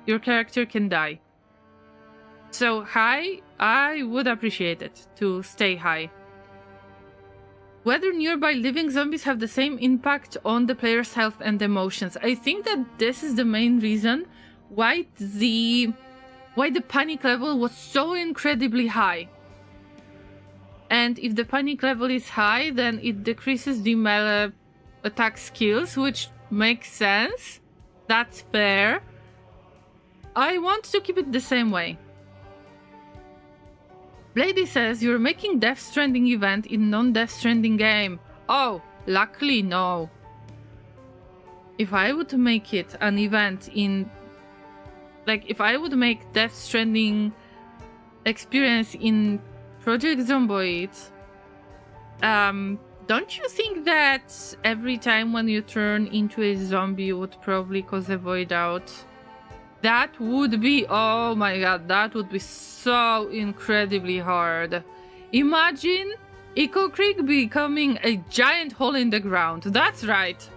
your character can die. So high, I would appreciate it to stay high. Whether nearby living zombies have the same impact on the player's health and emotions. I think that this is the main reason why the panic level was so incredibly high. And if the panic level is high, then it decreases the melee attack skills, which makes sense. That's fair. I want to keep it the same way. Blady says you're making Death Stranding event in non-Death Stranding game. Oh, luckily no. If I would make it an event in... Like, if I would make Death Stranding experience in Project Zomboid, don't you think that every time when you turn into a zombie you would probably cause a void out? That would be, oh my god, that would be so incredibly hard. Imagine Echo Creek becoming a giant hole in the ground. That's right.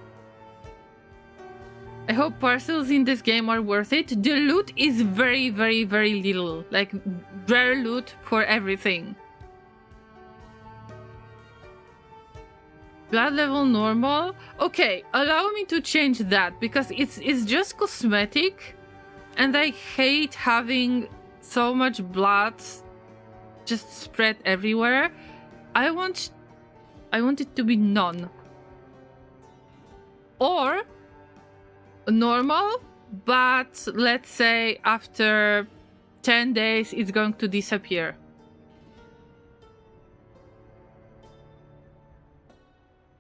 I hope parcels in this game are worth it. The loot is very, very, very little. Like, rare loot for everything. Blood level normal. Okay, allow me to change that because it's just cosmetic. And I hate having so much blood just spread everywhere. I want it to be none. Or normal, but let's say after 10 days it's going to disappear.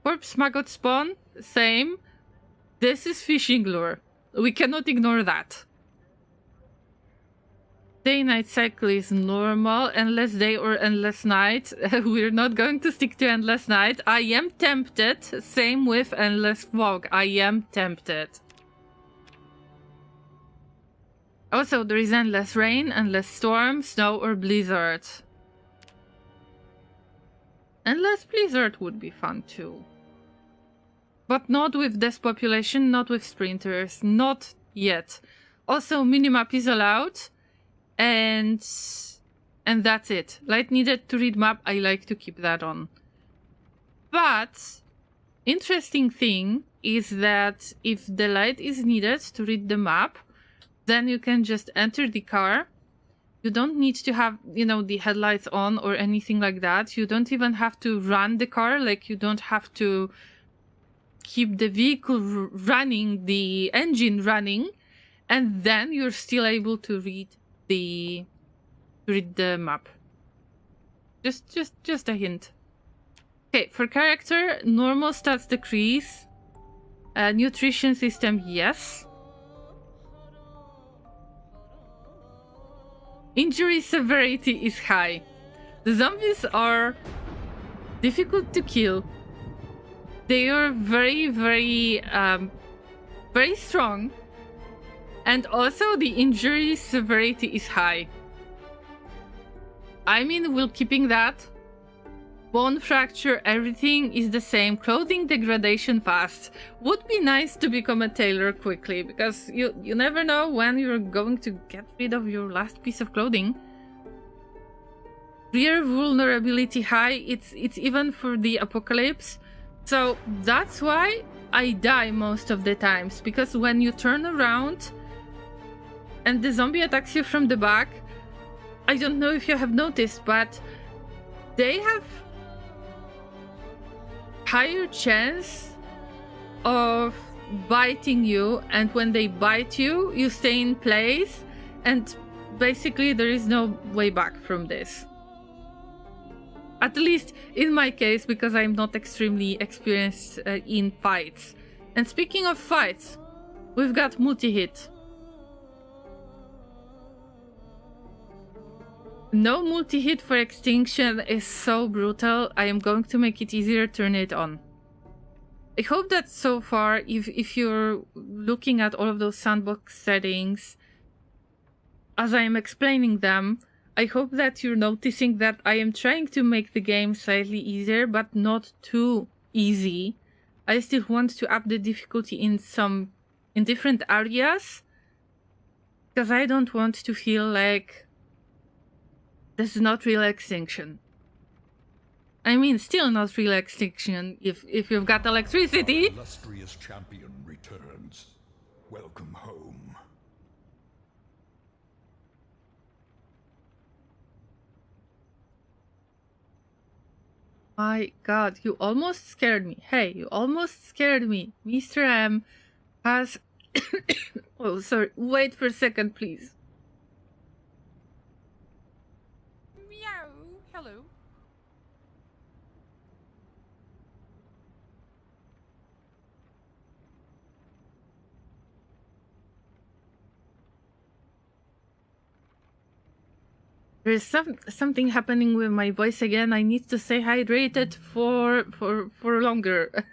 Corpse maggot spawn, same. This is fishing lure. We cannot ignore that. Day-night cycle is normal, endless day or endless night. We're not going to stick to endless night. I am tempted. Same with endless fog. I am tempted. Also, there is endless rain, endless storm, snow or blizzard. Endless blizzard would be fun too. But not with this population, not with sprinters, not yet. Also, minimap is allowed. And that's it. Light needed to read map, I like to keep that on. But interesting thing is that if the light is needed to read the map, then you can just enter the car. You don't need to have, you know, the headlights on or anything like that. You don't even have to run the car, like you don't have to keep the vehicle running, the engine running, and then you're still able to read the map. Just a hint. Okay, for character, normal stats decrease. Nutrition system, yes. Injury severity is high. The zombies are difficult to kill. They are very, very, very strong. And also the injury severity is high. I mean, we're keeping that. Bone fracture, everything is the same. Clothing degradation fast. Would be nice to become a tailor quickly, because you never know when you're going to get rid of your last piece of clothing. Rear vulnerability high, it's even for the apocalypse. So that's why I die most of the times, because when you turn around and the zombie attacks you from the back, I don't know if you have noticed, but they have higher chance of biting you, and when they bite you, you stay in place, and basically there is no way back from this. At least in my case, because I'm not extremely experienced in fights. And speaking of fights, we've got multi-hit. No multi-hit for Extinction is so brutal. I am going to make it easier, turn it on. I hope that so far, if you're looking at all of those sandbox settings, as I am explaining them, I hope that you're noticing that I am trying to make the game slightly easier, but not too easy. I still want to up the difficulty in different areas, because I don't want to feel like this is not real Extinction. I mean, still not real Extinction if you've got electricity. Illustrious champion returns. Welcome home. My god, you almost scared me. Hey, you almost scared me. Mr. M has... Oh, sorry. Wait for a second, please. Meow. Hello. There's something happening with my voice again. I need to stay hydrated for longer.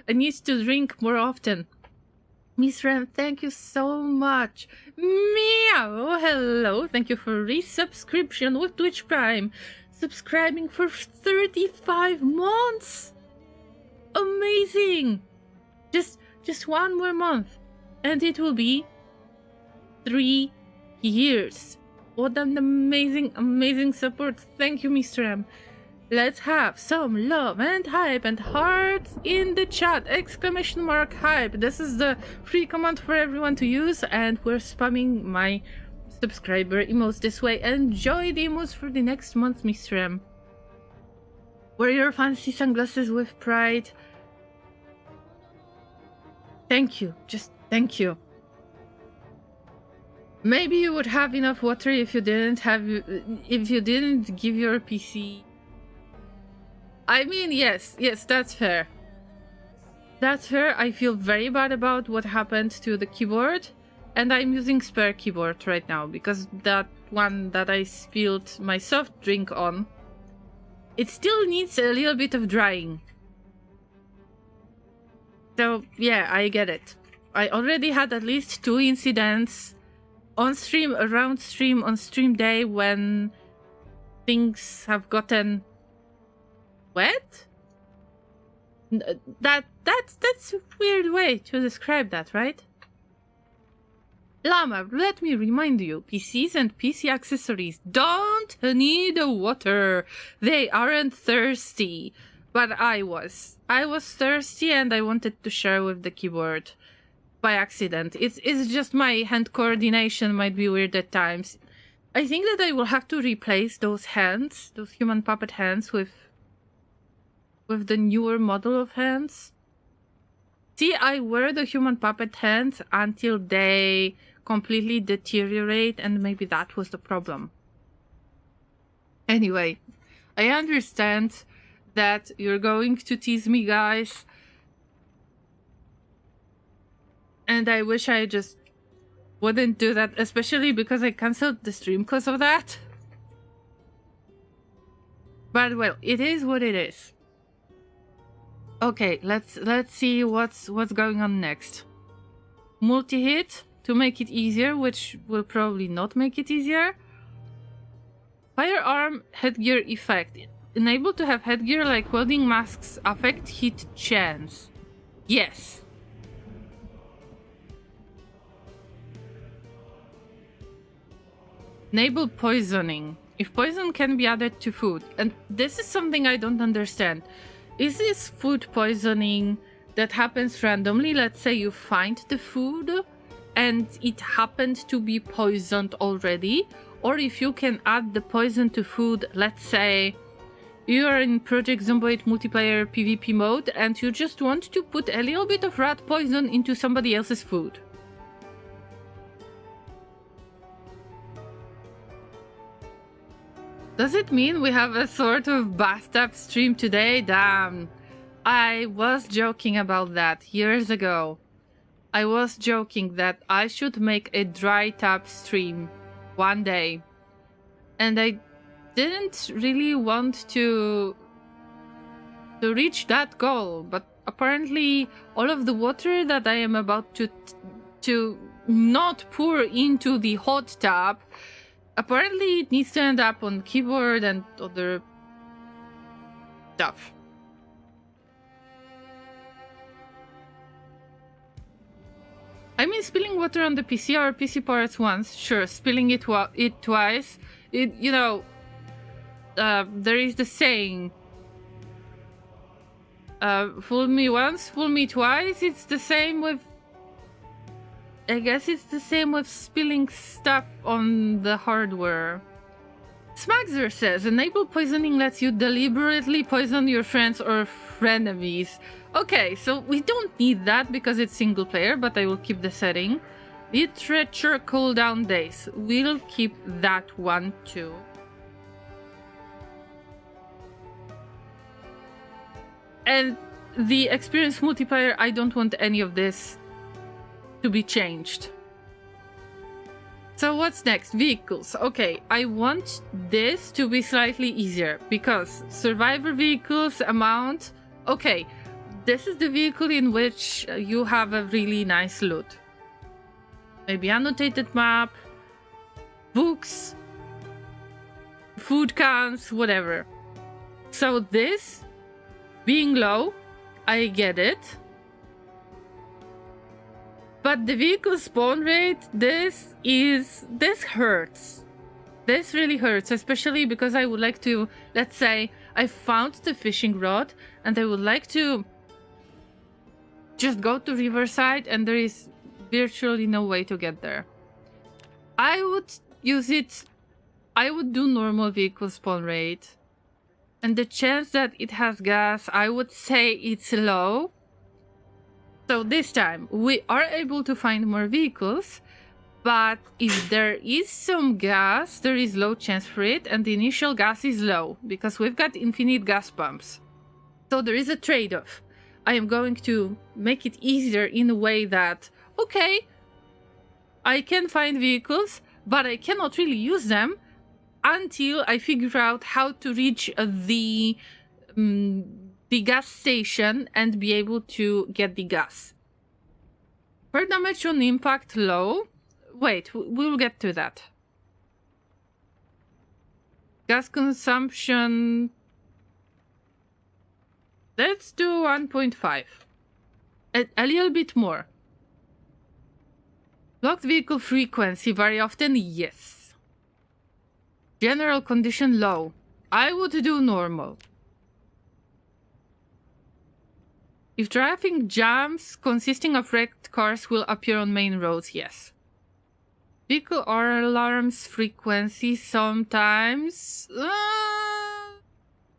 I need to drink more often. Miss Ram, thank you so much. Meow, hello. Thank you for resubscription with Twitch Prime. Subscribing for 35 months. Amazing. Just one more month and it will be 3 years. What an amazing support. Thank you, Mr. M. Let's have some love and hype and hearts in the chat. Exclamation mark hype. This is the free command for everyone to use, and we're spamming my subscriber emotes this way. Enjoy the emotes for the next month, Mr. M. Wear your fancy sunglasses with pride. Thank you. Just thank you. Maybe you would have enough water if you didn't give your PC. I mean, yes, that's fair. That's fair. I feel very bad about what happened to the keyboard, and I'm using spare keyboard right now because that one that I spilled my soft drink on, it still needs a little bit of drying. So yeah, I get it. I already had at least 2 incidents on stream, around stream, on stream day when things have gotten wet? That's a weird way to describe that, right? Llama, let me remind you, PCs and PC accessories don't need water. They aren't thirsty. But I was. I was thirsty and I wanted to share with the keyboard. By accident. It's just my hand coordination might be weird at times. I think that I will have to replace those hands, those human puppet hands, with the newer model of hands. See, I wear the human puppet hands until they completely deteriorate, and maybe that was the problem. Anyway, I understand that you're going to tease me, guys. And I wish I just wouldn't do that, especially because I cancelled the stream because of that. But well, it is what it is. Okay, let's see what's going on next. Multi-hit to make it easier, which will probably not make it easier. Firearm headgear effect. Enable to have headgear like welding masks affect hit chance. Yes. Enable poisoning. If poison can be added to food. And this is something I don't understand. Is this food poisoning that happens randomly? Let's say you find the food and it happened to be poisoned already. Or if you can add the poison to food, let's say you are in Project Zomboid multiplayer PvP mode and you just want to put a little bit of rat poison into somebody else's food. Does it mean we have a sort of bathtub stream today? Damn. I was joking about that years ago. I was joking that I should make a dry tub stream one day. And I didn't really want to reach that goal, but apparently all of the water that I am about to not pour into the hot tub, apparently it needs to end up on keyboard and other stuff. I mean, spilling water on the PC or PC parts once, sure. Spilling it twice, you know, there is the saying, fool me once, fool me twice. It's the same with, I guess it's the same with spilling stuff on the hardware. Smaxer says, enable poisoning lets you deliberately poison your friends or frenemies. Okay, so we don't need that because it's single player, but I will keep the setting. Literature cooldown days. We'll keep that one too. And the experience multiplier, I don't want any of this to be changed. So what's next? Vehicles. Okay, I want this to be slightly easier because survivor vehicles amount. Okay, this is the vehicle in which you have a really nice loot. Maybe annotated map, books, food cans, whatever. So this being low, I get it. But the vehicle spawn rate, this hurts. This really hurts, especially because I would like to, let's say, I found the fishing rod and I would like to just go to Riverside and there is virtually no way to get there. I would use it, I would do normal vehicle spawn rate. And the chance that it has gas, I would say it's low. So this time, we are able to find more vehicles, but if there is some gas, there is low chance for it, and the initial gas is low, because we've got infinite gas pumps. So there is a trade-off. I am going to make it easier in a way that, okay, I can find vehicles, but I cannot really use them until I figure out how to reach the gas station and be able to get the gas. Per damage on impact low. Wait, we'll get to that. Gas consumption. Let's do 1.5. A little bit more. Locked vehicle frequency very often, yes. General condition low. I would do normal. If traffic jams consisting of wrecked cars will appear on main roads, yes. Vehicle or alarms frequency sometimes.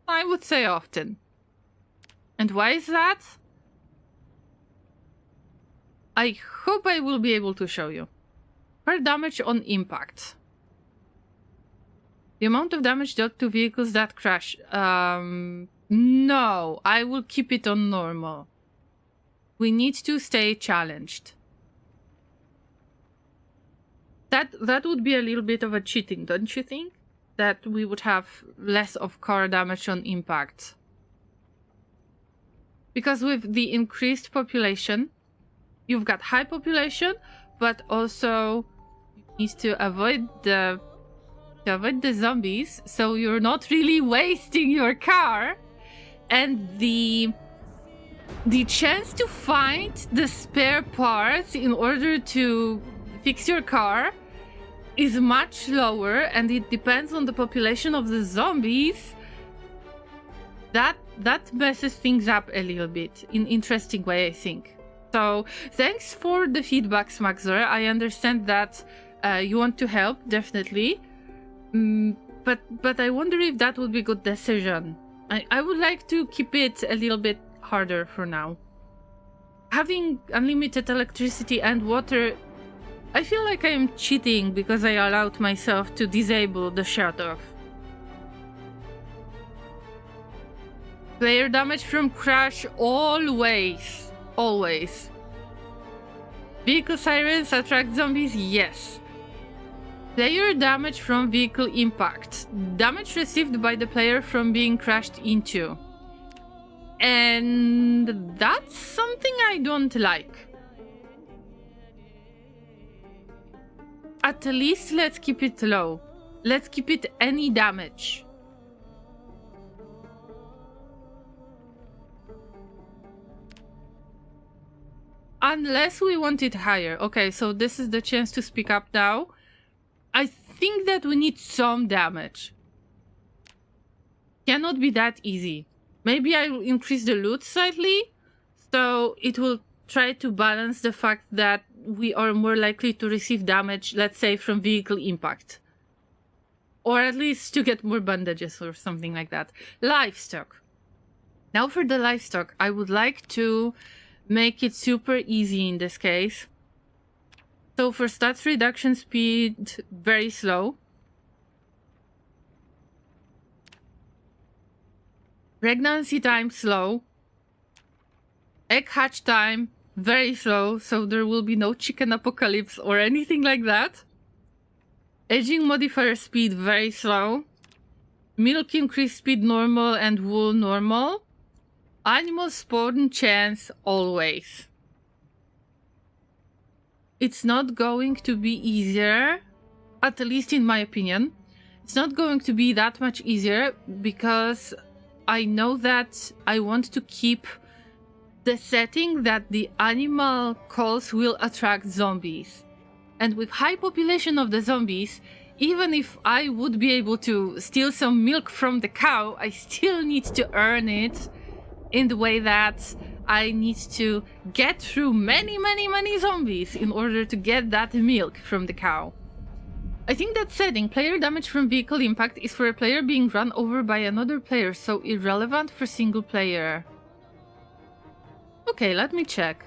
I would say often. And why is that? I hope I will be able to show you. Per damage on impact. The amount of damage dealt to vehicles that crash. No, I will keep it on normal. We need to stay challenged. That would be a little bit of a cheating, don't you think? That we would have less of car damage on impact. Because with the increased population, you've got high population, but also you need to avoid the zombies, so you're not really wasting your car, and the chance to find the spare parts in order to fix your car is much lower, and it depends on the population of the zombies. That messes things up a little bit in interesting way, I think. So thanks for the feedback, Smaxer. I understand that you want to help, definitely. But I wonder if that would be a good decision. I would like to keep it a little bit harder for now. Having unlimited electricity and water, I feel like I am cheating because I allowed myself to disable the shut-off. Player damage from crash, always. Always. Vehicle sirens attract zombies, yes. Player damage from vehicle impact. Damage received by the player from being crashed into. And that's something I don't like. At least let's keep it low. Let's keep it any damage. Unless we want it higher. Okay, so this is the chance to speak up now. I think that we need some damage. Cannot be that easy. Maybe I will increase the loot slightly, so it will try to balance the fact that we are more likely to receive damage, let's say, from vehicle impact. Or at least to get more bandages or something like that. Livestock. Now for the livestock, I would like to make it super easy in this case. So for stats reduction speed, very slow. Pregnancy time, slow. Egg hatch time, very slow, so there will be no chicken apocalypse or anything like that. Aging modifier speed, very slow. Milk increase speed, normal, and wool, normal. Animal spawn chance, always. It's not going to be easier, at least in my opinion. It's not going to be that much easier because I know that I want to keep the setting that the animal calls will attract zombies. And with high population of the zombies, even if I would be able to steal some milk from the cow, I still need to earn it in the way that I need to get through many zombies in order to get that milk from the cow. I think that setting, player damage from vehicle impact, is for a player being run over by another player, so irrelevant for single player. Okay, let me check.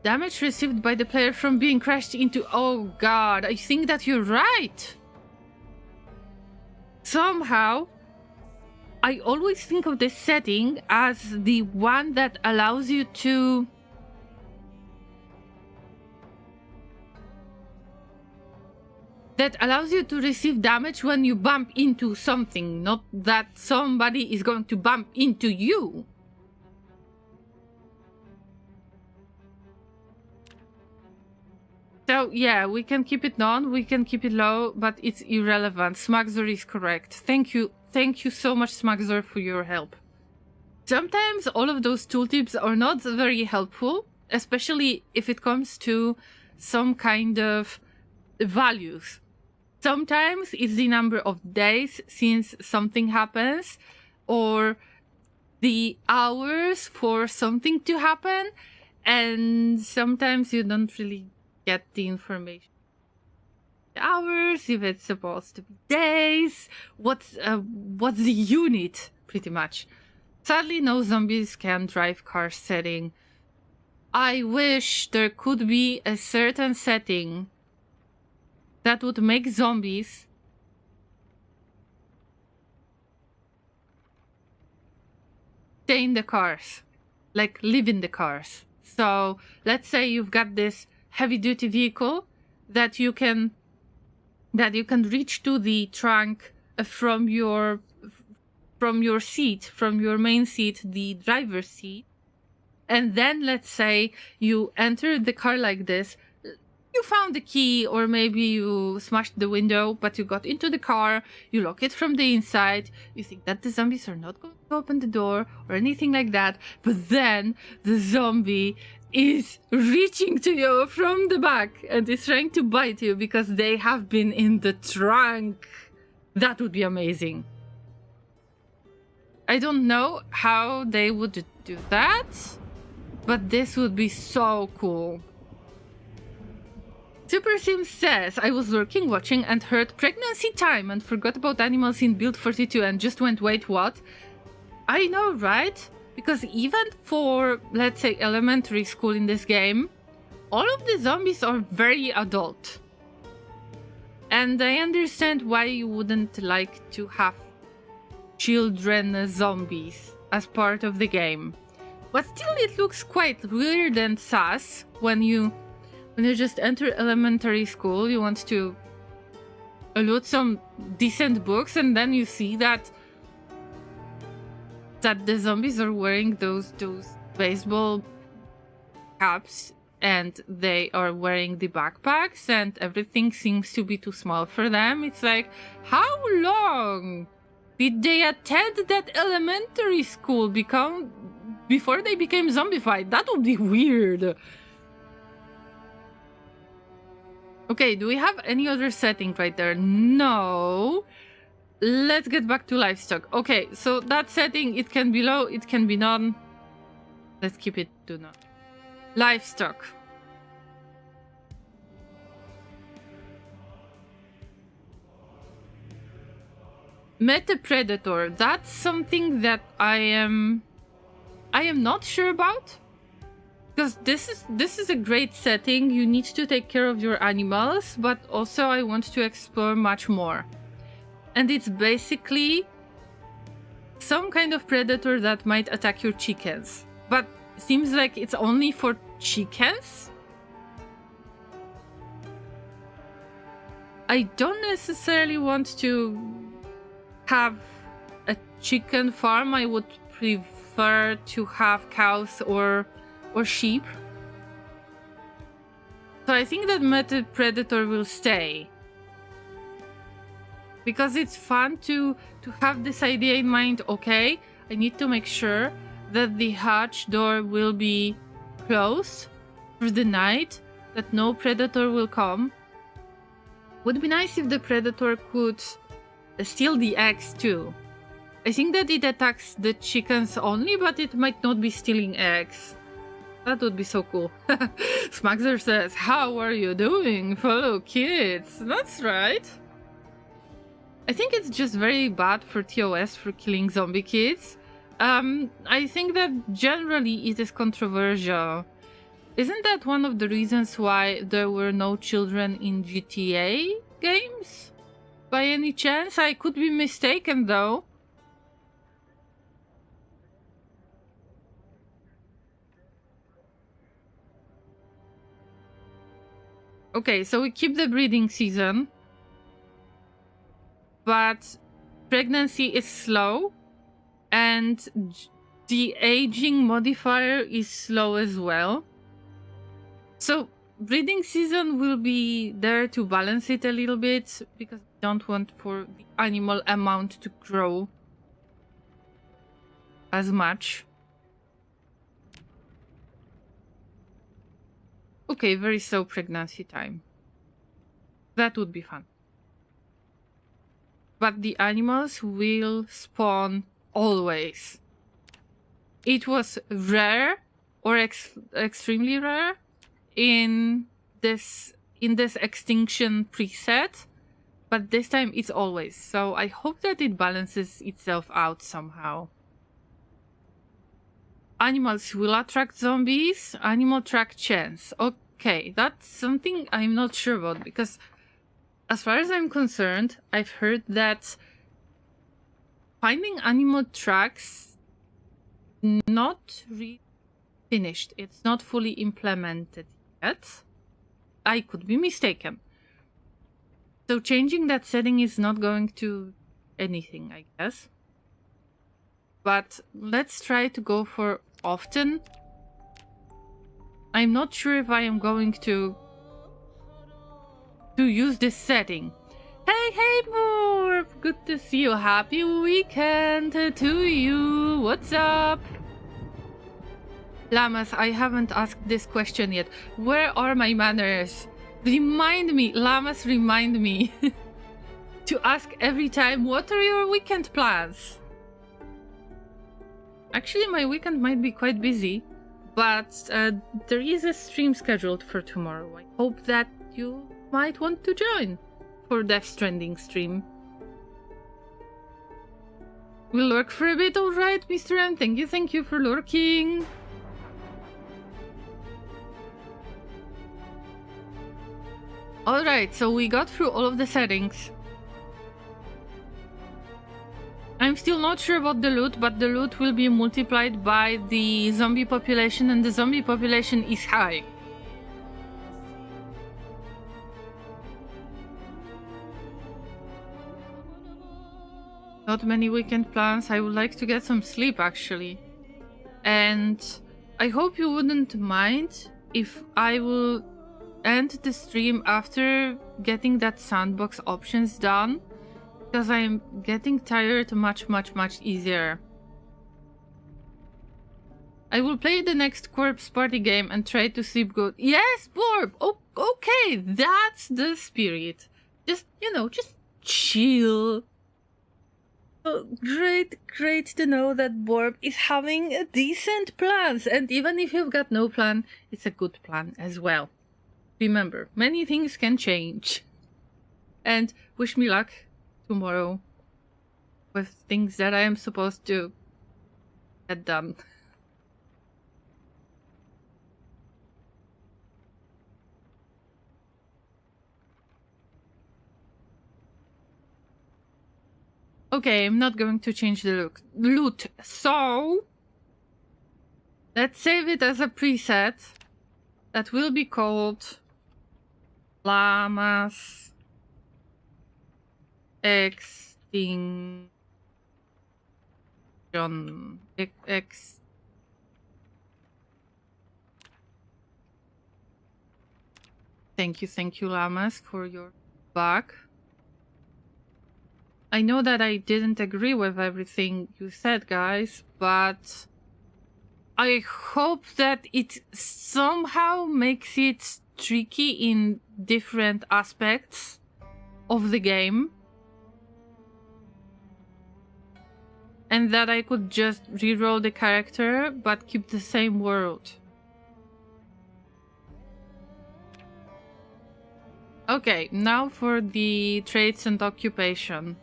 Damage received by the player from being crashed into... Oh god, I think that you're right! Somehow, I always think of this setting as the one that allows you to... receive damage when you bump into something, not that somebody is going to bump into you. So yeah, we can keep it on, we can keep it low, but it's irrelevant. Smagzor is correct. Thank you so much, Smagzor, for your help. Sometimes all of those tooltips are not very helpful, especially if it comes to some kind of values. Sometimes it's the number of days since something happens, or the hours for something to happen, and sometimes you don't really get the information. Hours, if it's supposed to be days, what's the unit, pretty much. Sadly, no zombies can drive cars setting. I wish there could be a certain setting that would make zombies stay in the cars, like live in the cars. So let's say you've got this heavy-duty vehicle that you can reach to the trunk from your seat, from your main seat, the driver's seat, and then let's say you enter the car like this. You found the key, or maybe you smashed the window, but you got into the car, you lock it from the inside, you think that the zombies are not going to open the door or anything like that, but then the zombie is reaching to you from the back and is trying to bite you because they have been in the trunk. That would be amazing. I don't know how they would do that, but this would be so cool. Super Sim says, I was lurking, watching, and heard pregnancy time and forgot about animals in build 42 and just went, wait, what? I know, right? Because even for, let's say, elementary school in this game, all of the zombies are very adult. And I understand why you wouldn't like to have children zombies as part of the game. But still, it looks quite weird and sus when you just enter elementary school. You want to loot some decent books, and then you see that the zombies are wearing those baseball caps, and they are wearing the backpacks, and everything seems to be too small for them. It's like, how long did they attend that elementary school before they became zombified? That would be weird. Okay, do we have any other setting right there? No. Let's get back to livestock. Okay, so that setting, it can be low, it can be none. Let's keep it to none. Livestock. Meta Predator, that's something that I am not sure about. Because this is a great setting. You need to take care of your animals, but also I want to explore much more. And it's basically some kind of predator that might attack your chickens. But seems like it's only for chickens? I don't necessarily want to have a chicken farm. I would prefer to have cows or sheep. So I think that Meta Predator will stay. Because it's fun to have this idea in mind. Okay, I need to make sure that the hatch door will be closed through the night, that no predator will come. Would be nice if the predator could steal the eggs too. I think that it attacks the chickens only, but it might not be stealing eggs. That would be so cool. Smaxer says, how are you doing, fellow kids? That's right. I think it's just very bad for TOS for killing zombie kids. I think that generally it is controversial. Isn't that one of the reasons why there were no children in GTA games? By any chance? I could be mistaken though. Okay, so we keep the breeding season. But pregnancy is slow. And the aging modifier is slow as well. So breeding season will be there to balance it a little bit, because we don't want for the animal amount to grow as much. Okay, very slow pregnancy time. That would be fun. But the animals will spawn always. It was rare or extremely rare in this extinction preset, but this time it's always. So I hope that it balances itself out somehow. Animals will attract zombies. Animal track chance. Okay, that's something I'm not sure about, because as far as I'm concerned, I've heard that finding animal tracks not really finished. It's not fully implemented yet. I could be mistaken. So changing that setting is not going to anything, I guess. But let's try to go for often. I'm not sure if I am going to use this setting. Hey, Morp! Good to see you. Happy weekend to you. What's up? Llamas, I haven't asked this question yet. Where are my manners? Remind me, Llamas, remind me to ask every time, what are your weekend plans? Actually, my weekend might be quite busy, but there is a stream scheduled for tomorrow. I hope that you might want to join for Death Stranding stream. We'll lurk for a bit, alright, Mr. M? Thank you for lurking. Alright, so we got through all of the settings. I'm still not sure about the loot, but the loot will be multiplied by the zombie population, and the zombie population is high. Not many weekend plans. I would like to get some sleep, actually. And I hope you wouldn't mind if I will end the stream after getting that sandbox options done, because I'm getting tired much easier. I will play the next corpse party game and try to sleep good. Yes, Borb! Oh, okay, that's the spirit. Just, just chill. Oh, great to know that Borb is having a decent plans, and even if you've got no plan, it's a good plan as well. Remember, many things can change. And wish me luck tomorrow. with things that I am supposed to get done. Okay, I'm not going to change the loot, so let's save it as a preset that will be called Llamas Extinction. Thank you, Llamas, for your back. I know that I didn't agree with everything you said, guys, but I hope that it somehow makes it tricky in different aspects of the game. And that I could just reroll the character, but keep the same world. Okay, now for the traits and occupation.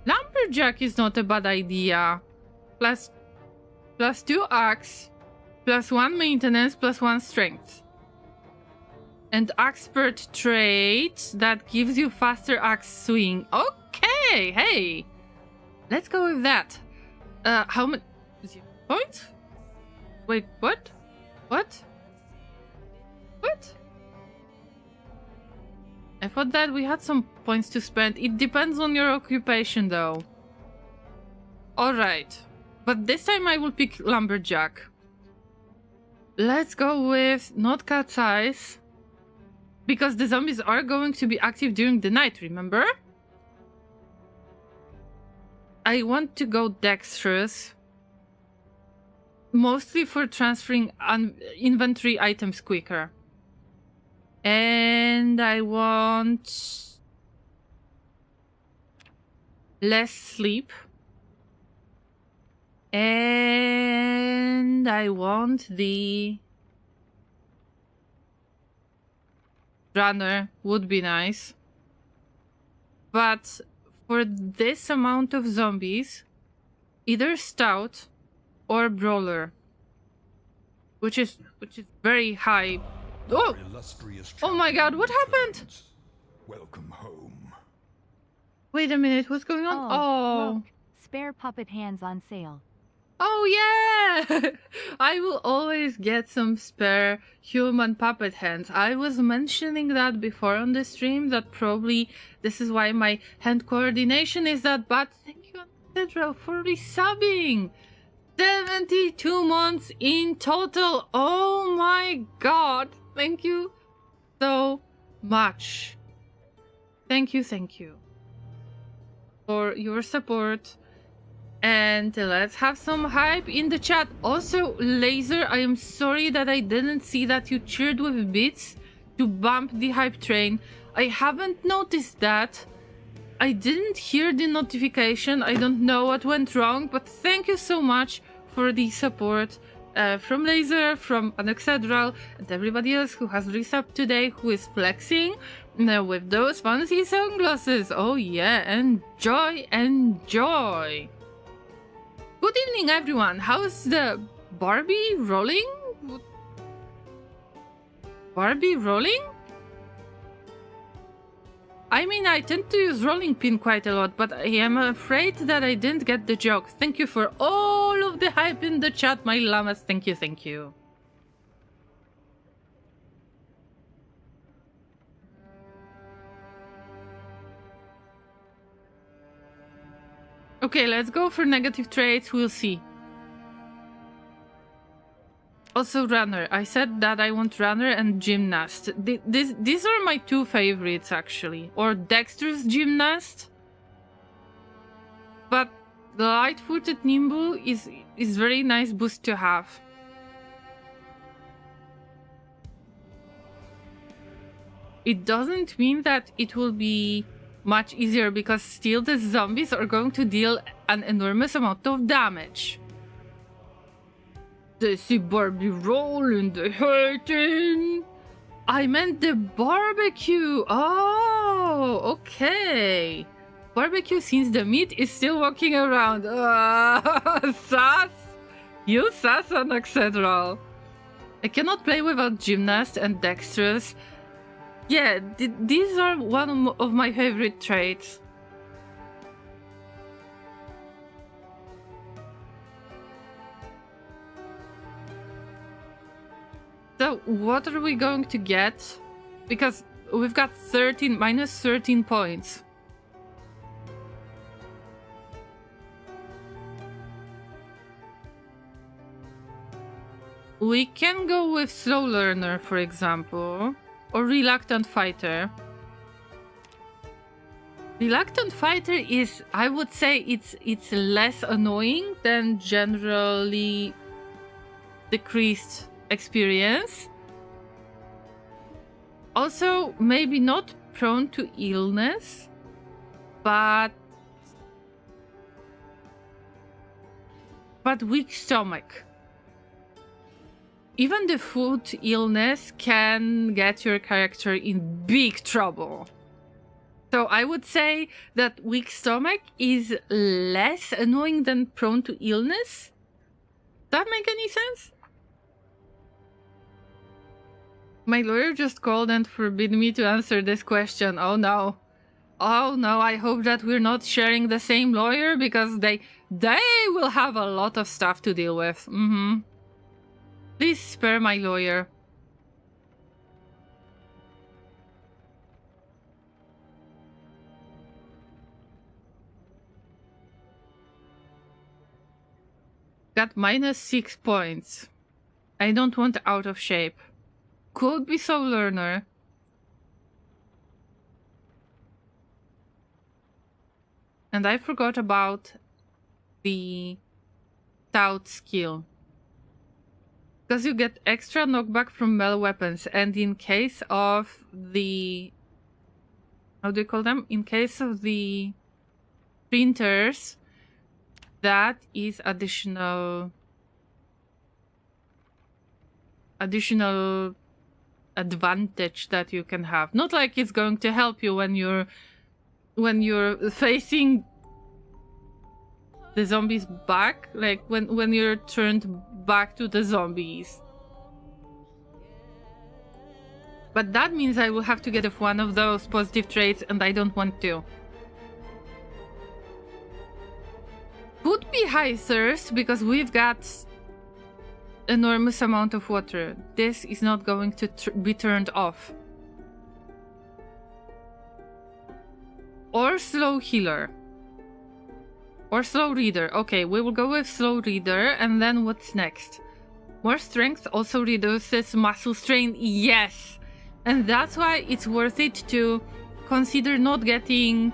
Lumberjack is not a bad idea. Plus 2 axe, plus 1 maintenance, plus 1 strength. And expert trait that gives you faster axe swing. Okay, hey, let's go with that. How many points? Wait, what? What? What? I thought that we had some points to spend. It depends on your occupation, though. Alright. But this time I will pick Lumberjack. Let's go with not cat's eyes. Because the zombies are going to be active during the night, remember? I want to go dexterous. Mostly for transferring inventory items quicker. And I want less sleep. And I want the runner, would be nice. But for this amount of zombies, either stout or brawler, which is very high. Oh! Oh my god, what happened? Welcome home. Wait a minute, what's going on? Oh. Look, spare puppet hands on sale. Oh yeah! I will always get some spare human puppet hands. I was mentioning that before on the stream, that probably this is why my hand coordination is that bad. Thank you, Central, for resubbing. 72 months in total. Oh my god. Thank you so much. Thank you for your support. And let's have some hype in the chat. Also, Laser, I am sorry that I didn't see that you cheered with bits to bump the hype train. I haven't noticed that. I didn't hear the notification. I don't know what went wrong, but thank you so much for the support from Laser, from Anoxedral, and everybody else who has resubbed today, who is flexing with those fancy sunglasses. Oh yeah, enjoy, enjoy. Good evening, everyone. How's the Barbie rolling? Barbie rolling? I mean, I tend to use rolling pin quite a lot, but I am afraid that I didn't get the joke. Thank you for all of the hype in the chat, my llamas. Thank you. Okay, let's go for negative traits. We'll see. Also, runner. I said that I want runner and gymnast. These are my two favorites, actually. Or dexterous gymnast. But the light-footed nimble is very nice boost to have. It doesn't mean that it will be much easier because still the zombies are going to deal an enormous amount of damage. They see Barbie roll and they hating. I meant the barbecue. Oh, okay. Barbecue since the meat is still walking around. Sass. You sass on Excedral. I cannot play without gymnast and dexterous. Yeah, these are one of my favorite traits. So what are we going to get? Because we've got minus 13 points. We can go with slow learner, for example, or reluctant fighter. Reluctant fighter is, I would say, it's less annoying than generally decreased experience. Also, maybe not prone to illness, but weak stomach. Even the food illness can get your character in big trouble. So I would say that weak stomach is less annoying than prone to illness. Does that make any sense? My lawyer just called and forbid me to answer this question. Oh no. Oh no, I hope that we're not sharing the same lawyer because they will have a lot of stuff to deal with. Please spare my lawyer. Got minus 6 points. I don't want out of shape. Could be slow learner. And I forgot about the stout skill. Because you get extra knockback from melee weapons, and in case of the... how do you call them? In case of the printers, that is additional advantage that you can have. Not like it's going to help you when you're facing the zombies back, like when you're turned back to the zombies. But that means I will have to get one of those positive traits, and I don't want to. Could be high thirst because we've got enormous amount of water. This is not going to be turned off. Or slow healer. Or slow reader. Okay, we will go with slow reader, and then what's next? More strength also reduces muscle strain. Yes! And that's why it's worth it to consider not getting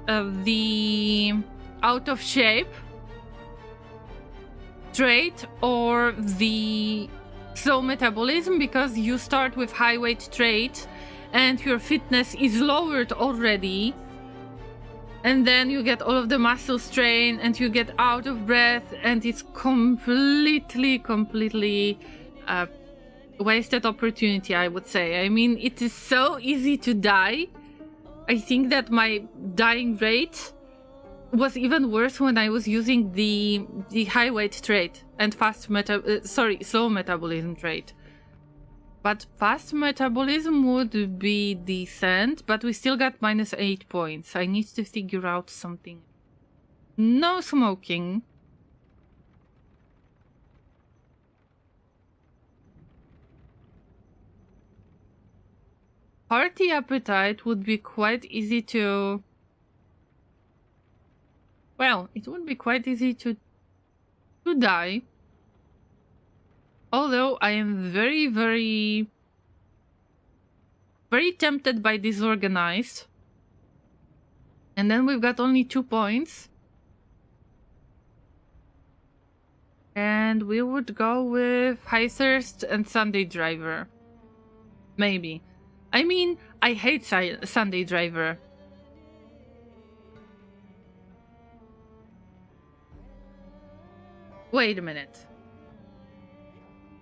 the out of shape trait or the slow metabolism, because you start with high weight trait and your fitness is lowered already, and then you get all of the muscle strain and you get out of breath, and it's completely wasted opportunity, I would say. I mean, it is so easy to die. I think that my dying rate was even worse when I was using the high weight trait and slow metabolism trait. But fast metabolism would be decent, but we still got minus 8 points. I need to figure out something. No smoking. Hearty appetite would be quite easy to... well, it would be quite easy to die. Although I am very tempted by disorganized. And then we've got only 2 points. And we would go with high thirst and Sunday driver. Maybe. I mean, I hate Sunday driver. Wait a minute.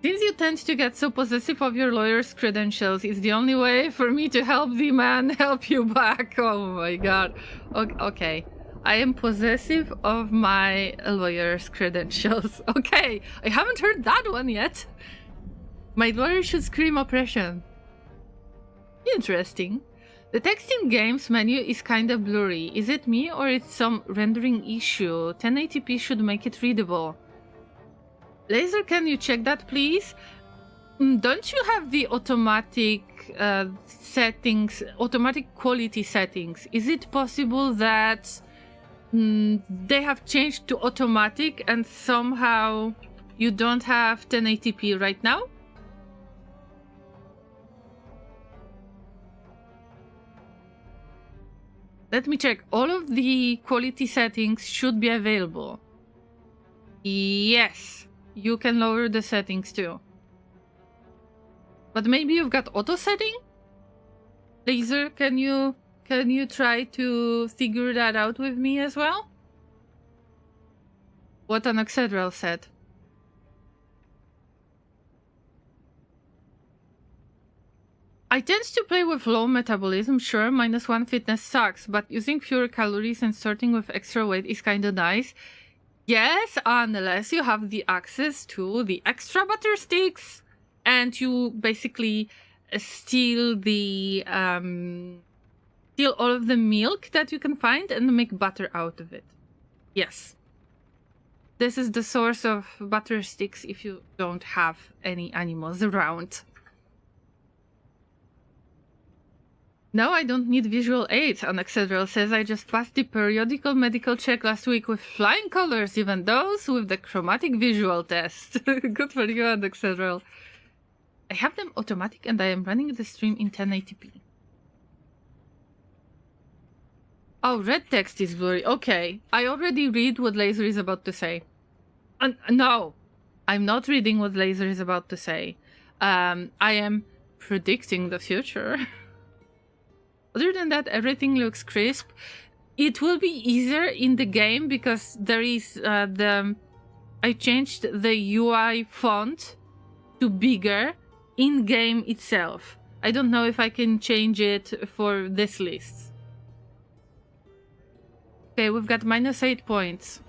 Since you tend to get so possessive of your lawyer's credentials, it's the only way for me to help the man help you back. Oh my god. Okay. I am possessive of my lawyer's credentials. Okay, I haven't heard that one yet. My lawyer should scream oppression. Interesting. The text in games menu is kinda blurry. Is it me or it's some rendering issue? 1080p should make it readable. Laser, can you check that please? Don't you have the automatic settings, automatic quality settings? Is it possible that they have changed to automatic and somehow you don't have 1080p right now? Let me check. All of the quality settings should be available. Yes, you can lower the settings too. But maybe you've got auto setting? Laser, can you try to figure that out with me as well? What an Oxedral said. I tend to play with low metabolism, sure, -1 fitness sucks, but using fewer calories and starting with extra weight is kinda nice. Yes, unless you have the access to the extra butter sticks and you basically steal all of the milk that you can find and make butter out of it. Yes. This is the source of butter sticks if you don't have any animals around. No, I don't need visual aids, Anaxedral says. I just passed the periodical medical check last week with flying colors, even those with the chromatic visual test. Good for you, Anaxedral. I have them automatic and I am running the stream in 1080p. Oh, red text is blurry. Okay, I already read what Laser is about to say. No, I'm not reading what Laser is about to say. I am predicting the future. Other than that, everything looks crisp. It will be easier in the game because there is I changed the UI font to bigger in-game itself. I don't know if I can change it for this list. Okay, we've got -8 points.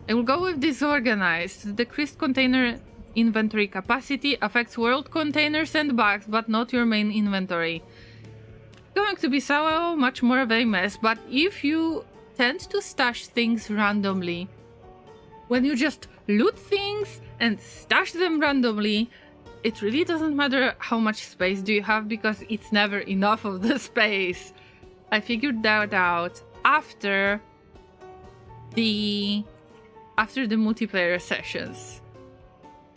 I will go with disorganized. Decreased container inventory capacity affects world containers and bags, but not your main inventory. Going to be so much more of a mess, but if you tend to stash things randomly, when you just loot things and stash them randomly, it really doesn't matter how much space do you have because it's never enough of the space. I figured that out after the multiplayer sessions.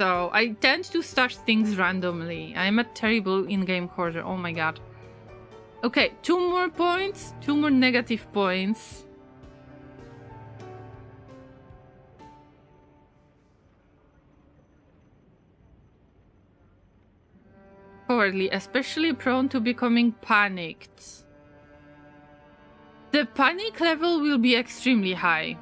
So I tend to stash things randomly. I'm a terrible in-game hoarder. Oh my god. Okay, 2 more points. 2 more negative points. Cowardly, especially prone to becoming panicked. The panic level will be extremely high.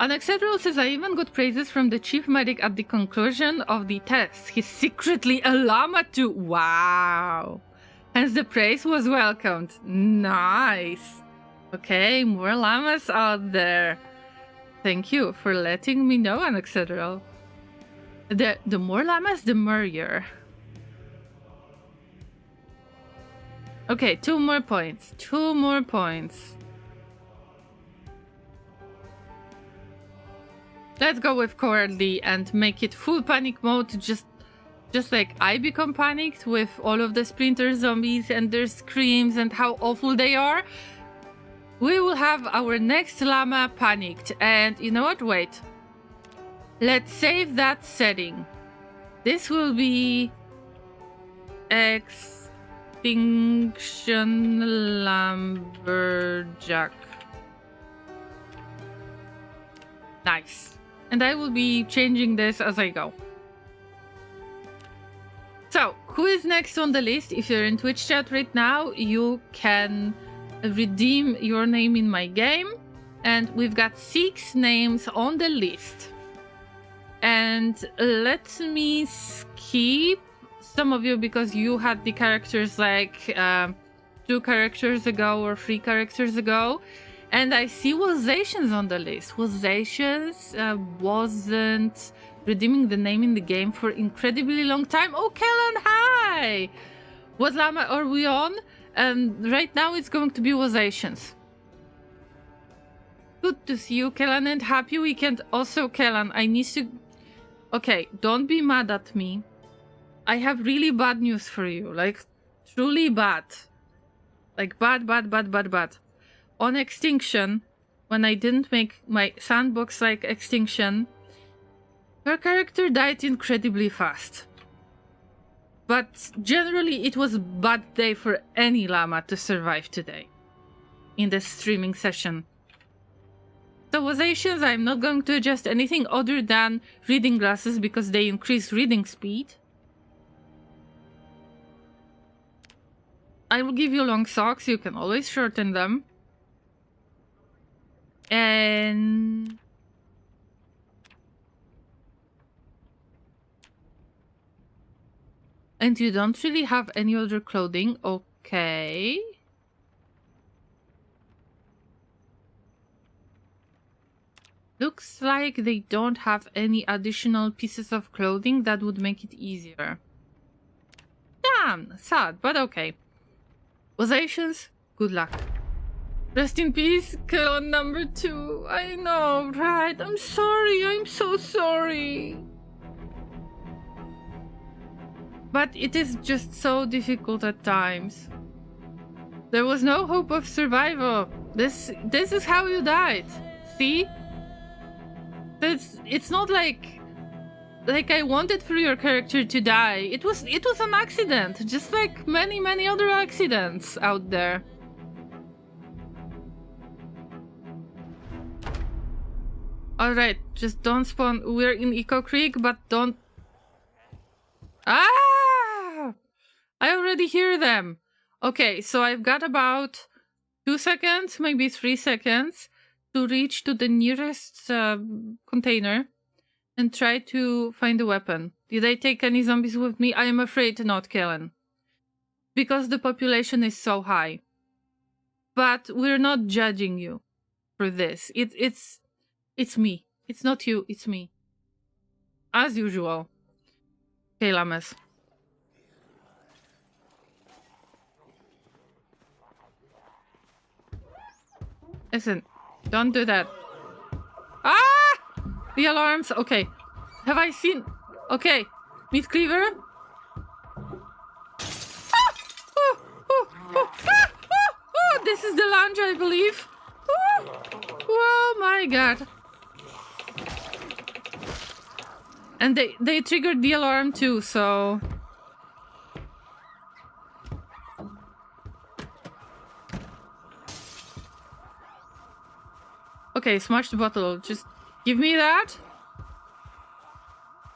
Unacceptable says, I even got praises from the chief medic at the conclusion of the test. He's secretly a llama too. Wow. Hence the praise was welcomed. Nice. Okay, more llamas out there. Thank you for letting me know, Unacceptable. The more llamas, the merrier. Okay, 2 more points. 2 more points. Let's go with cowardly and make it full panic mode, just like I become panicked with all of the splinter zombies and their screams and how awful they are. We will have our next llama panicked. And you know what? Wait. Let's save that setting. This will be Extinction Lumberjack. Nice. And I will be changing this as I go. So, who is next on the list? If you're in Twitch chat right now, you can redeem your name in my game. And we've got 6 names on the list. And let me skip some of you because you had the characters like 2 characters ago or 3 characters ago. And I see Wazations on the list. Wazations wasn't redeeming the name in the game for incredibly long time. Oh, Kellan, hi! What Llama are we on? Right now it's going to be Wazations. Good to see you, Kellan, and happy weekend. Also, Kellan, I need to... Okay, don't be mad at me. I have really bad news for you. Like, truly bad. Like, bad. On Extinction, when I didn't make my sandbox like Extinction, her character died incredibly fast. But generally, it was a bad day for any llama to survive today in the streaming session. So Wazations, I'm not going to adjust anything other than reading glasses because they increase reading speed. I will give you long socks, you can always shorten them. And you don't really have any other clothing, okay. Looks like they don't have any additional pieces of clothing that would make it easier. Damn, sad, but okay. Wazations, good luck. Rest in peace, Kellan number 2. I know, right? I'm sorry, I'm so sorry. But it is just so difficult at times. There was no hope of survival. This is how you died. See? It's not like I wanted for your character to die. It was an accident, just like many other accidents out there. Alright, just don't spawn. We're in Eco Creek, but don't... Ah! I already hear them. Okay, so I've got about 2 seconds, maybe 3 seconds to reach to the nearest container and try to find a weapon. Did I take any zombies with me? I am afraid not, Kellan. Because the population is so high. But we're not judging you for this. It's me. It's not you, it's me. As usual. Okay, Llamas. Listen, don't do that. Ah! The alarms. Okay. Have I seen... Okay. Meat cleaver. Ah! Oh, oh, oh, ah! Oh, oh, this is the lounge, I believe. Oh, oh my god. And they triggered the alarm too, so... Okay, smash the bottle. Just give me that.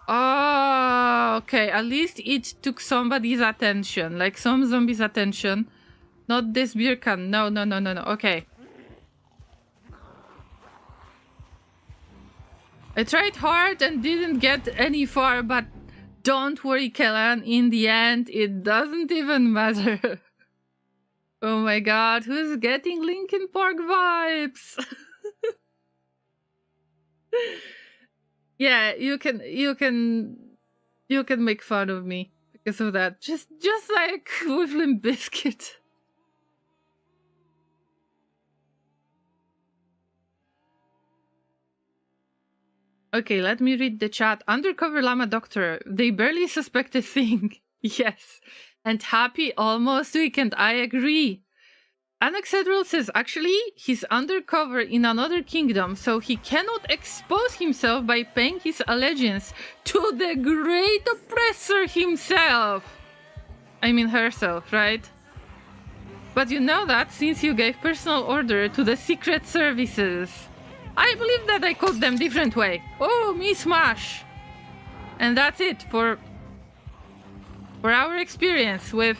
Oh, okay. At least it took somebody's attention. Like some zombie's attention. Not this beer can. No. Okay. I tried hard and didn't get any far, but don't worry, Kellan. In the end, it doesn't even matter. Oh my god, who's getting Linkin Park vibes? Yeah, you can make fun of me because of that. Just like with Limp Bizkit. Okay, let me read the chat. Undercover Llama Doctor. They barely suspect a thing. Yes. And happy almost weekend. I agree. Anaxedral says, actually, he's undercover in another kingdom, so he cannot expose himself by paying his allegiance to the great oppressor himself. I mean herself, right? But you know that since you gave personal order to the secret services. I believe that I called them different way. Oh, me smash. And that's it for our experience with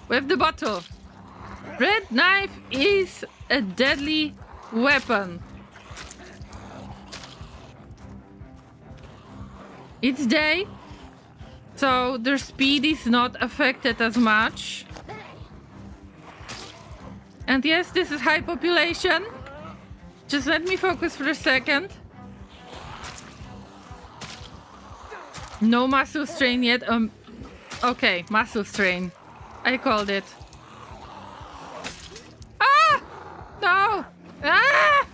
the bottle. Red knife is a deadly weapon. It's day, so their speed is not affected as much. And yes, this is high population. Just let me focus for a second. No muscle strain yet. Okay, muscle strain. I called it. Ah! No! Ah!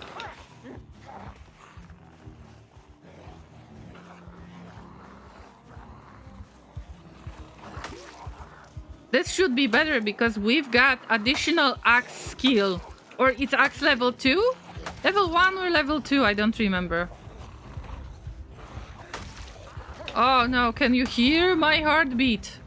This should be better because we've got additional axe skill. Or it's axe level 2? Level 1 or level 2? I don't remember. Oh no, can you hear my heartbeat?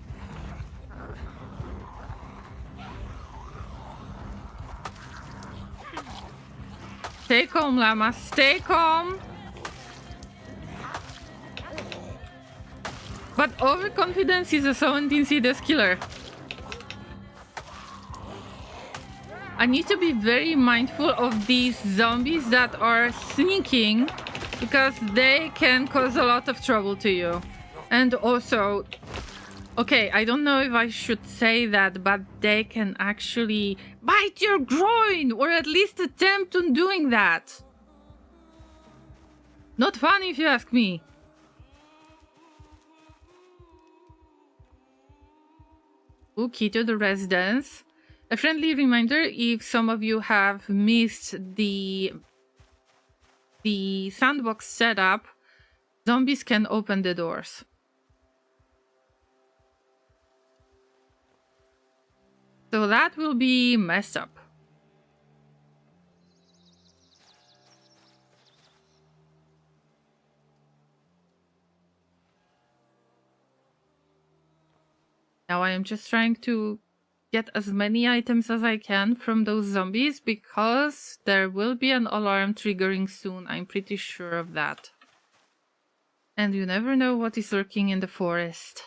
Stay calm, Llama. Stay calm. But overconfidence is a 17 CS killer. I need to be very mindful of these zombies that are sneaking because they can cause a lot of trouble to you. And also, okay, I don't know if I should say that, but they can actually bite your groin or at least attempt on doing that. Not fun if you ask me. Ooh, key to the residence. A friendly reminder, if some of you have missed the sandbox setup, zombies can open the doors. So that will be messed up. Now I am just trying to get as many items as I can from those zombies because there will be an alarm triggering soon. I'm pretty sure of that. And you never know what is lurking in the forest.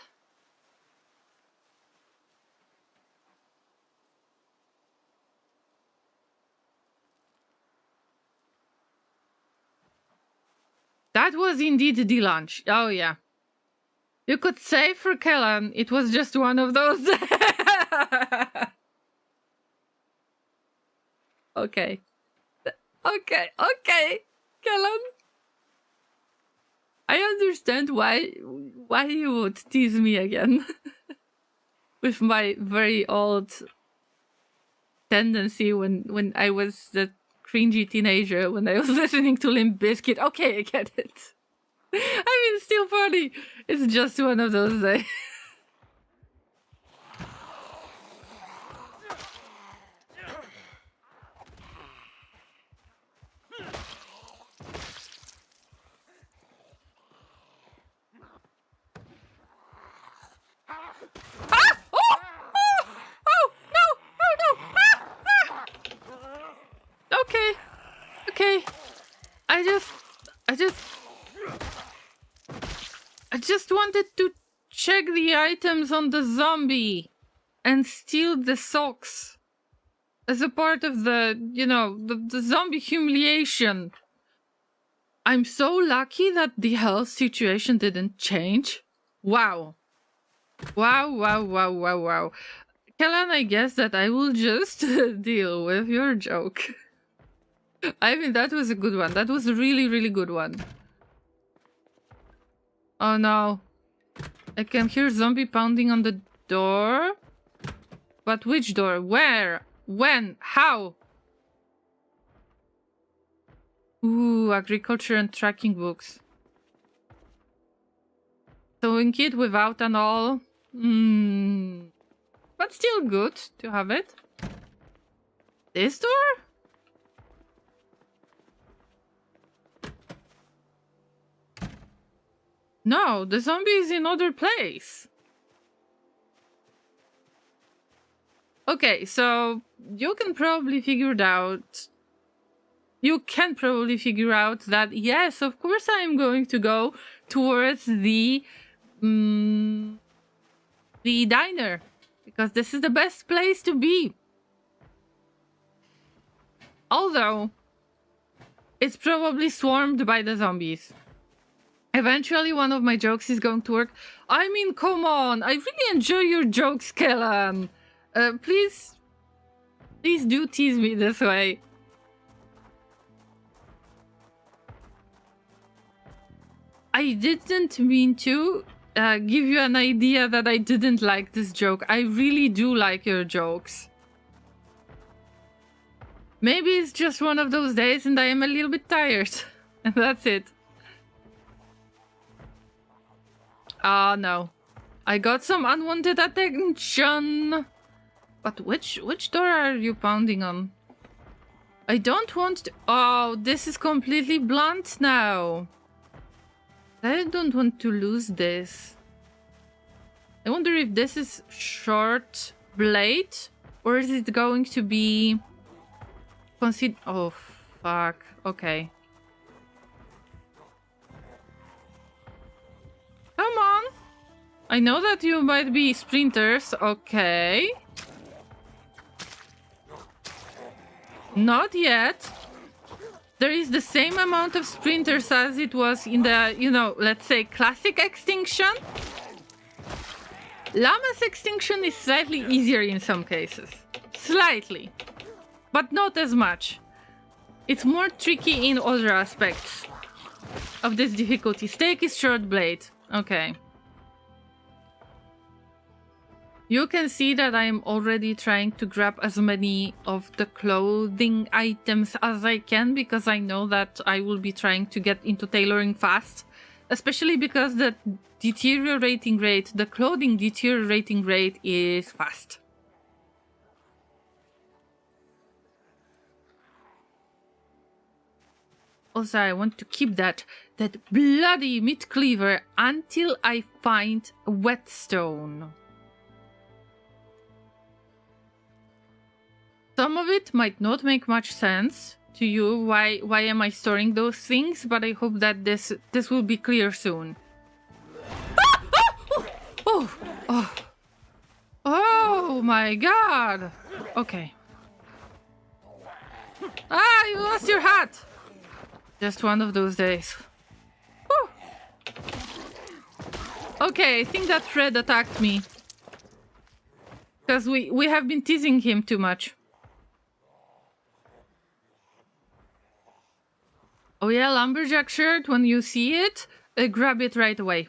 That was indeed the lunch. Oh yeah. You could say for Kellan, it was just one of those. Okay. Okay. Kellan. I understand why you would tease me again. With my very old tendency when I was the cringy teenager, when I was listening to Limp Bizkit. Okay, I get it. I mean, still funny. It's just one of those days. Ah! Oh! Oh! Oh! No! No! No! Ah! Ah! Okay. Okay. I just wanted to check the items on the zombie and steal the socks as a part of the, you know, the zombie humiliation. I'm so lucky that the health situation didn't change. Wow. Wow. Kellan, I guess that I will just deal with your joke. I mean, that was a good one. That was a really, really good one. Oh no. I can hear zombie pounding on the door. But which door? Where? When? How? Ooh, agriculture and tracking books. Sewing kit without an all. But still good to have it. This door? No, the zombie is in other place. Okay, so you can probably figure it out. You can probably figure out that, yes, of course I am going to go towards the diner. Because this is the best place to be. Although, It's probably swarmed by the zombies. Eventually, one of my jokes is going to work. I mean, come on. I really enjoy your jokes, Kellan. Please do tease me this way. I didn't mean to give you an idea that I didn't like this joke. I really do like your jokes. Maybe it's just one of those days and I am a little bit tired. And that's it. Ah, no. I got some unwanted attention. But which door are you pounding on? I don't want to... Oh, this is completely blunt now. I don't want to lose this. I wonder if this is short blade or is it going to be... Oh, fuck. Okay. Come on. I know that you might be sprinters. Okay. Not yet. There is the same amount of sprinters as it was in the, you know, let's say classic Extinction. Llama's Extinction is slightly easier in some cases. Slightly. But not as much. It's more tricky in other aspects of this difficulty. Stake is short blade. Okay. You can see that I am already trying to grab as many of the clothing items as I can because I know that I will be trying to get into tailoring fast. Especially because the deteriorating rate, the clothing deteriorating rate is fast. Also, I want to keep that bloody meat cleaver until I find a whetstone. Some of it might not make much sense to you. Why am I storing those things? But I hope that this will be clear soon. Ah! Ah! Oh my god! Okay. Ah, you lost your hat! Just one of those days. Whew. Okay, I think that Fred attacked me. Because we have been teasing him too much. Oh yeah, lumberjack shirt, when you see it, grab it right away.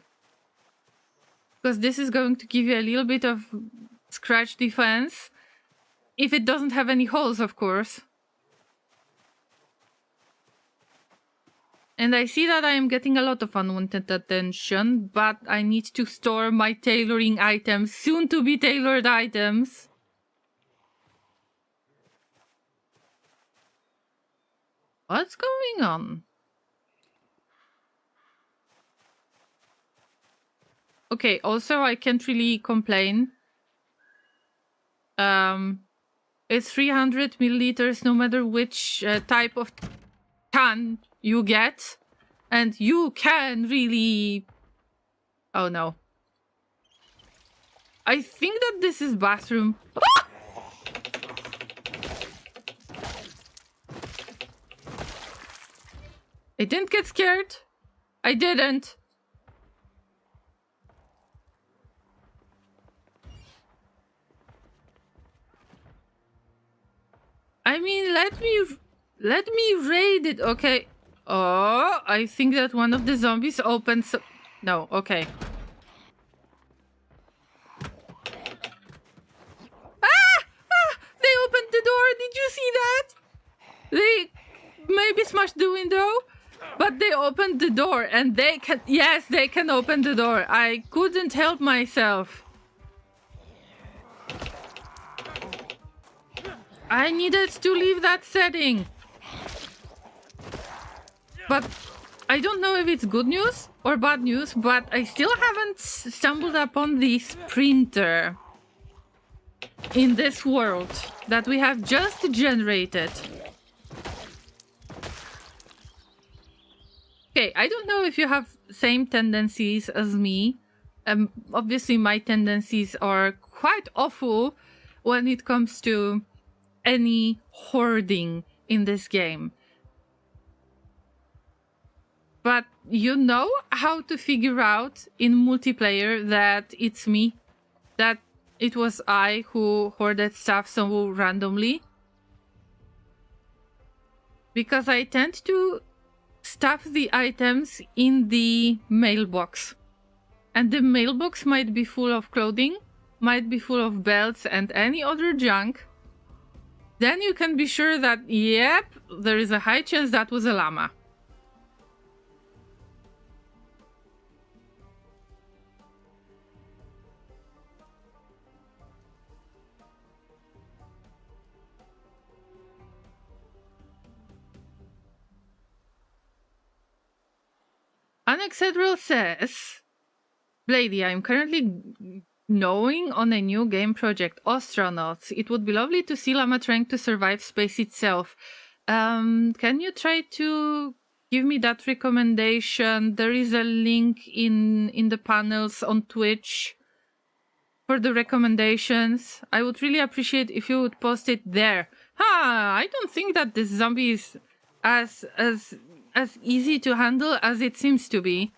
Because this is going to give you a little bit of scratch defense. If it doesn't have any holes, of course. And I see that I am getting a lot of unwanted attention, but I need to store my tailoring items, soon to be tailored items. What's going on? Okay, also I can't really complain. It's 300 milliliters no matter which type of can you get. And you can really... Oh no. I think that this is bathroom. Ah! I didn't get scared. I didn't. I mean, let me raid it, okay? Oh, I think that one of the zombies opened. No, okay. They opened the door. Did you see that? They maybe smashed the window. But they opened the door and they can... Yes, they can open the door. I couldn't help myself. I needed to leave that setting. But I don't know if it's good news or bad news, but I still haven't stumbled upon the sprinter in this world that we have just generated. Okay, I don't know if you have same tendencies as me. Obviously my tendencies are quite awful when it comes to any hoarding in this game. But you know how to figure out in multiplayer that it's me, that it was I who hoarded stuff so randomly. Because I tend to stuff the items in the mailbox. And the mailbox might be full of clothing, might be full of belts and any other junk. Then you can be sure that, yep, there is a high chance that was a llama. Anexedral says, Blady, I'm currently knowing on a new game project, Astronauts. It would be lovely to see Llama trying to survive space itself. Can you try to give me that recommendation? There is a link in the panels on Twitch for the recommendations. I would really appreciate if you would post it there. I don't think that this zombie is as easy to handle as it seems to be.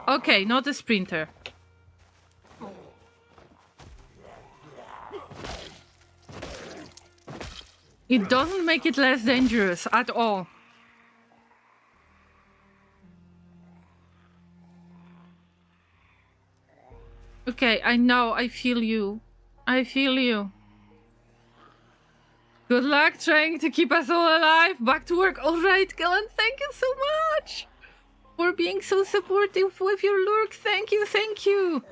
Okay, not a sprinter. It doesn't make it less dangerous at all. Okay, I know, I feel you. I feel you. Good luck trying to keep us all alive. Back to work. All right, Kellen, thank you so much for being so supportive with your lurk. Thank you, thank you.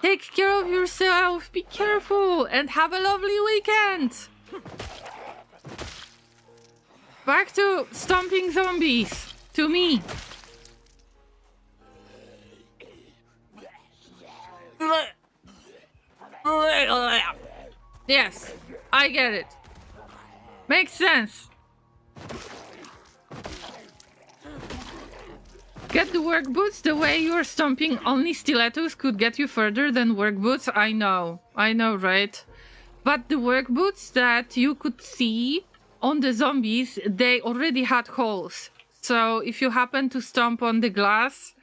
Take care of yourself. Be careful and have a lovely weekend. Back to stomping zombies. To me. Yes, I get it. Makes sense. Get the work boots. The way you're stomping only stilettos could get you further than work boots. I know, right? But the work boots that you could see on the zombies, they already had holes. So if you happen to stomp on the glass,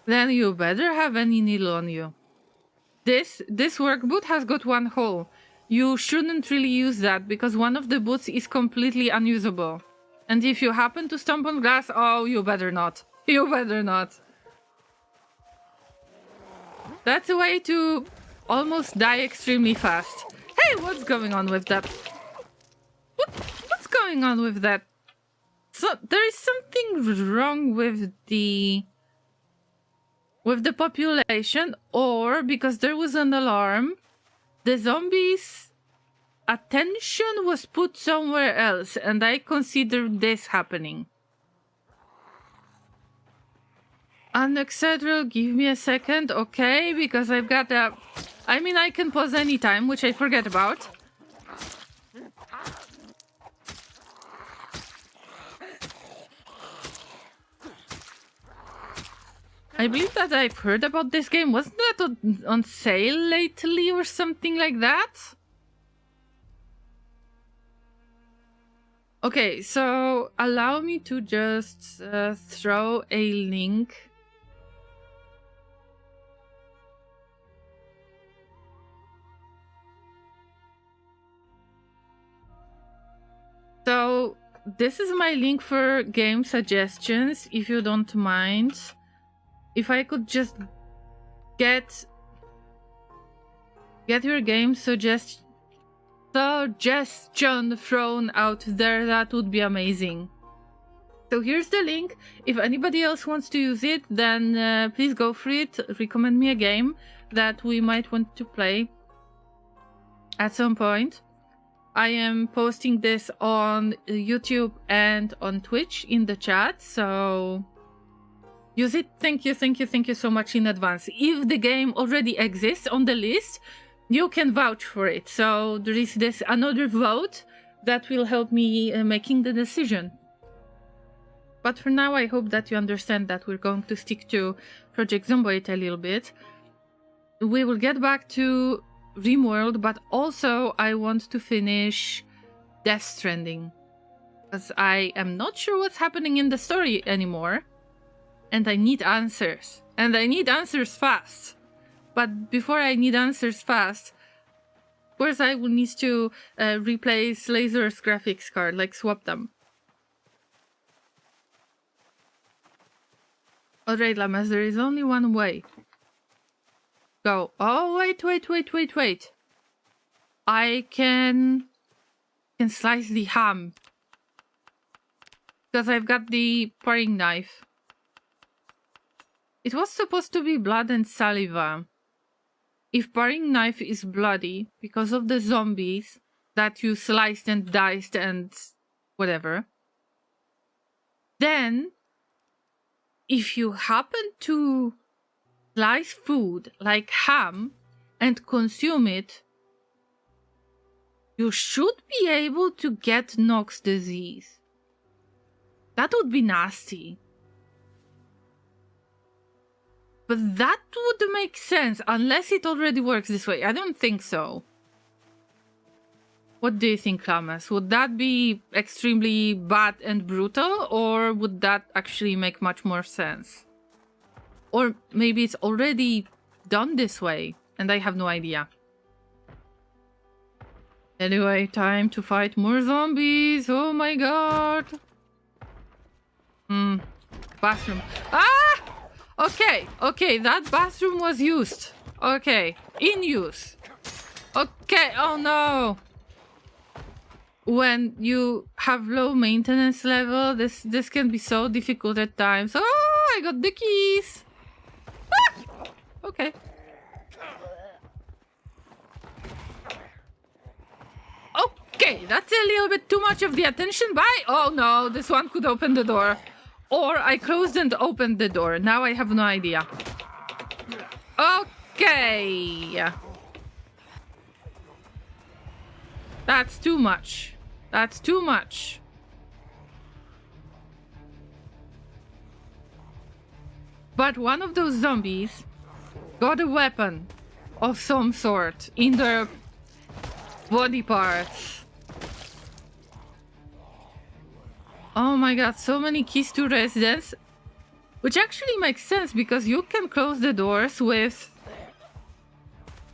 then you better have any needle on you. This work boot has got one hole. You shouldn't really use that because one of the boots is completely unusable. And if you happen to stomp on glass, oh, you better not. You better not. That's a way to almost die extremely fast. Hey, what's going on with that? What's going on with that? So there is something wrong with the population, or because there was an alarm, the zombies' attention was put somewhere else, and I consider this happening. Unexedral, give me a second, okay? Because I've got a... I mean, I can pause anytime, which I forget about. I believe that I've heard about this game. Wasn't that on sale lately or something like that? Okay, so allow me to just throw a link. So this is my link for game suggestions, if you don't mind. If I could just get your game suggestion thrown out there, that would be amazing. So here's the link. If anybody else wants to use it, then please go for it. Recommend me a game that we might want to play at some point. I am posting this on YouTube and on Twitch in the chat, so use it. Thank you so much in advance. If the game already exists on the list, you can vouch for it. So there is this another vote that will help me making the decision. But for now, I hope that you understand that we're going to stick to Project Zomboid a little bit. We will get back to RimWorld, but also I want to finish Death Stranding. Because I am not sure what's happening in the story anymore. And I need answers. And I need answers fast. But before I need answers fast, of course I will need to replace Laser's graphics card, like swap them. Alright, Llamas, there is only one way. Go. Oh, wait. I can slice the ham. Because I've got the paring knife. It was supposed to be blood and saliva. If paring knife is bloody because of the zombies that you sliced and diced and whatever, then if you happen to slice food like ham and consume it, you should be able to get Nox disease. That would be nasty. But that would make sense, unless it already works this way. I don't think so. What do you think, Llamas? Would that be extremely bad and brutal, or would that actually make much more sense? Or maybe it's already done this way, and I have no idea. Anyway, time to fight more zombies. Oh my god. Bathroom. Ah! Okay, that bathroom was used. Okay, in use. Okay, oh no. When you have low maintenance level, this can be so difficult at times. Oh, I got the keys. Ah! Okay. Okay, that's a little bit too much of the attention. Bye. Oh no, this one could open the door. Or I closed and opened the door. Now I have no idea. Okay. That's too much. That's too much. But one of those zombies got a weapon of some sort in their body parts. Oh my god, so many keys to residence. Which actually makes sense because you can close the doors with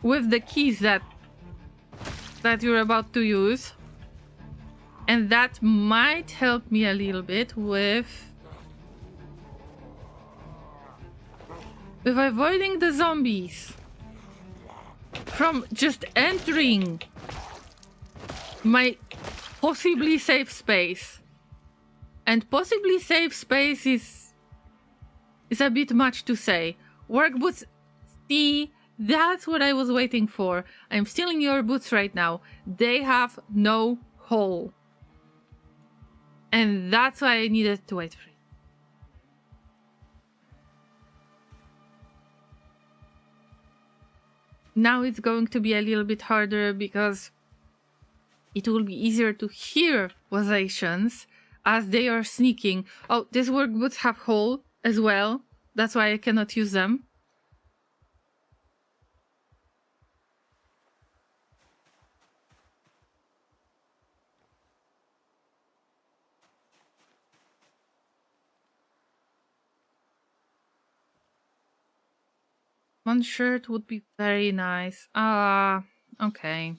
the keys that you're about to use. And that might help me a little bit with avoiding the zombies from just entering my possibly safe space. And possibly safe space is a bit much to say. Work boots, see, that's what I was waiting for. I'm stealing your boots right now. They have no hole. And that's why I needed to wait for it. Now it's going to be a little bit harder because it will be easier to hear positions as they are sneaking. Oh, these work boots have hole as well. That's why I cannot use them. One shirt would be very nice. Okay.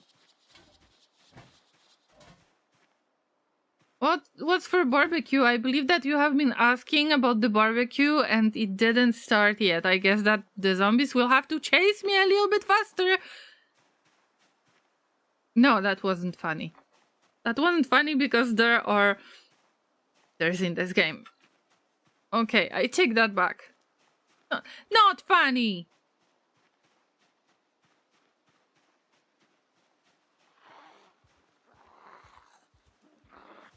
What's for barbecue? I believe that you have been asking about the barbecue and it didn't start yet. I guess that the zombies will have to chase me a little bit faster. No, that wasn't funny. That wasn't funny because there's in this game. Okay, I take that back. Not funny.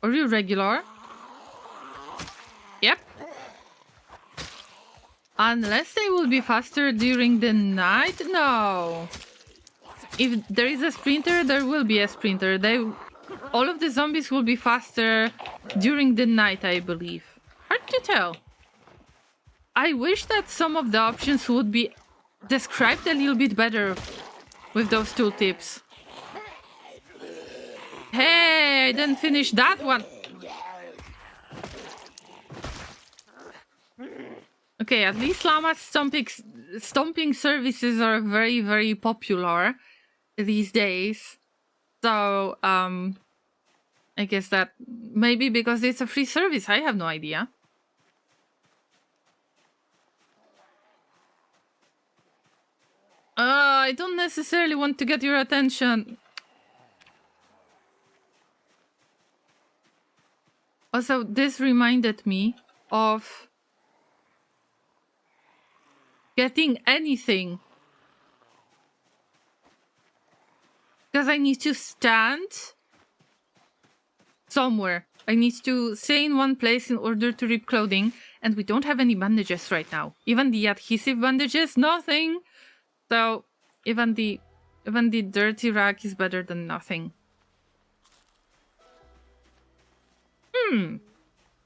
Are you regular? Yep. Unless they will be faster during the night? No. If there is a sprinter, there will be a sprinter. All of the zombies will be faster during the night, I believe. Hard to tell. I wish that some of the options would be described a little bit better with those tooltips. Hey, I didn't finish that one. Okay, at least Llama's stomping services are very, very popular these days. So, I guess that maybe because it's a free service, I have no idea. I don't necessarily want to get your attention. Also, this reminded me of getting anything. Because I need to stand somewhere. I need to stay in one place in order to rip clothing. And we don't have any bandages right now. Even the adhesive bandages, nothing. So even the dirty rag is better than nothing.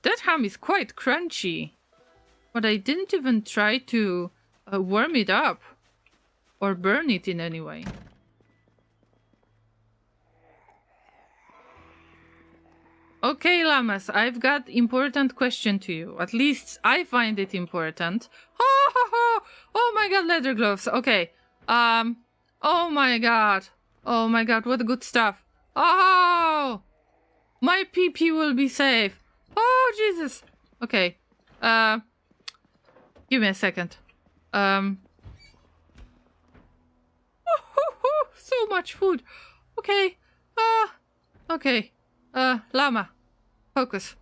That ham is quite crunchy. But I didn't even try to warm it up or burn it in any way. Okay, Llamas, I've got important question to you. At least I find it important. Oh my god, leather gloves. Okay. Oh my god. Oh my god, what good stuff. Oh! My PP will be safe. Oh, Jesus. Okay. Give me a second. So much food. Okay. Okay. Llama. Focus.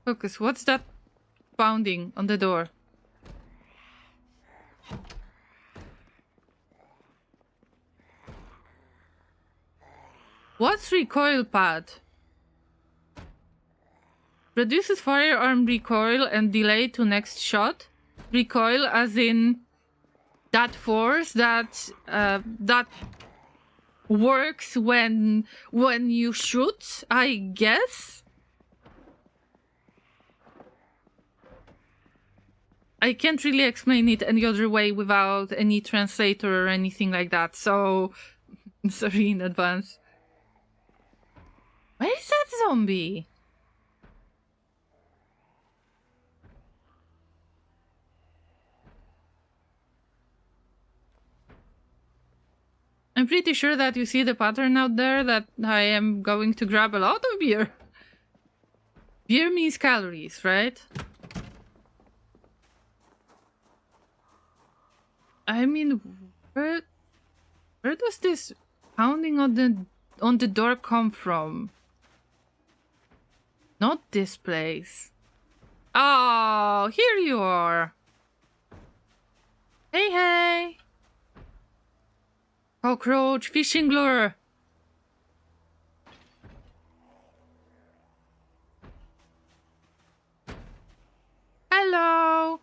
Focus. What's that pounding on the door? What's recoil pad? Reduces firearm recoil and delay to next shot. Recoil as in that force that that works when you shoot, I guess. I can't really explain it any other way without any translator or anything like that, so I'm sorry in advance. Where is that zombie? I'm pretty sure that you see the pattern out there that I am going to grab a lot of beer. Beer means calories, right? I mean, where does this pounding on the door come from? Not this place. Oh, here you are. Hey, hey. Cockroach fishing lure. Hello.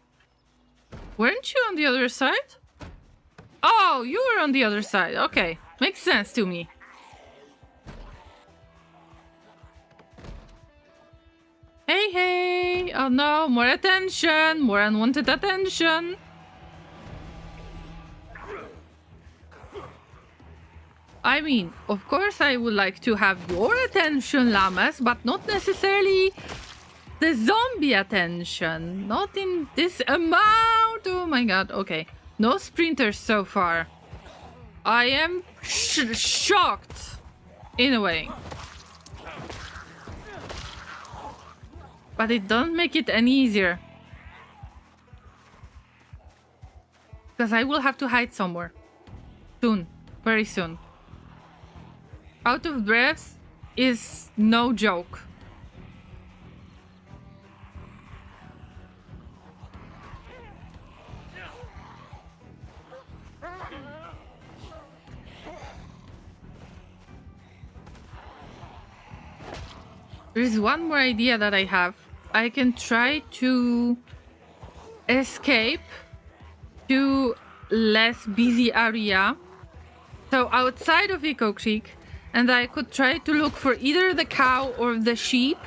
Weren't you on the other side? Oh, you were on the other side. Okay, makes sense to me. Hey, hey. Oh no, more attention. More unwanted attention. I mean, of course I would like to have your attention, Llamas, but not necessarily the zombie attention. Not in this amount. Oh my god, okay. No sprinters so far. I am shocked, in a way. But it doesn't make it any easier. Because I will have to hide somewhere. Soon. Very soon. Out of breath is no joke. There is one more idea that I have. I can try to escape to less busy area. So outside of Echo Creek, and I could try to look for either the cow or the sheep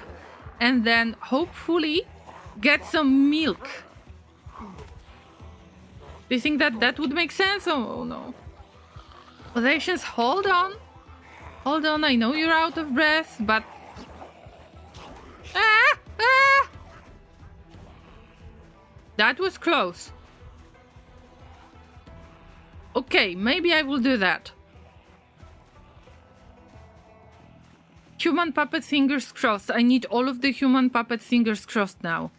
and then hopefully get some milk. Do you think that that would make sense? Oh no. Possessions, hold on. Hold on, I know you're out of breath, but... That was close. Okay, maybe I will do that. Human puppet fingers crossed. I need all of the human puppet fingers crossed now.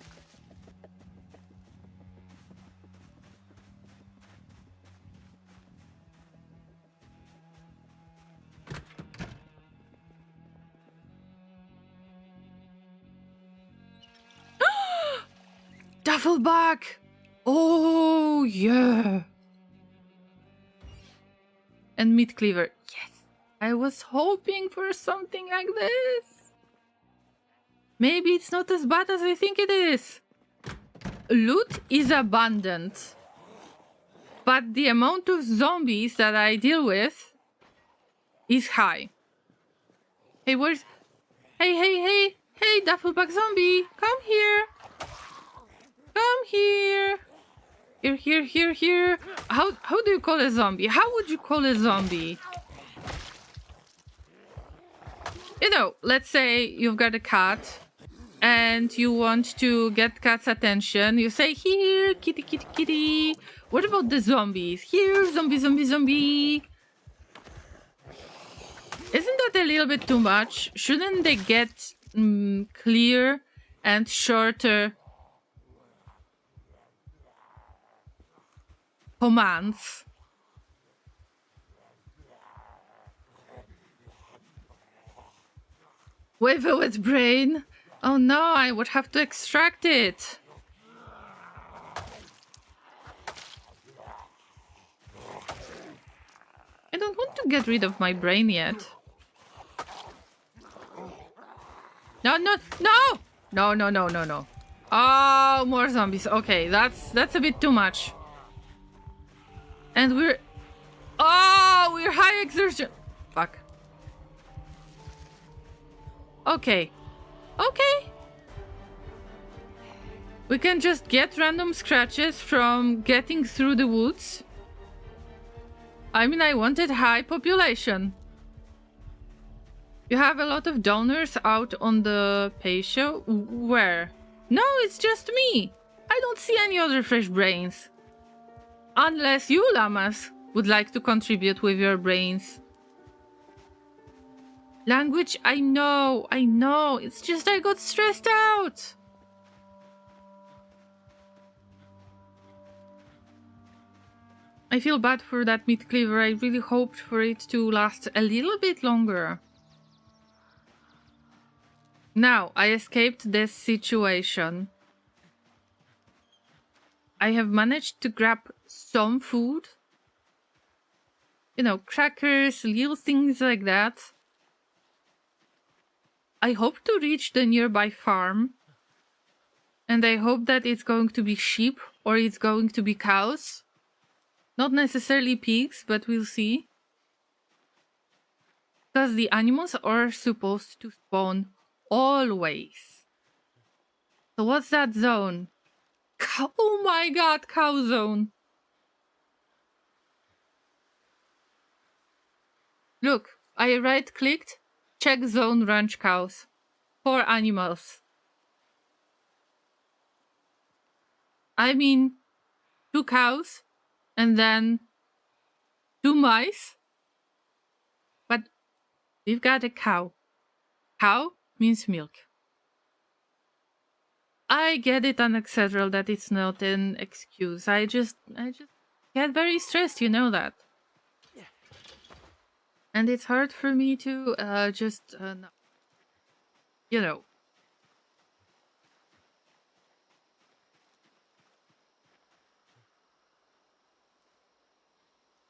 Duffel bag! Oh, yeah. And meat cleaver. Yes. I was hoping for something like this. Maybe it's not as bad as I think it is. Loot is abundant. But the amount of zombies that I deal with is high. Hey, where's... Hey, duffel bag zombie. Come here. Come here. Here. How do you call a zombie? How would you call a zombie? You know, let's say you've got a cat and you want to get cat's attention. You say, here, kitty. What about the zombies? Here, zombie. Isn't that a little bit too much? Shouldn't they get clear and shorter commands? With a wet brain? Oh no, I would have to extract it. I don't want to get rid of my brain yet. No. Oh, more zombies. Okay, that's a bit too much. And we're high exertion. Fuck. Okay. We can just get random scratches from getting through the woods. I mean, I wanted high population. You have a lot of donors out on the patio? Where? No, it's just me. I don't see any other fresh brains. Unless you, Llamas, would like to contribute with your brains. Language, I know. It's just I got stressed out. I feel bad for that meat cleaver. I really hoped for it to last a little bit longer. Now, I escaped this situation. I have managed to grab some food. You know, crackers, little things like that. I hope to reach the nearby farm. And I hope that it's going to be sheep or it's going to be cows. Not necessarily pigs, but we'll see. Because the animals are supposed to spawn always. So what's that zone? Oh my god, cow zone. Look, I right-clicked, check zone ranch cows. 4 animals. I mean, 2 cows, and then 2 mice. But we've got a cow. Cow means milk. I get it, Annexedral, that it's not an excuse. I just get very stressed, you know that. And it's hard for me to you know.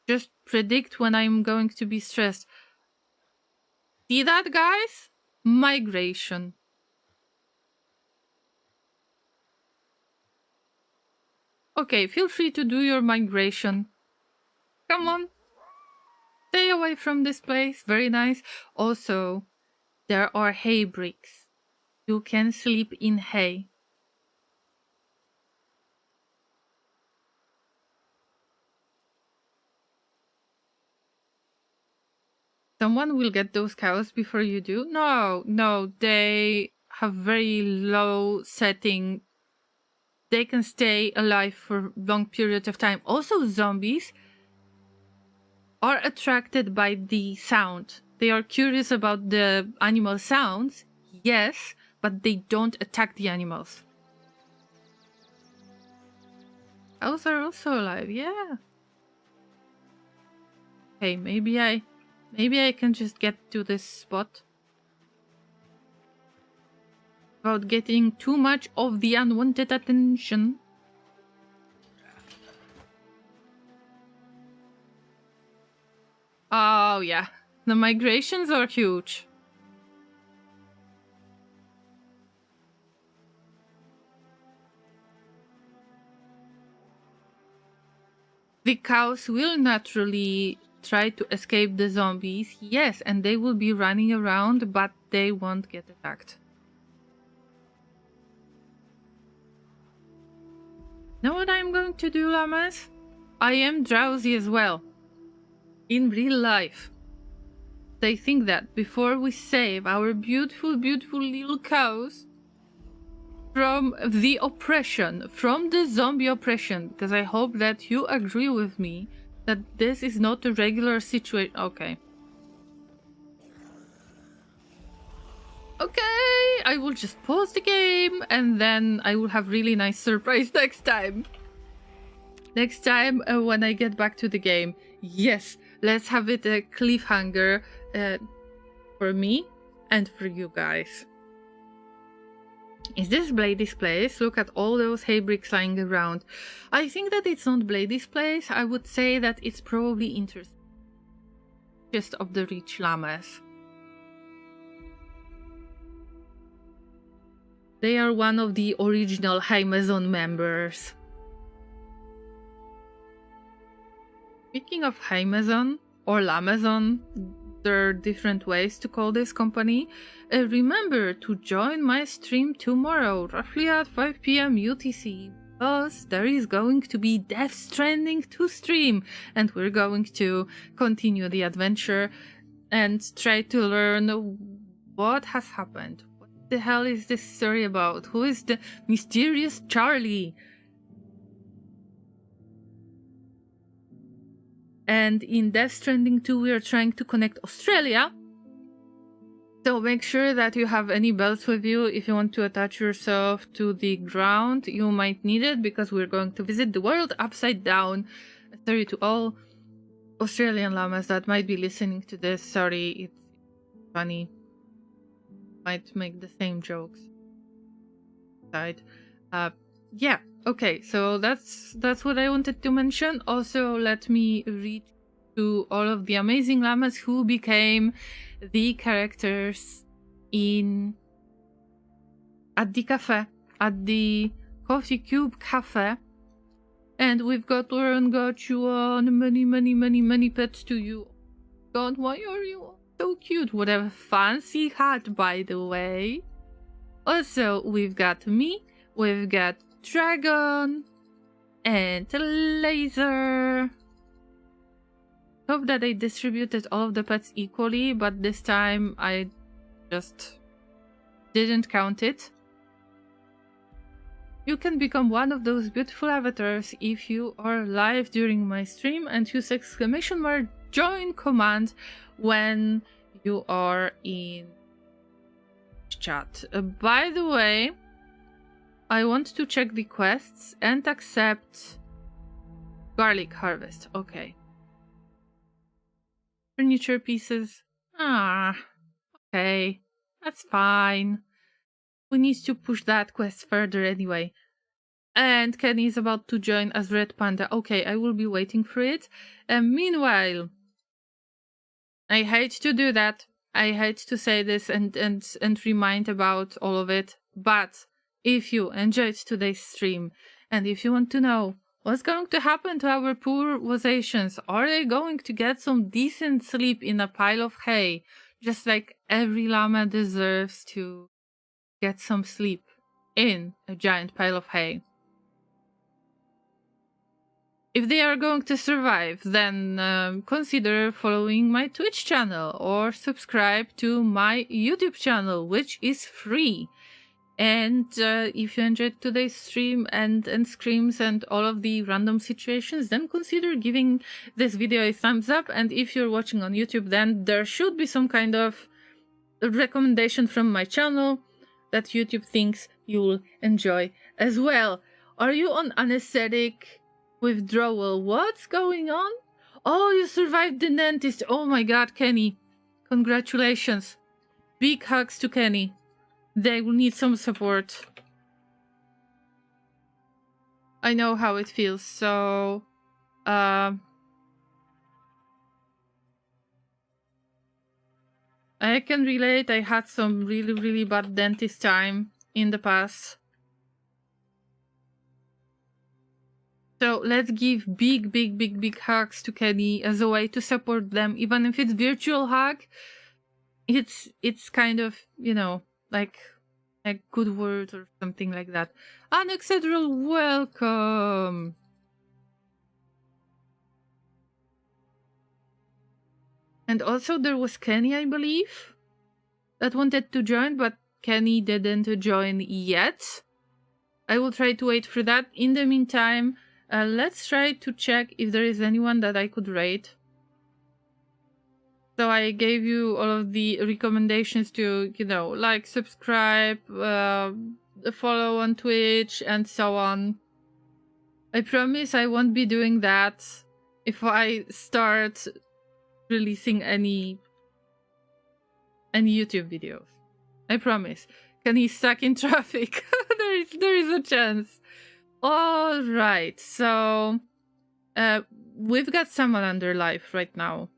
Just predict when I'm going to be stressed. See that, guys? Migration. Okay, feel free to do your migration. Come on. Stay away from this place. Very nice. Also, there are hay bricks. You can sleep in hay. Someone will get those cows before you do? No, they have very low setting they can stay alive for long periods of time. Also, zombies are attracted by the sound. They are curious about the animal sounds, yes, but they don't attack the animals. Cows are also alive, yeah. Okay, maybe I can just get to this spot without getting too much of the unwanted attention. Oh yeah, the migrations are huge. The cows will naturally try to escape the zombies, yes, and they will be running around, but they won't get attacked. Know what I'm going to do, llamas? I am drowsy as well. In real life. They think that before we save our beautiful, beautiful little cows from the oppression, from the zombie oppression, because I hope that you agree with me that this is not a regular situation. Okay. Okay, I will just pause the game and then I will have really nice surprise next time. Next time when I get back to the game. Yes, let's have it a cliffhanger for me and for you guys. Is this Blady's place? Look at all those hay bricks lying around. I think that it's not Blady's place. I would say that it's probably interest of the rich llamas. They are one of the original High Maison members. Speaking of High Maison or La Maison, there are different ways to call this company. Remember to join my stream tomorrow, roughly at 5 PM UTC, because there is going to be Death Stranding 2 stream, and we're going to continue the adventure and try to learn what has happened. What the hell is this story about? Who is the mysterious Charlie? And in Death Stranding 2, we are trying to connect Australia. So make sure that you have any belts with you. If you want to attach yourself to the ground, you might need it because we're going to visit the world upside down. Sorry to all Australian llamas that might be listening to this. Sorry, it's funny. Might make the same jokes. Yeah. Okay, so that's what I wanted to mention. Also, let me read to all of the amazing llamas who became the characters at the cafe, at the Coffee Cube Cafe. And we've got Lauren, got you on many pets to you. God, why are you so cute? What a fancy hat, by the way. Also, we've got me, we've got Dragon and Laser. Hope that I distributed all of the pets equally, but this time I just didn't count it. You can become one of those beautiful avatars if you are live during my stream and use !join command when you are in chat. By the way, I want to check the quests and accept garlic harvest. Okay. Furniture pieces. Okay. That's fine. We need to push that quest further anyway. And Kenny is about to join as Red Panda. Okay, I will be waiting for it. And meanwhile, I hate to do that. I hate to say this and remind about all of it. But if you enjoyed today's stream, and if you want to know what's going to happen to our poor Wazations, are they going to get some decent sleep in a pile of hay, just like every llama deserves to get some sleep in a giant pile of hay? If they are going to survive, then consider following my Twitch channel or subscribe to my YouTube channel, which is free. And if you enjoyed today's stream and screams and all of the random situations, then consider giving this video a thumbs up. And if you're watching on YouTube, then there should be some kind of recommendation from my channel that YouTube thinks you'll enjoy as well. Are you on anesthetic withdrawal? What's going on? Oh, you survived the dentist. Oh my god, Kenny. Congratulations. Big hugs to Kenny. They will need some support. I know how it feels, so... I can relate. I had some really bad dentist time in the past. So let's give big hugs to Kenny as a way to support them. Even if it's virtual hug, it's kind of, you know, like a good word or something like that. Unexedral, welcome! And also there was Kenny, I believe, that wanted to join, but Kenny didn't join yet. I will try to wait for that. In the meantime, let's try to check if there is anyone that I could rate. So I gave you all of the recommendations to, you know, like, subscribe, follow on Twitch, and so on. I promise I won't be doing that if I start releasing any YouTube videos. I promise. Can he stuck in traffic? there is a chance. All right, so we've got Salamander live right now.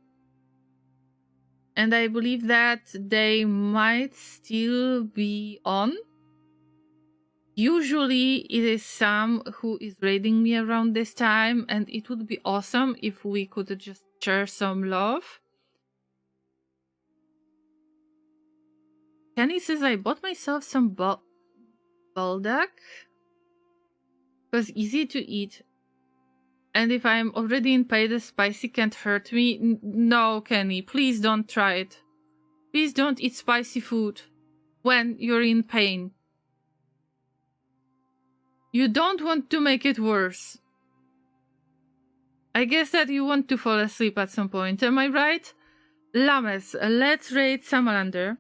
And I believe that they might still be on. Usually it is Sam who is raiding me around this time, and it would be awesome if we could just share some love. Kenny says I bought myself some buldak. It was easy to eat. And if I'm already in pain, the spicy can't hurt me. No, Kenny, please don't try it. Please don't eat spicy food when you're in pain. You don't want to make it worse. I guess that you want to fall asleep at some point, am I right? Llamas, let's raid Salamander.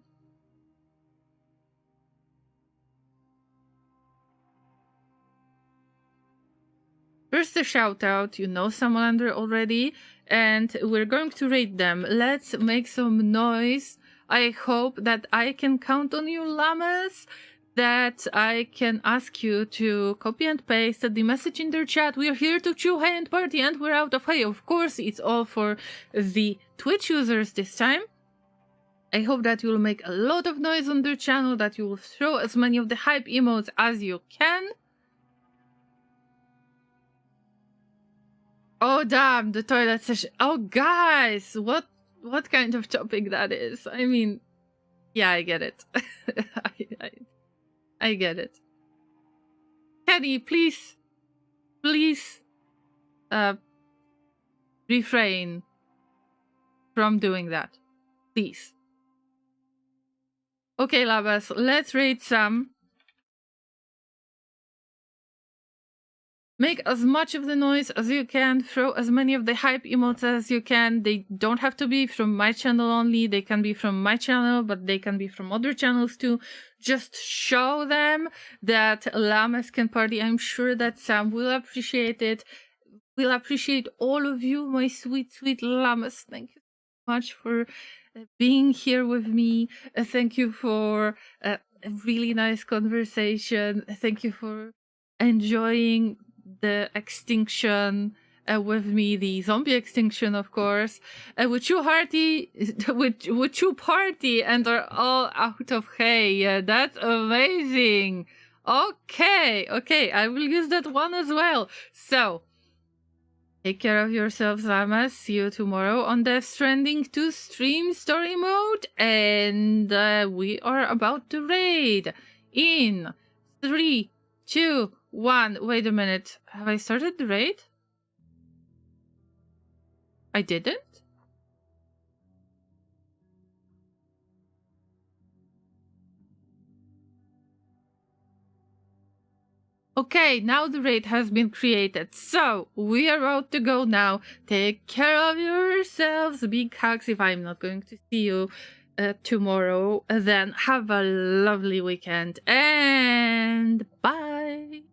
First a shout out, you know Salamander already, and we're going to raid them. Let's make some noise. I hope that I can count on you, Llamas, that I can ask you to copy and paste the message in their chat. We're here to chew hay and party, and we're out of hay. Of course, it's all for the Twitch users this time. I hope that you'll make a lot of noise on their channel, that you will throw as many of the hype emotes as you can. Oh damn, the toilet session. Oh guys, what kind of topic that is? I mean, yeah, I get it. I get it. Kenny, please refrain from doing that. Please. Okay, Llamas, let's raid some. Make as much of the noise as you can, throw as many of the hype emotes as you can. They don't have to be from my channel only, they can be from my channel, but they can be from other channels too. Just show them that Llamas can party. I'm sure that Sam will appreciate it. Will appreciate all of you, my sweet Llamas. Thank you so much for being here with me. Thank you for a really nice conversation. Thank you for enjoying the extinction with me, the zombie extinction, of course, with you party and are all out of hay. Yeah, that's amazing. Okay, I will use that one as well. So take care of yourselves, Llamas. See you tomorrow on Death Stranding 2 stream story mode, and we are about to raid in 3, 2, 1. Wait a minute. Have I started the raid? I didn't? Okay, now the raid has been created, so we are about to go now. Take care of yourselves. Big hugs if I'm not going to see you tomorrow. Then have a lovely weekend and bye.